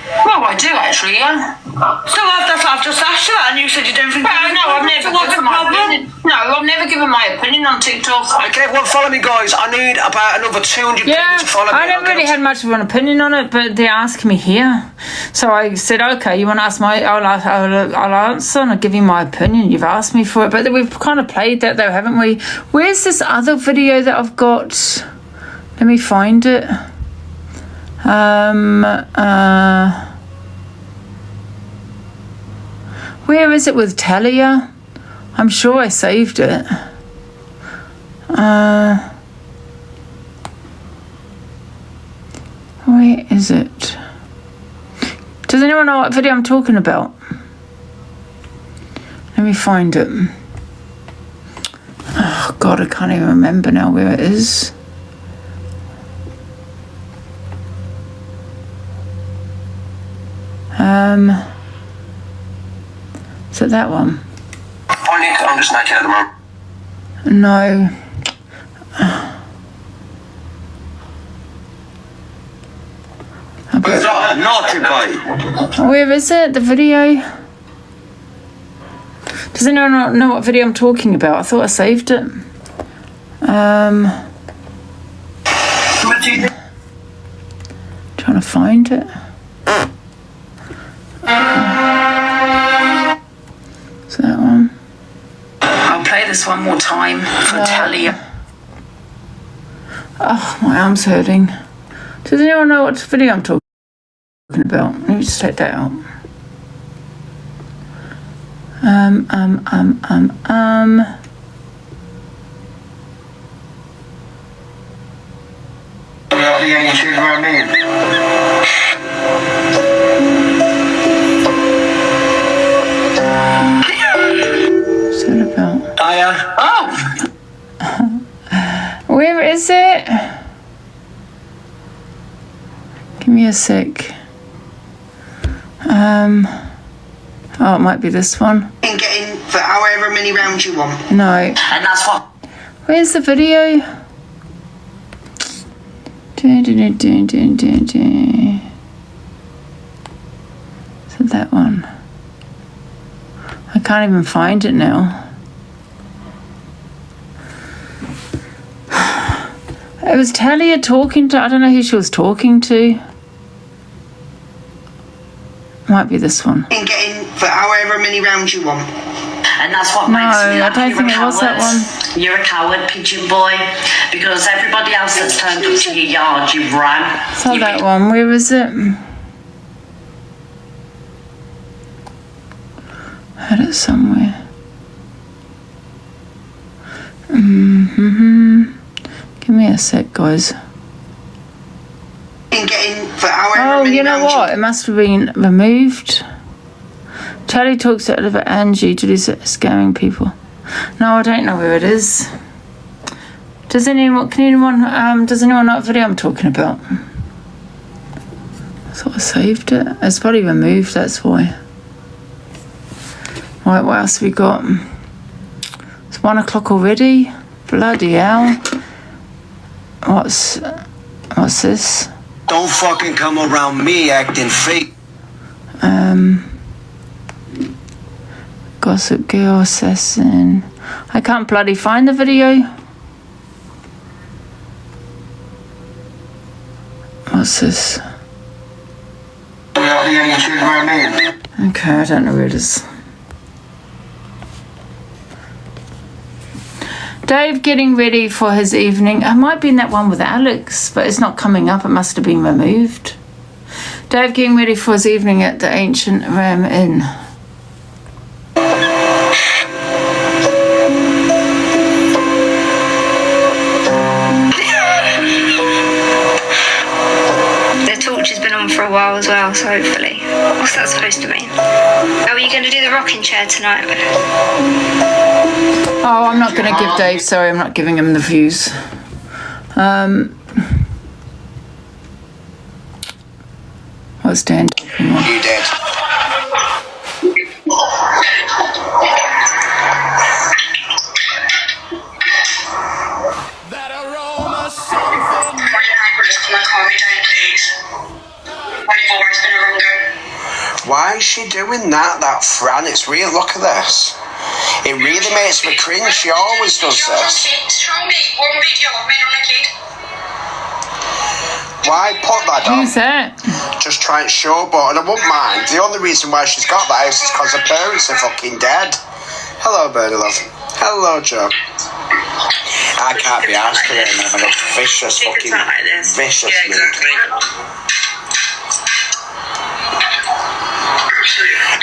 Well, I do actually, yeah. So I've just asked you that, and you said you don't think. Well, no, I've never given my opinion. No, I've never given my opinion on TikTok. Okay, everyone follow me, guys. I need about another 200 people to follow me. I never really had much of an opinion on it, but they're asking me here, so I said, okay, you want to ask I'll answer and I'll give you my opinion. You've asked me for it, but we've kind of played that though, haven't we? Where's this other video that I've got? Let me find it. Where is it with Talia? I'm sure I saved it. Where is it? Does anyone know what video I'm talking about? Let me find it. Oh God, I can't even remember now where it is. Is it that one? I'm just naked at the moment. No. Naughty boy. Where is it? The video? Does anyone know what video I'm talking about? I thought I saved it. Trying to find it. Is that one? I'll play this one more time for Talia. Oh, my arm's hurting. Does anyone know what video I'm talking about? Let me just take that out. me a sec. Oh, it might be this one. And get in for however many rounds you want. No. And that's what. Where's the video? Is it that one? I can't even find it now. It was Talia talking to, I don't know who she was talking to. Might be this one. And get in for however many rounds you want. And that's what No, makes me laugh. I don't You're think a it was that coward. one. You're a coward, pigeon boy, because everybody else that's turned up to your yard, you've ran. It's not that one. Where is it? I had it somewhere. Give me a sec, guys. And get in for however Oh, many you know rounds what? It must have been removed. Charlie talks about Angie to do scamming people. No, I don't know where it is. Does anyone know what video I'm talking about? I thought I saved it. It's probably removed, that's why. Right, what else have we got? It's 1 o'clock already. Bloody hell. What's this? Don't fucking come around me acting fake. Gossip Girl Assassin. I can't bloody find the video. What's this? Okay, I don't know where it is. Dave getting ready for his evening. It might be in that one with Alex, but it's not coming up. It must have been removed. Dave getting ready for his evening at the Ancient Ram Inn. The torch has been on for a while as well, so hopefully. What's that supposed to mean? Are you going to do the rocking chair tonight? Oh, I'm not going to give Dave, sorry, I'm not giving him the views. What's Dan talking about? You did. Why is she doing that Fran? It's real. Look at this. It really makes me cringe. She always does this. Why put that on? Who's that? Just try and showboat, and I wouldn't mind. The only reason why she's got that house is because her parents are fucking dead. Hello, Bernie love. Hello, Joe. I can't be asked to remember a vicious fucking vicious mood.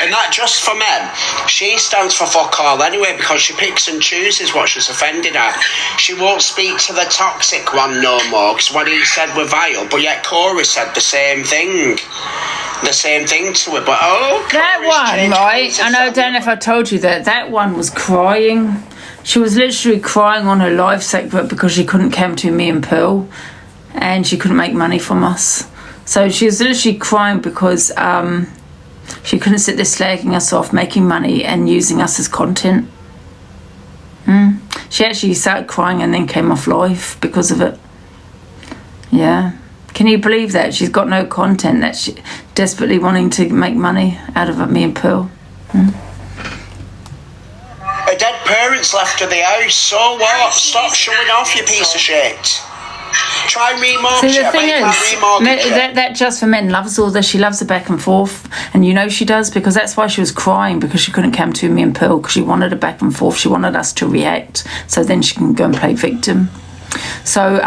And that just for men. She stands for fuck all anyway, because she picks and chooses what she's offended at. She won't speak to the toxic one no more, because what he said were vile, but yet Corey said the same thing. The same thing to her, but that one, right? I don't know if I told you that one was crying. She was literally crying on her life segment because she couldn't come to me and Pearl, and she couldn't make money from us. So she was literally crying because she couldn't sit there slagging us off, making money and using us as content. She actually started crying and then came off live because of it. Yeah. Can you believe that? She's got no content, that she desperately wanting to make money out of me and Pearl. Her dead parents left her the house, so what? Stop showing off, you piece of shit. Try and remortgage it. See, the thing is, that just for men loves all this. She loves the back and forth, and you know she does, because that's why she was crying, because she couldn't come to me and Pearl, because she wanted a back and forth. She wanted us to react, so then she can go and play victim. So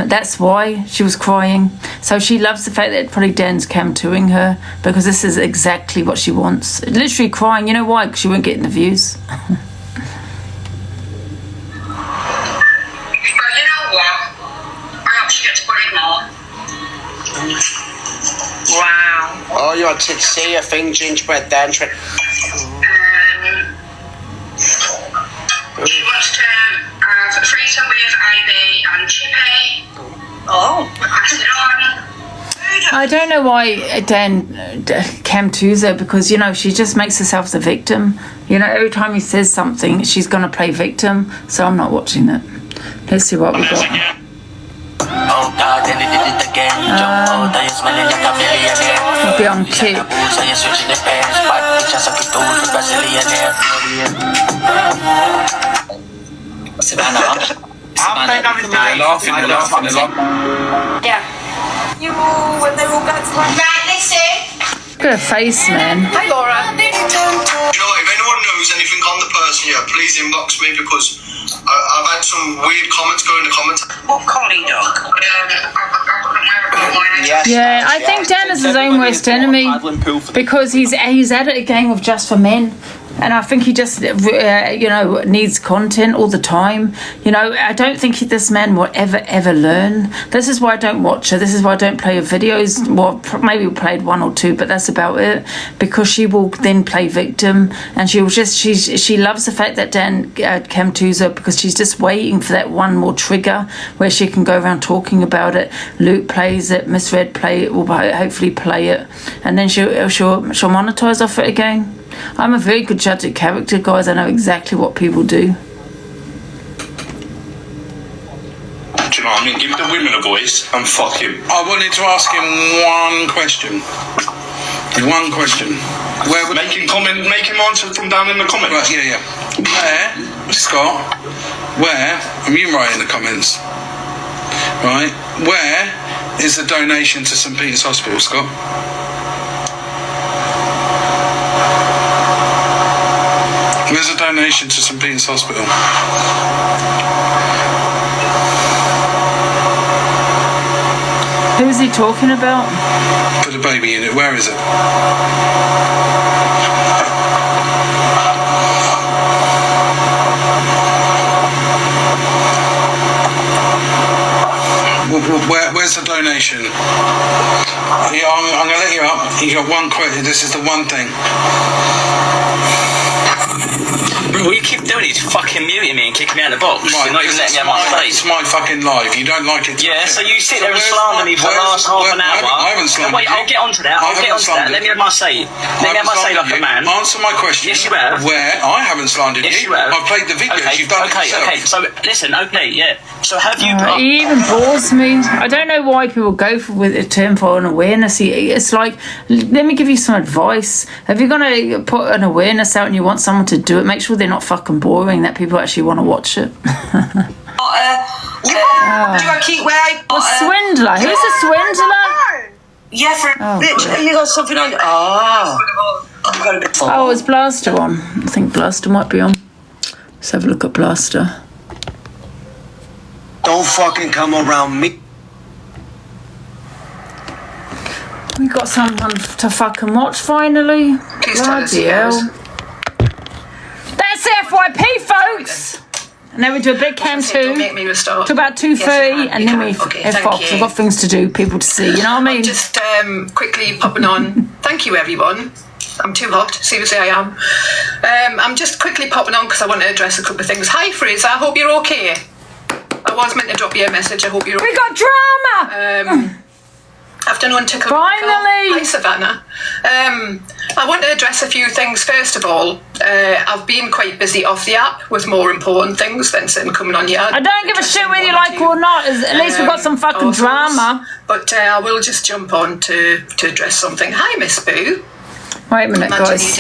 that's why she was crying. So she loves the fact that probably Dan's cam-toing her, because this is exactly what she wants. Literally crying. You know why? Because she won't get the views. Wow. Oh, you want to see a thing, gingerbread then? She wants to have threesome with Ivy and Chippy. Oh. Pass it on. I don't know why Cam Tuzo, because, you know, she just makes herself the victim. You know, every time he says something, she's going to play victim. So I'm not watching it. Let's see what we got. Oh God, then it did it again. Jump out, you smelling like a billionaire. Be on kick. So you switching the pants, but it's just a kid to the Brazilianaire. Savannah. Yeah. You when they all got right, listen. Look at her face, man. Hi, Laura. You know what, if anyone knows anything on the person here, please inbox me, because I've had some weird comments go in the comments. What collie dog? Yeah, I think Dan is his own worst enemy, because he's at it again with Just for Men. And I think he just, you know, needs content all the time. You know, I don't think this man will ever learn. This is why I don't watch her. This is why I don't play her videos. Well, maybe we played one or two, but that's about it. Because she will then play victim, and she loves the fact that Dan Cam Tuzo, because she's just waiting for that one more trigger where she can go around talking about it. Luke plays it, Miss Red will hopefully play it, and then she'll monetize off it again. I'm a very good judge at character, guys. I know exactly what people do. Do you know what I mean? Give the women a voice and fuck him. I wanted to ask him one question. One question. Where would make him answer from down in the comments. Right, yeah. Where, Scott? Where? You write in the comments. Right. Where is the donation to St Peter's Hospital, Scott? Where's a donation to St Peter's Hospital? Who's he talking about? For the baby unit, where is it? Where's the donation? Yeah, I'm going to let you up. You got one question. This is the one thing. What you keep doing is fucking muting me and kicking me out of the box. You're not even letting me have my place. It's my fucking live. You don't like it. Yeah, so you sit there and slander me for the last half an hour. I haven't slandered you. Wait, I'll get onto that. Let me have my say. Let me have my say like a man. Answer my question. Yes, you have. Where? I haven't slandered you. Yes, you have. I've played the videos. You've done it yourself. Okay, so listen, yeah. So have you he even bores me. I don't know why people go with a term for an awareness. It's like, let me give you some advice. If you're going to put an awareness out and you want someone to do it, make sure they're not fucking boring, that people actually want to watch it. Do I keep where I... swindler? Who's a swindler? Yeah, bitch, you got something on... Oh, is Blaster on? I think Blaster might be on. Let's have a look at Blaster. Don't fucking come around me. We got someone to fucking watch finally. Bloody hell. That's the FYP, folks. And then we do a big Cam 2 to about 2:30, and then we F off. We've got things to do, people to see. You know what I mean? I'm just quickly popping on. Thank you, everyone. I'm too hot. Seriously, I am. I'm just quickly popping on because I want to address a couple of things. Hi, Fraser. I hope you're okay. I was meant to drop you a message. I hope you're okay. We got drama! Afternoon to come. Finally! Hi, Savannah. I want to address a few things. First of all, I've been quite busy off the app with more important things than sitting coming on here. I don't give a shit whether you like it or not. At least we've got some fucking drama. But I will just jump on to address something. Hi, Miss Boo. Wait a minute, guys.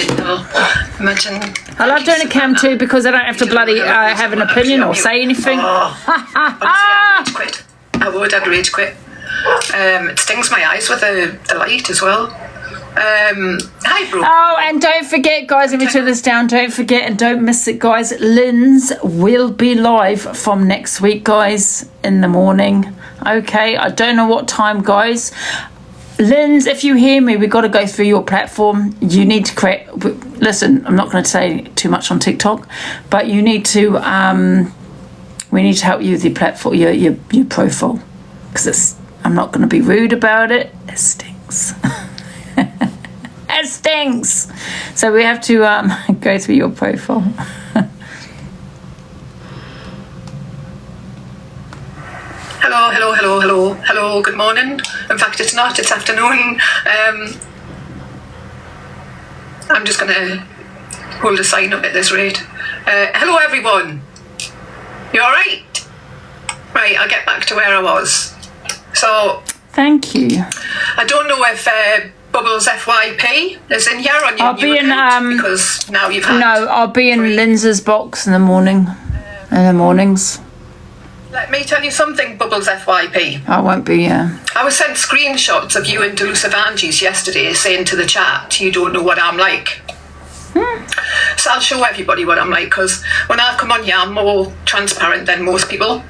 I love doing a Cam 2 because I don't have to bloody have an opinion or say anything. I would, I'd rage quit. It stings my eyes with the light as well. Hi, bro. Oh, and don't forget, guys, let me turn this down. Don't forget and don't miss it, guys. Lynn's will be live from next week, guys, in the morning. Okay, I don't know what time, guys. Lynn's, if you hear me, we've got to go through your platform. You need to create... Listen, I'm not going to say too much on TikTok, but you need to... we need to help you with your platform, your profile. Because I'm not going to be rude about it. It stinks. It stinks. So we have to go through your profile. Hello. hello, good morning. In fact, it's not, it's afternoon. I'm just going to hold a sign up at this rate. Hello, everyone. You all right? Right, I'll get back to where I was. So... Thank you. I don't know if Bubbles FYP is in here on your I'll be in, because now you've had... No, I'll be in Lindsay's box in the morning. In the mornings. Let me tell you something, Bubbles FYP. I won't be, I was sent screenshots of you and Delusive Angie's yesterday saying to the chat, you don't know what I'm like. So I'll show everybody what I'm like, because when I come on here, I'm more transparent than most people.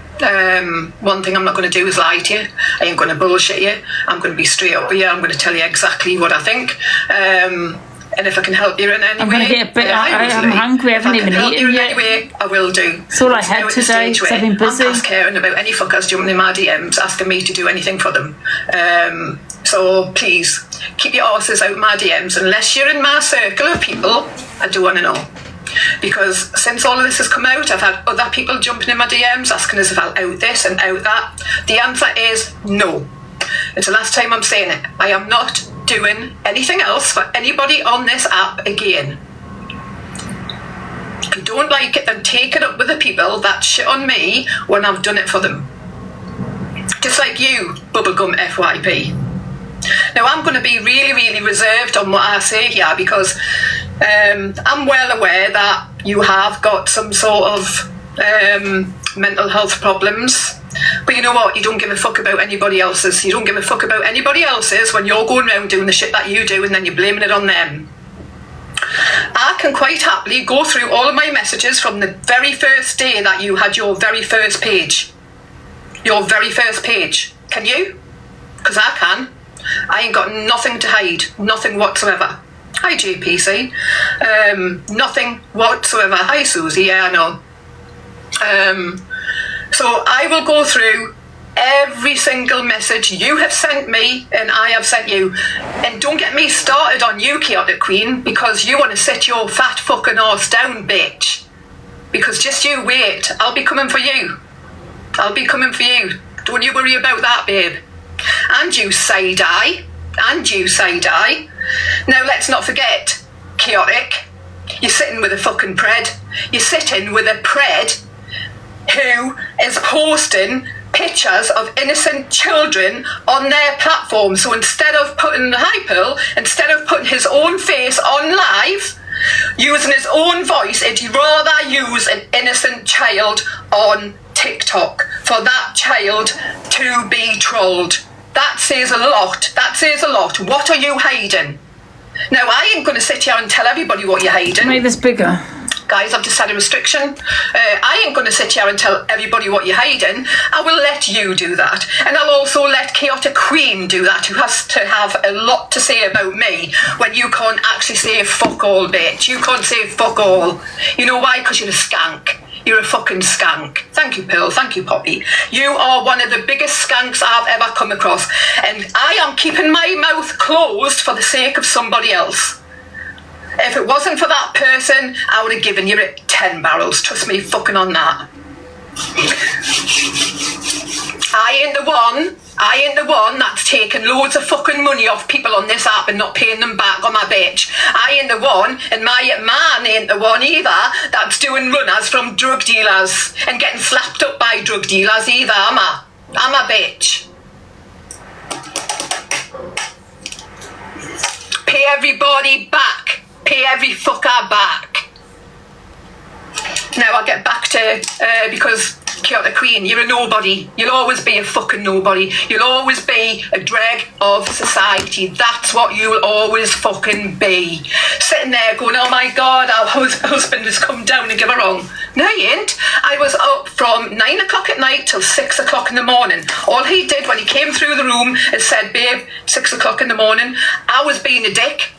One thing I'm not going to do is lie to you. I ain't going to bullshit you. I'm going to be straight up with you. I'm going to tell you exactly what I think. And if I can help you in any way, I'm going to get a bit. I'm hungry. I haven't even eaten yet. Anyway, I will do. That's all I had today. I've been busy. I'm past caring about any fuckers jumping in my DMs asking me to do anything for them. So please keep your arses out of my DMs unless you're in my circle of people. I do want to know. Because since all of this has come out, I've had other people jumping in my DMs asking us if I'll out this and out that. The answer is no. It's the last time I'm saying it. I am not doing anything else for anybody on this app again. If you don't like it, then take it up with the people that shit on me when I've done it for them. Just like you, Bubblegum FYP. Now, I'm going to be really, really reserved on what I say here because I'm well aware that you have got some sort of mental health problems. But you know what? You don't give a fuck about anybody else's. You don't give a fuck about anybody else's when you're going around doing the shit that you do and then you're blaming it on them. I can quite happily go through all of my messages from the very first day that you had your very first page. Your very first page. Can you? Because I can. I ain't got nothing to hide. Nothing whatsoever. Hi, JPC. Nothing whatsoever. Hi, Susie. Yeah, I know. So I will go through every single message you have sent me and I have sent you. And don't get me started on you, Chaotic Queen, because you want to sit your fat fucking arse down, bitch. Because just you wait. I'll be coming for you. I'll be coming for you. Don't you worry about that, babe. And you side-eye. And you side-eye. Now, let's not forget, Chaotic, you're sitting with a fucking pred. You're sitting with a pred who is posting pictures of innocent children on their platform. So instead of putting instead of putting his own face on live, using his own voice, he'd rather use an innocent child on TikTok for that child to be trolled. That says a lot. That says a lot. What are you hiding? Now, I ain't going to sit here and tell everybody what you're hiding. Make this bigger. Guys, I've just had a restriction. I ain't going to sit here and tell everybody what you're hiding. I will let you do that. And I'll also let Chaotic Queen do that, who has to have a lot to say about me when you can't actually say fuck all, bitch. You can't say fuck all. You know why? Because you're a skank. You're a fucking skank. Thank you, Pearl. Thank you, Poppy. You are one of the biggest skanks I've ever come across. And I am keeping my mouth closed for the sake of somebody else. If it wasn't for that person, I would have given you 10 barrels. Trust me fucking on that. I ain't the one that's taking loads of fucking money off people on this app and not paying them back on my bitch. I ain't the one, and my man ain't the one either, that's doing runners from drug dealers and getting slapped up by drug dealers either, am I? I'm a bitch. Pay everybody back. Pay every fucker back. Now I'll get back to, because Chaotic Queen, you're a nobody. You'll always be a fucking nobody. You'll always be a dreg of society. That's what you'll always fucking be. Sitting there going, oh my God, our husband has come down and give her wrong. No, he ain't. I was up from 9 o'clock at night till 6 o'clock in the morning. All he did when he came through the room is said, babe, 6 o'clock in the morning. I was being a dick.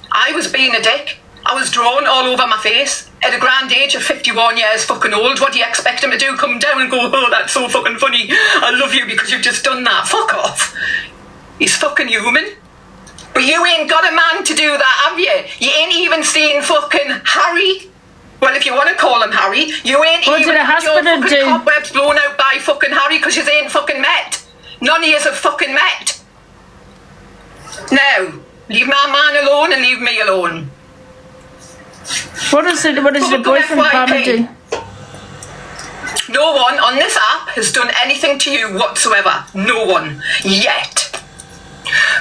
I was drawn all over my face at a grand age of 51 years fucking old. What do you expect him to do? Come down and go, oh, that's so fucking funny. I love you because you've just done that. Fuck off. He's fucking human. But you ain't got a man to do that, have you? You ain't even seen fucking Harry. Well, if you want to call him Harry, you ain't what even did a had your husband fucking do? cobwebs blown out by fucking Harry because you ain't fucking met. None of you have fucking met. Now, leave my man alone and leave me alone. What does the boyfriend partner do? No one on this app has done anything to you whatsoever. No one. Yet.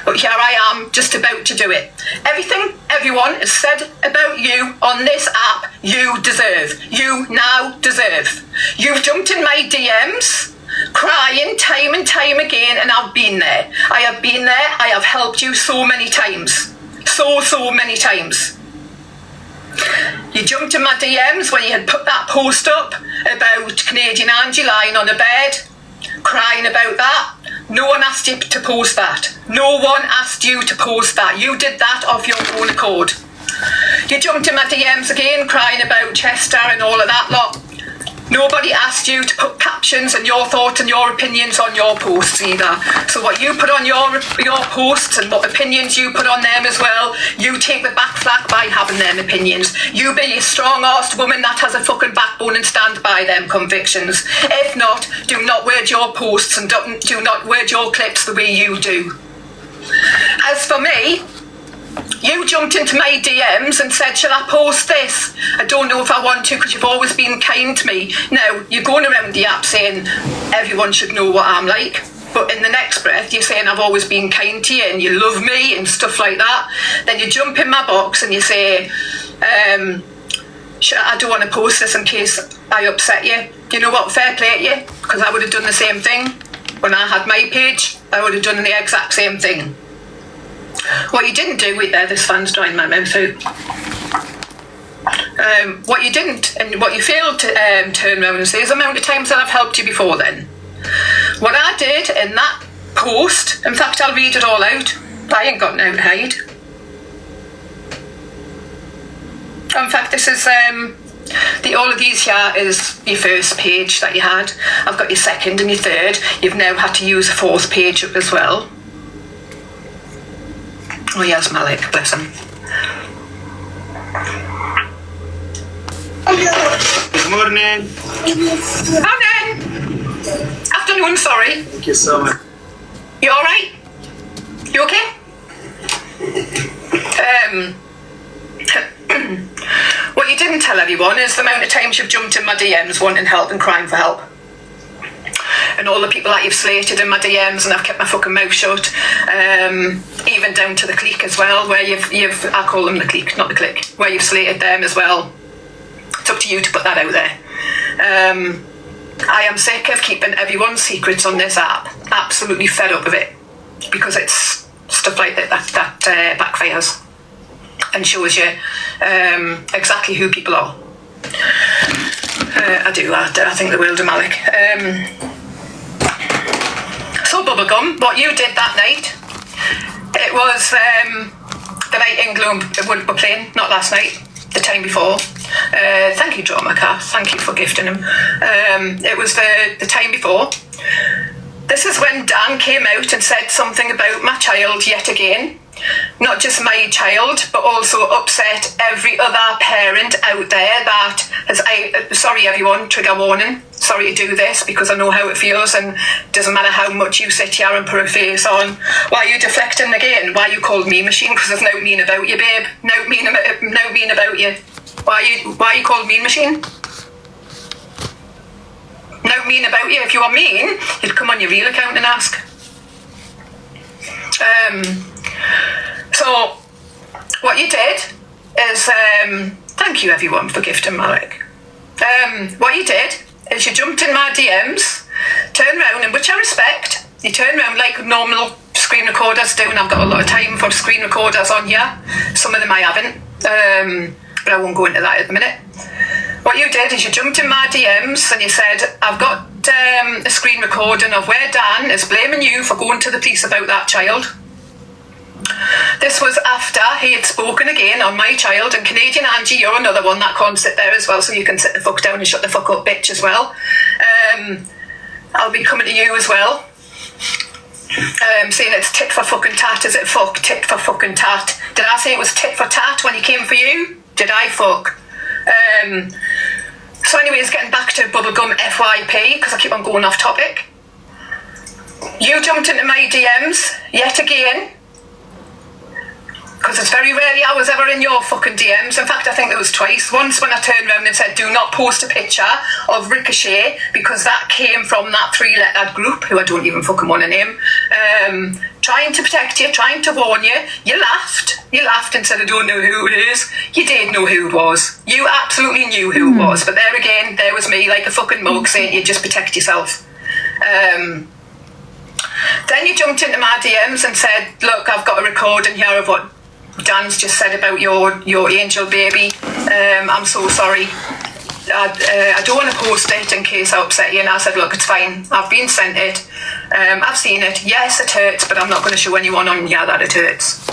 But here I am, just about to do it. Everything everyone has said about you on this app, you deserve. You now deserve. You've jumped in my DMs, crying time and time again, and I've been there. I have been there. I have helped you so many times. So many times. You jumped in my DMs when you had put that post up about Canadian Angie lying on a bed, crying about that. No one asked you to post that. No one asked you to post that. You did that of your own accord. You jumped in my DMs again, crying about Chester and all of that lot. Nobody asked you to put captions and your thoughts and your opinions on your posts either. So what you put on your posts and what opinions you put on them as well, you take the back flag by having them opinions. You be a strong-arsed woman that has a fucking backbone and stand by them convictions. If not, do not word your posts and do not word your clips the way you do. As for me, you jumped into my DMs and said, shall I post this? I don't know if I want to because you've always been kind to me. Now, you're going around the app saying everyone should know what I'm like. But in the next breath, you're saying I've always been kind to you and you love me and stuff like that. Then you jump in my box and you say, I don't want to post this in case I upset you. You know what? Fair play to you, because I would have done the same thing. When I had my page, I would have done the exact same thing. What you didn't do, wait there, this fan's drying my mouth out. What you didn't, and what you failed to turn around and say is the amount of times that I've helped you before then. What I did in that post, in fact I'll read it all out, I ain't got no to hide. In fact this is, all of these here is your first page that you had. I've got your second and your third. You've now had to use a fourth page up as well. Oh yes, Malik, bless him. Good morning. Morning. Afternoon, sorry. Thank you so much. You alright? You okay? What you didn't tell everyone is the amount of times you've jumped in my DMs wanting help and crying for help. And all the people that you've slated in my DMs, and I've kept my fucking mouth shut. Even down to the clique as well, where you've I call them the clique, not the clique, where you've slated them as well. It's up to you to put that out there. I am sick of keeping everyone's secrets on this app. Absolutely fed up of it, because it's stuff like that backfires and shows you exactly who people are. I think the world of Malik. So Bubblegum, what you did that night, it was the night England were playing, not last night, the time before. Thank you, Drama Cat, thank you for gifting him. It was the time before. This is when Dan came out and said something about my child yet again. Not just my child, but also upset every other parent out there that has, sorry everyone, trigger warning, sorry to do this because I know how it feels, and doesn't matter how much you sit here and put a face on. Why are you deflecting again? Why you called me machine? Because there's no mean about you, babe. No mean about you. Why you called mean machine? No mean about you. If you were mean, you'd come on your real account and ask. So what you did is thank you everyone for gifting Malik. What you did is you jumped in my DMs, turned around, and which I respect, you turn around like normal screen recorders do, and I've got a lot of time for screen recorders on here. Some of them I haven't, but I won't go into that at the minute. What you did is you jumped in my DMs and you said, I've got a screen recording of where Dan is blaming you for going to the police about that child. This was after he had spoken again on my child, and Canadian Angie, you're another one that can't sit there as well, so you can sit the fuck down and shut the fuck up, bitch, as well. I'll be coming to you as well. Saying it's tit for fucking tat, is it fuck? Tit for fucking tat. Did I say it was tit for tat when he came for you? Did I fuck? So anyways, getting back to Bubblegum FYP, because I keep on going off topic. You jumped into my DMs yet again. Because it's very rarely I was ever in your fucking DMs. In fact, I think there was twice. Once when I turned around and said, do not post a picture of Ricochet, because that came from that 3-lettered group, who I don't even fucking want to name, trying to protect you, trying to warn you. You laughed and said, I don't know who it is. You did know who it was. You absolutely knew who it was. But there again, there was me like a fucking mug saying, you just protect yourself. Then you jumped into my DMs and said, look, I've got a recording here of what Dan's just said about your angel baby. I'm so sorry. I don't want to post it in case I upset you. And I said, look, it's fine. I've been sent it. I've seen it. Yes, it hurts, but I'm not going to show anyone on here that it hurts.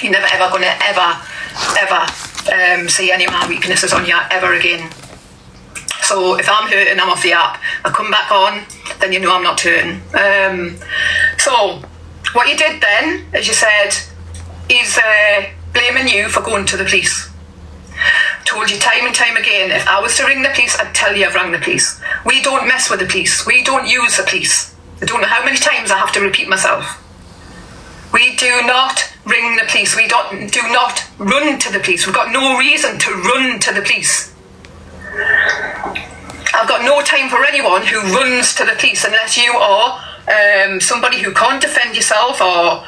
You're never ever going to ever see any of my weaknesses on here ever again. So if I'm hurting, I'm off the app. I come back on, then you know I'm not hurting. So what you did then is you said, he's blaming you for going to the police. Told you time and time again, if I was to ring the police, I'd tell you I've rang the police. We don't mess with the police. We don't use the police. I don't know how many times I have to repeat myself. We do not ring the police. We do not run to the police. We've got no reason to run to the police. I've got no time for anyone who runs to the police unless you are somebody who can't defend yourself, or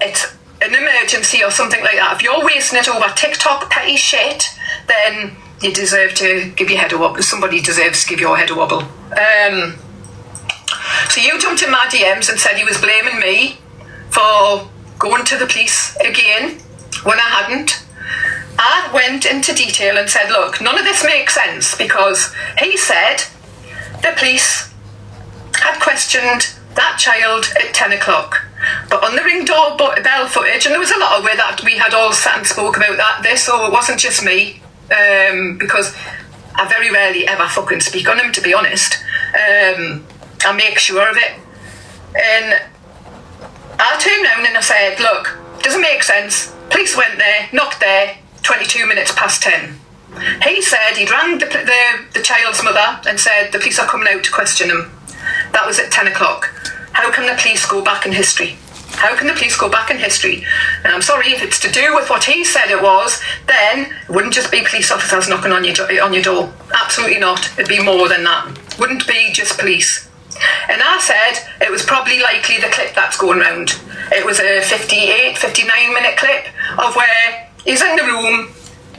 it's an emergency or something like that. If you're wasting it over TikTok petty shit, then you deserve to give your head a wobble. Somebody deserves to give your head a wobble. So you jumped in my DMs and said he was blaming me for going to the police again when I hadn't. I went into detail and said, look, none of this makes sense, because he said the police had questioned that child at 10 o'clock. But on the ring doorbell footage, and there was a lot of where that we had all sat and spoke about that, so it wasn't just me, because I very rarely ever fucking speak on him, to be honest. I make sure of it. And I turned around and I said, look, doesn't make sense. Police went there, not there, 22 minutes past 10. He said he'd rang the child's mother and said the police are coming out to question him. That was at 10 o'clock. How can the police go back in history? How can the police go back in history? And I'm sorry, if it's to do with what he said it was, then it wouldn't just be police officers knocking on your door. Absolutely not. It'd be more than that. Wouldn't be just police. And I said it was probably likely the clip that's going round. It was a 59 minute clip of where he's in the room.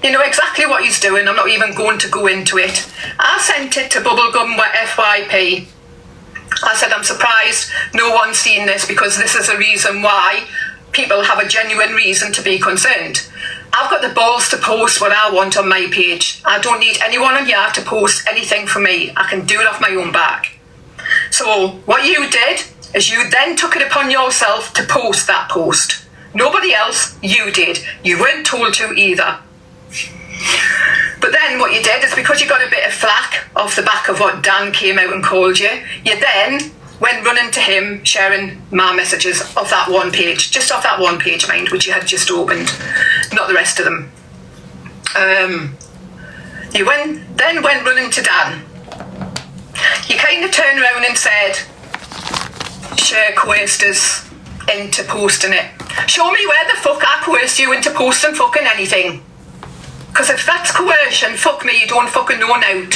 You know exactly what he's doing. I'm not even going to go into it. I sent it to Bubblegum with FYP. I said, I'm surprised no one's seen this, because this is a reason why people have a genuine reason to be concerned. I've got the balls to post what I want on my page. I don't need anyone on here to post anything for me. I can do it off my own back. So what you did is you then took it upon yourself to post that post. Nobody else, you did. You weren't told to either. But then what you did is, because you got a bit of flack off the back of what Dan came out and called you, you then went running to him sharing my messages off that one page, just off that one page, mind, which you had just opened, not the rest of them. You then went running to Dan. You kind of turned around and said, Cher coerced us into posting it. Show me where the fuck I coerced you into posting fucking anything. Because if that's coercion, fuck me, you don't fucking know now.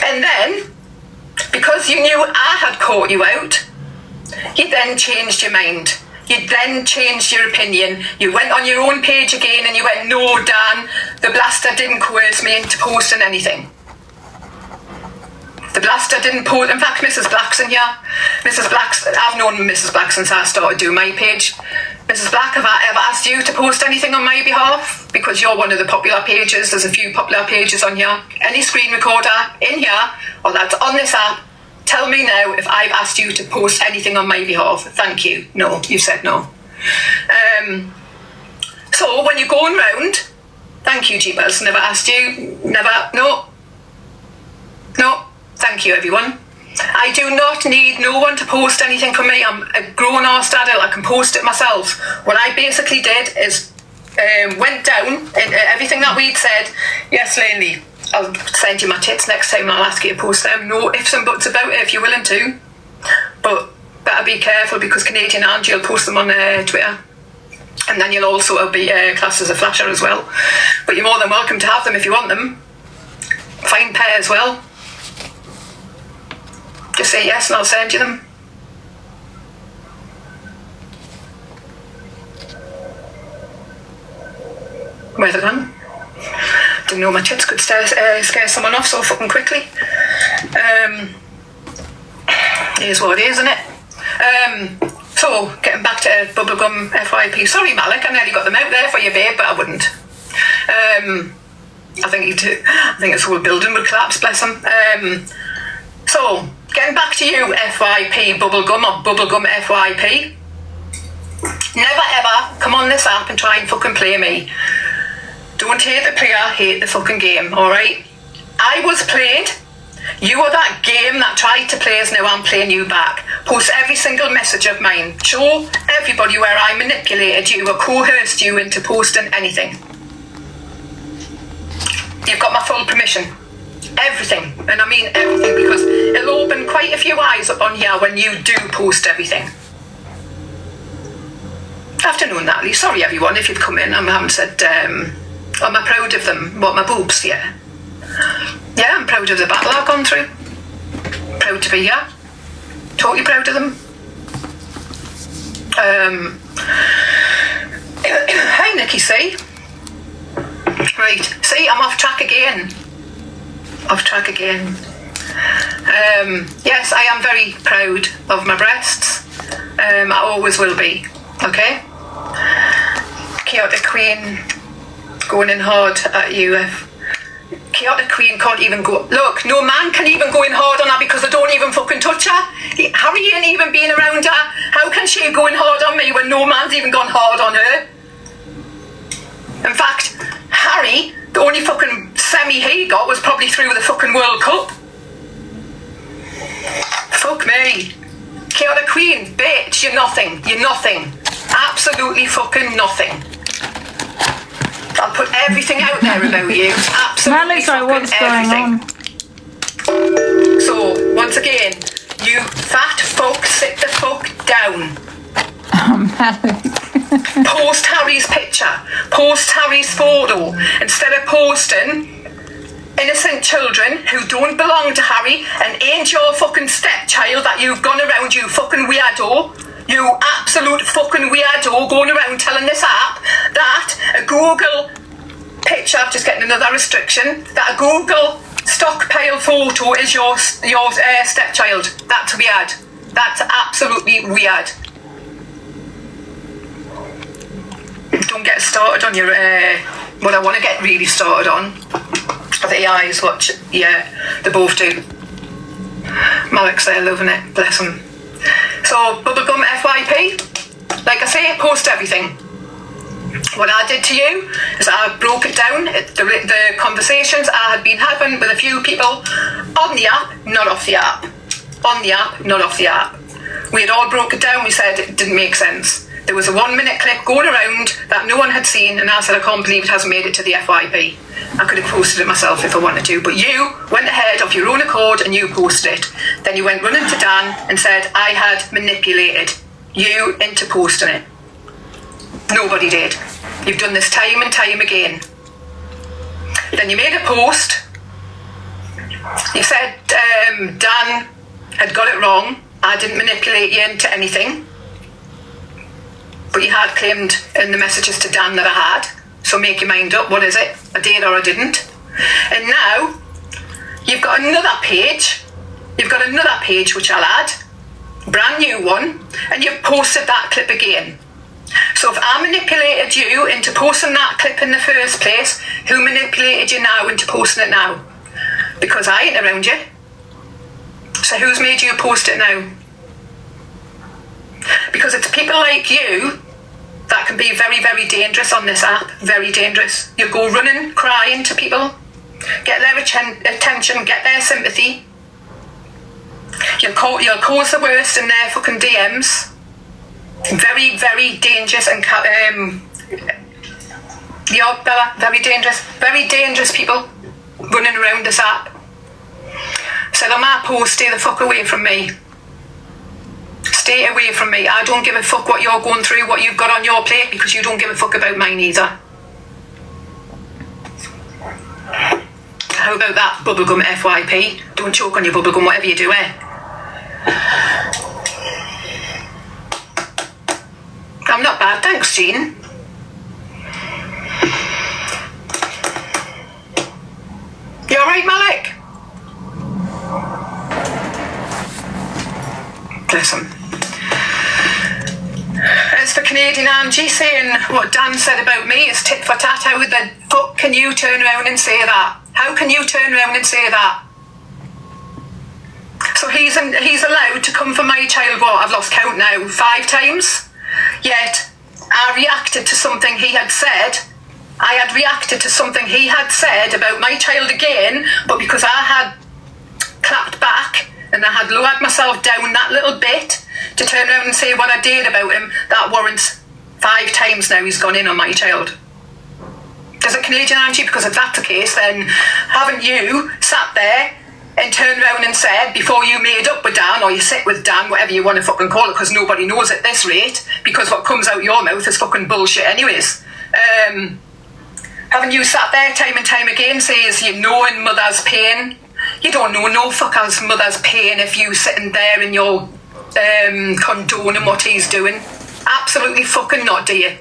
And then, because you knew I had caught you out, you then changed your mind. You then changed your opinion. You went on your own page again and you went, no, Dan, the blaster didn't coerce me into posting anything. The blaster didn't post. In fact, Mrs. Black's in here. Mrs. Black's, I've known Mrs. Black since I started doing my page. Mrs. Black, have I ever asked you to post anything on my behalf? Because you're one of the popular pages. There's a few popular pages on here. Any screen recorder in here, or that's on this app, tell me now if I've asked you to post anything on my behalf. Thank you. No, you said no. So when you're going round, thank you, Jeepers. Never asked you. Never. No. Thank you, everyone. I do not need no one to post anything for me. I'm a grown-ass adult. I can post it myself. What I basically did is went down in everything that we'd said. Yes, Laney. I'll send you my tits next time and I'll ask you to post them. No ifs and buts about it if you're willing to. But better be careful because Canadian Angie will post them on Twitter. And then you'll also be classed as a flasher as well. But you're more than welcome to have them if you want them. Fine pair as well. Just say yes and I'll send you them. Where's it gone? Didn't know my tits could scare someone off so fucking quickly. Here's what it is, isn't it? So, getting back to bubblegum FYP. Sorry, Malik, I nearly got them out there for you, babe, but I wouldn't. I think this whole building would collapse, bless him. So, getting back to you, FYP bubblegum or bubblegum FYP. Never ever come on this app and try and fucking play me. Don't hate the player, hate the fucking game, alright? I was played. You are that game that tried to play us, now I'm playing you back. Post every single message of mine. Show everybody where I manipulated you or coerced you into posting anything. You've got my full permission. Everything. And I mean everything, because it'll open quite a few eyes up on here when you do post everything. Afternoon, Natalie. Sorry, everyone, if you've come in. I haven't said, am I proud of them? What, my boobs? Yeah. Yeah, I'm proud of the battle I've gone through. Proud to be here. Totally proud of them. Hi, Nikki C. Right, see, I'm off track again. Yes, I am very proud of my breasts. I always will be. Okay? Chaotic Queen going in hard at you. Chaotic Queen can't even go. Look, no man can even go in hard on her because I don't even fucking touch her. Harry ain't even been around her. How can she go in hard on me when no man's even gone hard on her? In fact, Harry, the only fucking semi he got was probably through the fucking World Cup. Fuck me. Chaotic Queen, bitch, you're nothing. You're nothing. Absolutely fucking nothing. I'll put everything out there about you. Absolutely fucking everything. So, once again, you fat fuck, sit the fuck down. Post Harry's picture. Post Harry's photo. Instead of posting innocent children who don't belong to Harry and ain't your fucking stepchild that you've gone around, you fucking weirdo. You absolute fucking weirdo going around telling this app that a Google picture, just getting another restriction, that a Google stockpile photo is your stepchild. That's weird. That's absolutely weird. Don't get started on your, what I want to get really started on. The eyes, watch, yeah, they both do. Malik's there loving it, bless him. So, bubblegum FYP, like I say, post everything. What I did to you is I broke it down, the conversations I had been having with a few people on the app, not off the app. On the app, not off the app. We had all broke it down, we said it didn't make sense. There was a 1 minute clip going around that no one had seen, and I said, I can't believe it hasn't made it to the FYP. I could have posted it myself if I wanted to, but you went ahead of your own accord and you posted it. Then you went running to Dan and said, I had manipulated you into posting it. Nobody did. You've done this time and time again. Then you made a post. You said Dan had got it wrong. I didn't manipulate you into anything. But you had claimed in the messages to Dan that I had. So make your mind up. What is it? I did or I didn't? And now you've got another page. You've got another page which I'll add. Brand new one. And you've posted that clip again. So if I manipulated you into posting that clip in the first place, who manipulated you now into posting it now? Because I ain't around you. So who's made you post it now? Because it's people like you that can be very, very dangerous on this app. Very dangerous. You'll go running, crying to people, get their attention, get their sympathy. You'll cause the worst in their fucking DMs. Very, very dangerous and yeah, Bella, very dangerous people. running around this app. Said on my post, stay the fuck away from me. Stay away from me. I don't give a fuck what you're going through, what you've got on your plate, because you don't give a fuck about mine either. How about that, bubblegum FYP? Don't choke on your bubblegum, whatever you do, I'm not bad, thanks, Jean. You alright, Malik? Bless him. As for Canadian Angie saying what Dan said about me is tit for tat, how the fuck can you turn around and say that? How can you turn around and say that? So he's allowed to come for my child, what, I've lost count now, 5 times? Yet I reacted to something he had said. I had reacted to something he had said about my child again, but because I had clapped back and I had lowered myself down that little bit to turn around and say what I did about him, that warrants 5 times now he's gone in on my child. Does it, Canadian Angie? Because if that's the case, then haven't you sat there and turned around and said, before you made up with Dan, or you sit with Dan, whatever you want to fucking call it, because nobody knows at this rate, because what comes out your mouth is fucking bullshit anyways. Haven't you sat there time and time again says you knowing mother's pain? You don't know no fucker's mother's pain if you sitting there and you're condoning what he's doing. Absolutely fucking not, do you?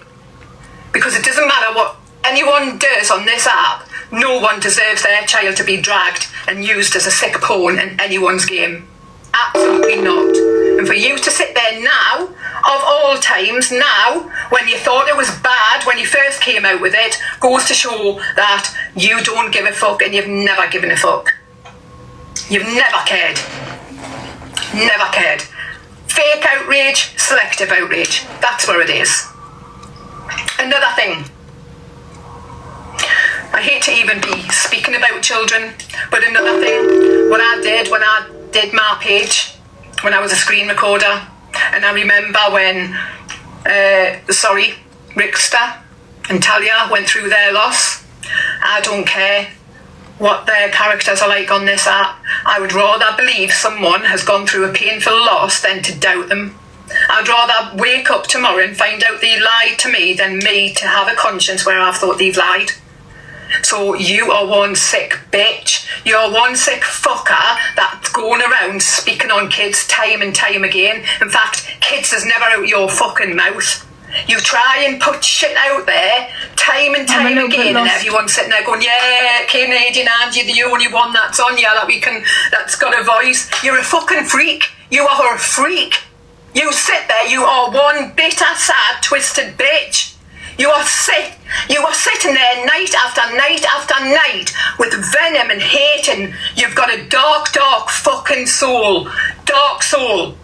Because it doesn't matter what anyone does on this app, no one deserves their child to be dragged and used as a sick pawn in anyone's game. Absolutely not. And for you to sit there now, of all times, now, when you thought it was bad when you first came out with it, goes to show that you don't give a fuck and you've never given a fuck. You've never cared. Never cared. Fake outrage, selective outrage. That's where it is. Another thing. I hate to even be speaking about children, but another thing, what I did when I did my page, when I was a screen recorder, and I remember when, Rickster and Talia went through their loss. I don't care what their characters are like on this app. I would rather believe someone has gone through a painful loss than to doubt them. I'd rather wake up tomorrow and find out they lied to me than me to have a conscience where I've thought they've lied. So you are one sick bitch. You're one sick fucker that's going around speaking on kids time and time again. In fact, kids is never out your fucking mouth. You try and put shit out there time and time again, and everyone's sitting there going, yeah, Canadian Angie, the only one that's on here that's got a voice. You're a fucking freak. You are a freak. You sit there, you are one bitter, sad, twisted bitch. You are sick. You are sitting there night after night after night with venom and hate, and you've got a dark, dark fucking soul. Dark soul.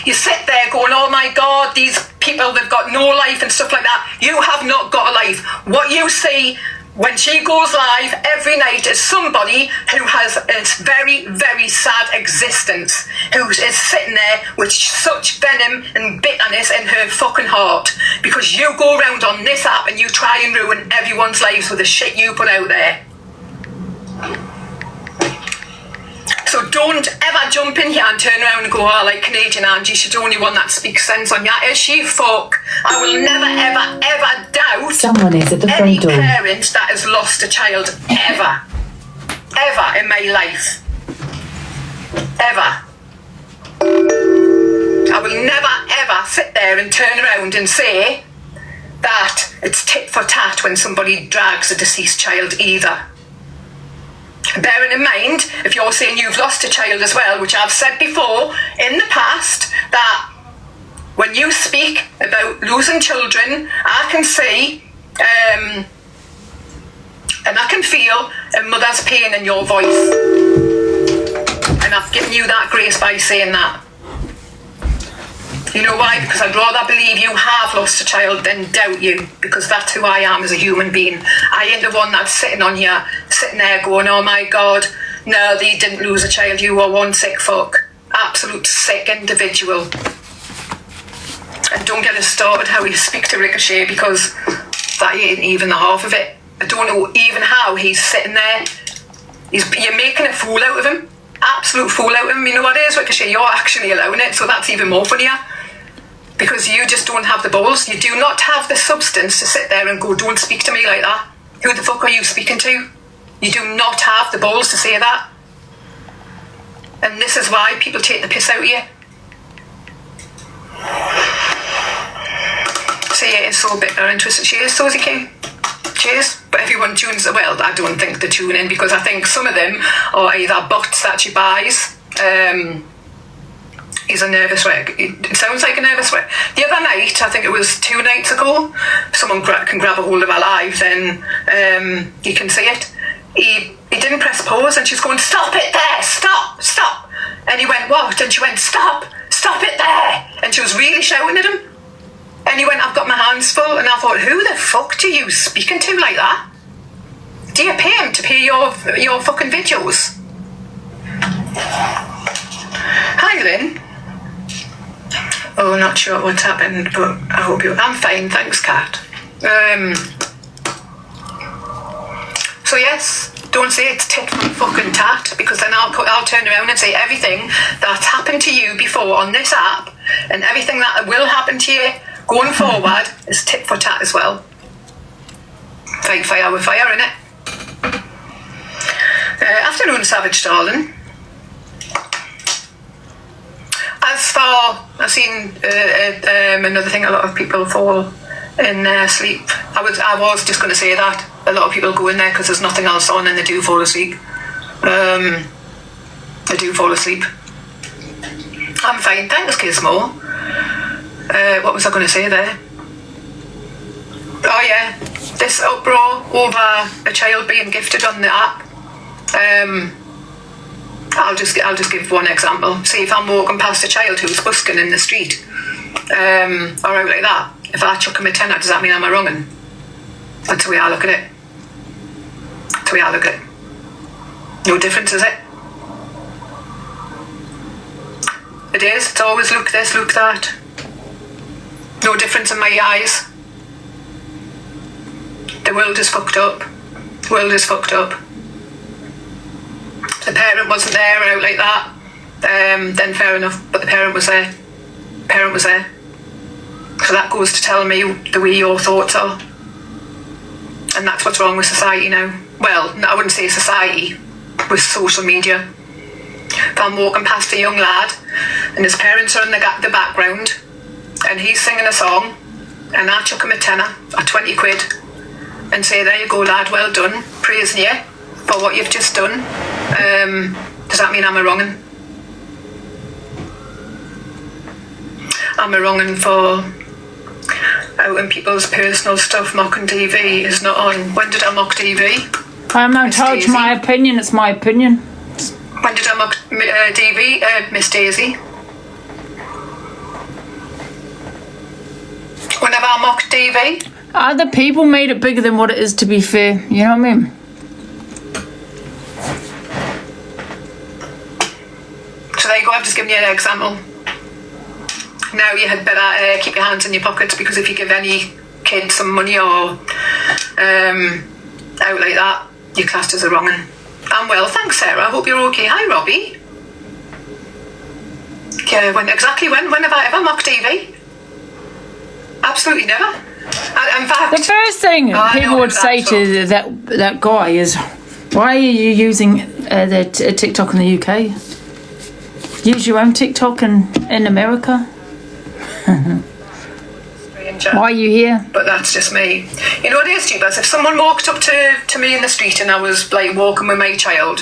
You sit there going, oh my God, these people, they've got no life and stuff like that. You have not got a life. What you see when she goes live every night is somebody who has a very, very sad existence, who is sitting there with such venom and bitterness in her fucking heart, because you go around on this app and you try and ruin everyone's lives with the shit you put out there. So don't ever jump in here and turn around and go, oh, like Canadian Angie, she's the only one that speaks sense on you. Is she fuck? I will never, ever, ever doubt someone is at the any front door. parent that has lost a child ever. Ever in my life. Ever. I will never, ever sit there and turn around and say that it's tit for tat when somebody drags a deceased child either. Bearing in mind, if you're saying you've lost a child as well, which I've said before in the past, that when you speak about losing children, I can see and I can feel a mother's pain in your voice. And I've given you that grace by saying that. You know why? Because I'd rather believe you have lost a child than doubt you, because that's who I am as a human being. I ain't the one that's sitting on here, sitting there going, oh my God, no, they didn't lose a child, you are one sick fuck. Absolute sick individual. And don't get us started how you speak to Ricochet, because that ain't even the half of it. I don't know even how he's sitting there You're making a fool out of him. Absolute fool out of him. You know what it is, Ricochet? You're actually allowing it, so that's even more funnier. Because you just don't have the balls. You do not have the substance to sit there and go, don't speak to me like that. Who the fuck are you speaking to? You do not have the balls to say that. And this is why people take the piss out of you. So yeah, it's so bitter and twisted. Cheers, Susie King. Cheers. But everyone tunes, well, I don't think they tune in because I think some of them are either bots that she buys. He's a nervous wreck. It sounds like a nervous wreck. The other night, I think it was 2 nights ago, someone can grab a hold of her live, then you can see it. He didn't press pause and she's going, stop it there, stop. And he went, what? And she went, stop it there. And she was really shouting at him. And he went, I've got my hands full. And I thought, who the fuck do you speaking to like that? Do you pay him to pay your fucking videos? Hi, Lynn. Oh, not sure what's happened, but I hope I'm fine, thanks, Kat. So yes, don't say it's tit for fucking tat, because then I'll turn around and say everything that's happened to you before on this app and everything that will happen to you going forward is tit for tat as well. Fight fire with fire, innit? Afternoon, Savage darling. As for, I've seen another thing, a lot of people fall in their sleep. I was just going to say that. A lot of people go in there because there's nothing else on and they do fall asleep. They do fall asleep. I'm fine, thanks, Gizmo. What was I going to say there? Oh yeah, this uproar over a child being gifted on the app. I'll just give one example. See, if I'm walking past a child who's busking in the street, or out like that, if I chuck him a tenner, does that mean I'm a wrong'un? That's the way I look at it. That's the way I look at it. No difference, is it? It is. It's always look this, look that. No difference in my eyes. The world is fucked up. The world is fucked up. The parent wasn't there or out like that, then fair enough, but the parent was there. So that goes to tell me the way your thoughts are. And that's what's wrong with society now. Well, I wouldn't say society, with social media. If I'm walking past a young lad and his parents are in the background and he's singing a song and I chuck him a tenner or 20 quid and say, there you go lad, well done, praising you for what you've just done, does that mean I'm a wrong'un? I'm a wrong'un for outing people's personal stuff. Mocking TV is not on. When did I mock TV? I'm not told you my opinion, it's my opinion. When did I mock TV, Miss Daisy? Whenever I mocked TV? Other people made it bigger than what it is, to be fair. You know what I mean? So there you go, I've just given you an example. Now you had better keep your hands in your pockets, because if you give any kid some money or out like that, you're classed as a wrong'un. I'm well, thanks Sarah, I hope you're okay. Hi Robbie. Yeah, when have I ever mocked TV? Absolutely never. In fact, the first thing people would say to that guy is, why are you using the TikTok in the UK? Use your own TikTok in America. Why are you here? But that's just me. You know what it is, Tubers? If someone walked up to me in the street and I was like walking with my child,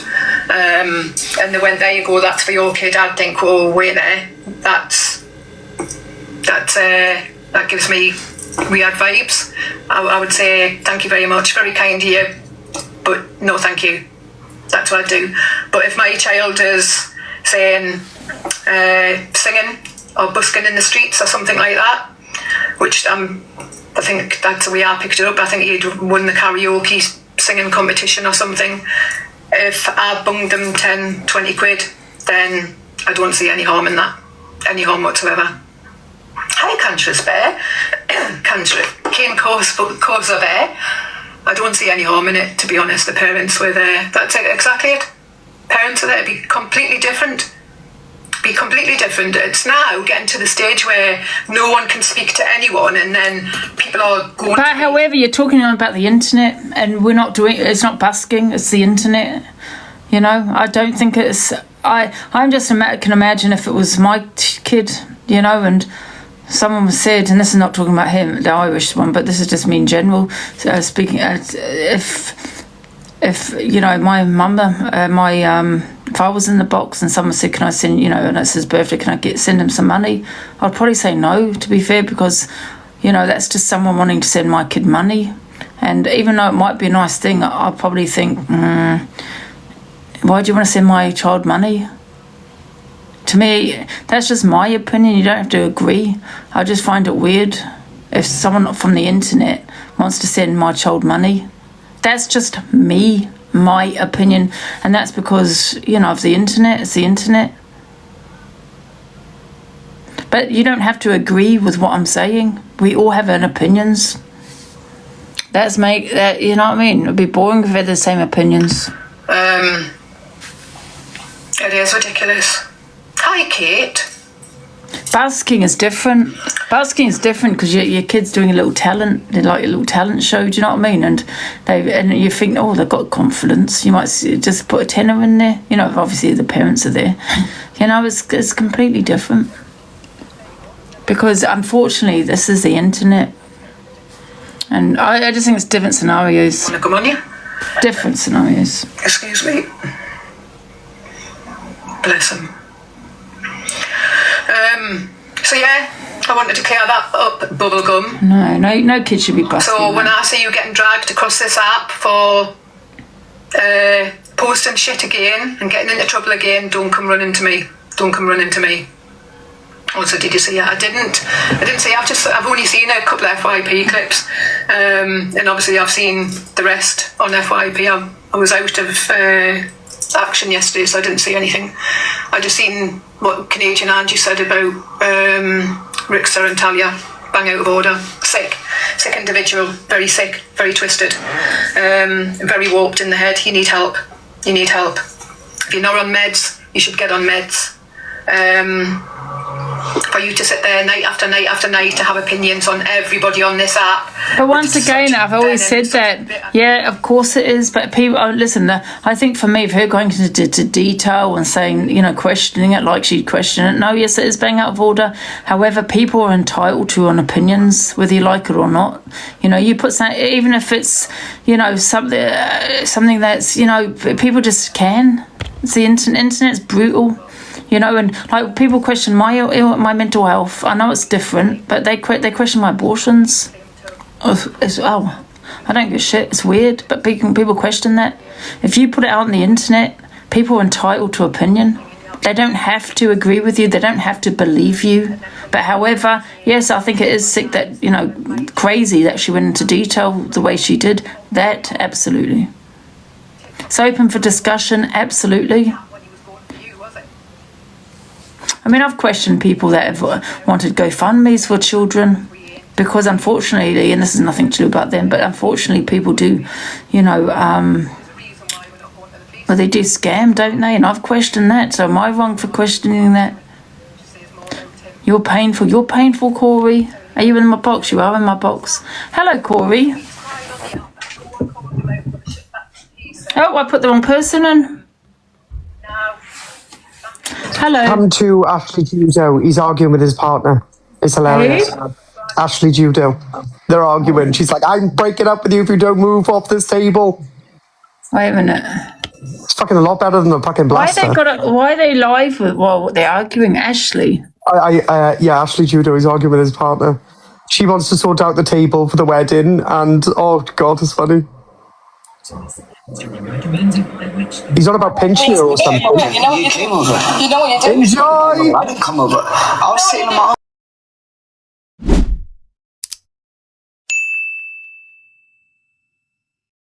and they went, there you go, that's for your kid, I'd think, oh, wait there. That gives me weird vibes. I would say, thank you very much, very kind of you, but no thank you. That's what I'd do. But if my child is saying, singing or busking in the streets or something like that, which I think that's the way I picked it up. I think he'd won the karaoke singing competition or something. If I bunged them 10, 20 quid, then I don't see any harm in that. Any harm whatsoever. Hi, Cancerous Bear. Cane Cause of Bear. I don't see any harm in it, to be honest. The parents were there. That's it, exactly it. Parents are there to be completely different. Be completely different. It's now getting to the stage where no one can speak to anyone, and then people are going. But however, you're talking about the internet, and we're not doing. It's not busking. It's the internet. You know, I don't think it's. I'm just can imagine if it was my kid. You know, and someone said, and this is not talking about him, the Irish one, but this is just me in general. Speaking, if you know, my mum, if I was in the box and someone said, can I send, you know, and it's his birthday, can I send him some money? I'd probably say no, to be fair, because, you know, that's just someone wanting to send my kid money. And even though it might be a nice thing, I'll probably think, why do you want to send my child money? To me, that's just my opinion. You don't have to agree. I just find it weird if someone from the internet wants to send my child money. That's just me. My opinion, and that's because, you know, of the internet. It's the internet. But you don't have to agree with what I'm saying. We all have our opinions. That's make that, you know what I mean? It'd be boring if we had the same opinions. It is ridiculous. Hi, Kate. Basking is different. Basking is different because your kid's doing a little talent, like a little talent show. Do you know what I mean? And you think, oh, they've got confidence. You might just put a tenner in there. You know, obviously the parents are there. You know, it's completely different. Because unfortunately, this is the internet, and I just think it's different scenarios. Wanna come on you? Different scenarios. Excuse me. Bless him. So yeah, I wanted to clear that up, bubblegum. No kid should be busted. So when I see you getting dragged across this app for posting shit again and getting into trouble again, don't come running to me. Don't come running to me. Also, did you see it? I didn't see. I've only seen a couple of FYP clips, and obviously I've seen the rest on FYP. I was out of action yesterday, so I didn't see anything. I just seen what Canadian Angie said about Rixa and Talia, bang out of order, sick individual, very sick, very twisted, very warped in the head. You need help. If you're not on meds, you should get on meds. For you to sit there night after night after night to have opinions on everybody on this app. But once again, I've always said that, yeah, of course it is, but people, listen, I think for me, if her going into detail and saying, you know, questioning it like she'd question it, no, yes, it is bang out of order. However, people are entitled to an opinions, whether you like it or not. You know, you put something, even if it's, you know, something that's, you know, people just can. It's the internet's brutal. You know, and like people question my mental health. I know it's different, but they question my abortions. I don't give a shit. It's weird, but people question that. If you put it out on the internet, people are entitled to opinion. They don't have to agree with you. They don't have to believe you. But however, yes, I think it is sick that, you know, crazy that she went into detail the way she did. That absolutely. It's open for discussion. Absolutely. I mean, I've questioned people that have wanted GoFundMes for children because unfortunately, and this is nothing to do about them, but unfortunately people do, you know, well, they do scam, don't they? And I've questioned that. So am I wrong for questioning that? You're painful, Corey. Are you in my box? You are in my box. Hello, Corey. Oh, I put the wrong person in. Hello. Come to Ashley Judo. He's arguing with his partner. It's hilarious. Hey? Ashley Judo. They're arguing. She's like, I'm breaking up with you if you don't move off this table. Wait a minute. It's fucking a lot better than the fucking blaster. Why are they live with, well, they're arguing? Ashley? Yeah, Ashley Judo is arguing with his partner. She wants to sort out the table for the wedding, and oh God, it's funny. He's on about pinching her or something. You know what you did? You know what you did? Enjoy! I didn't come over. I was sitting on my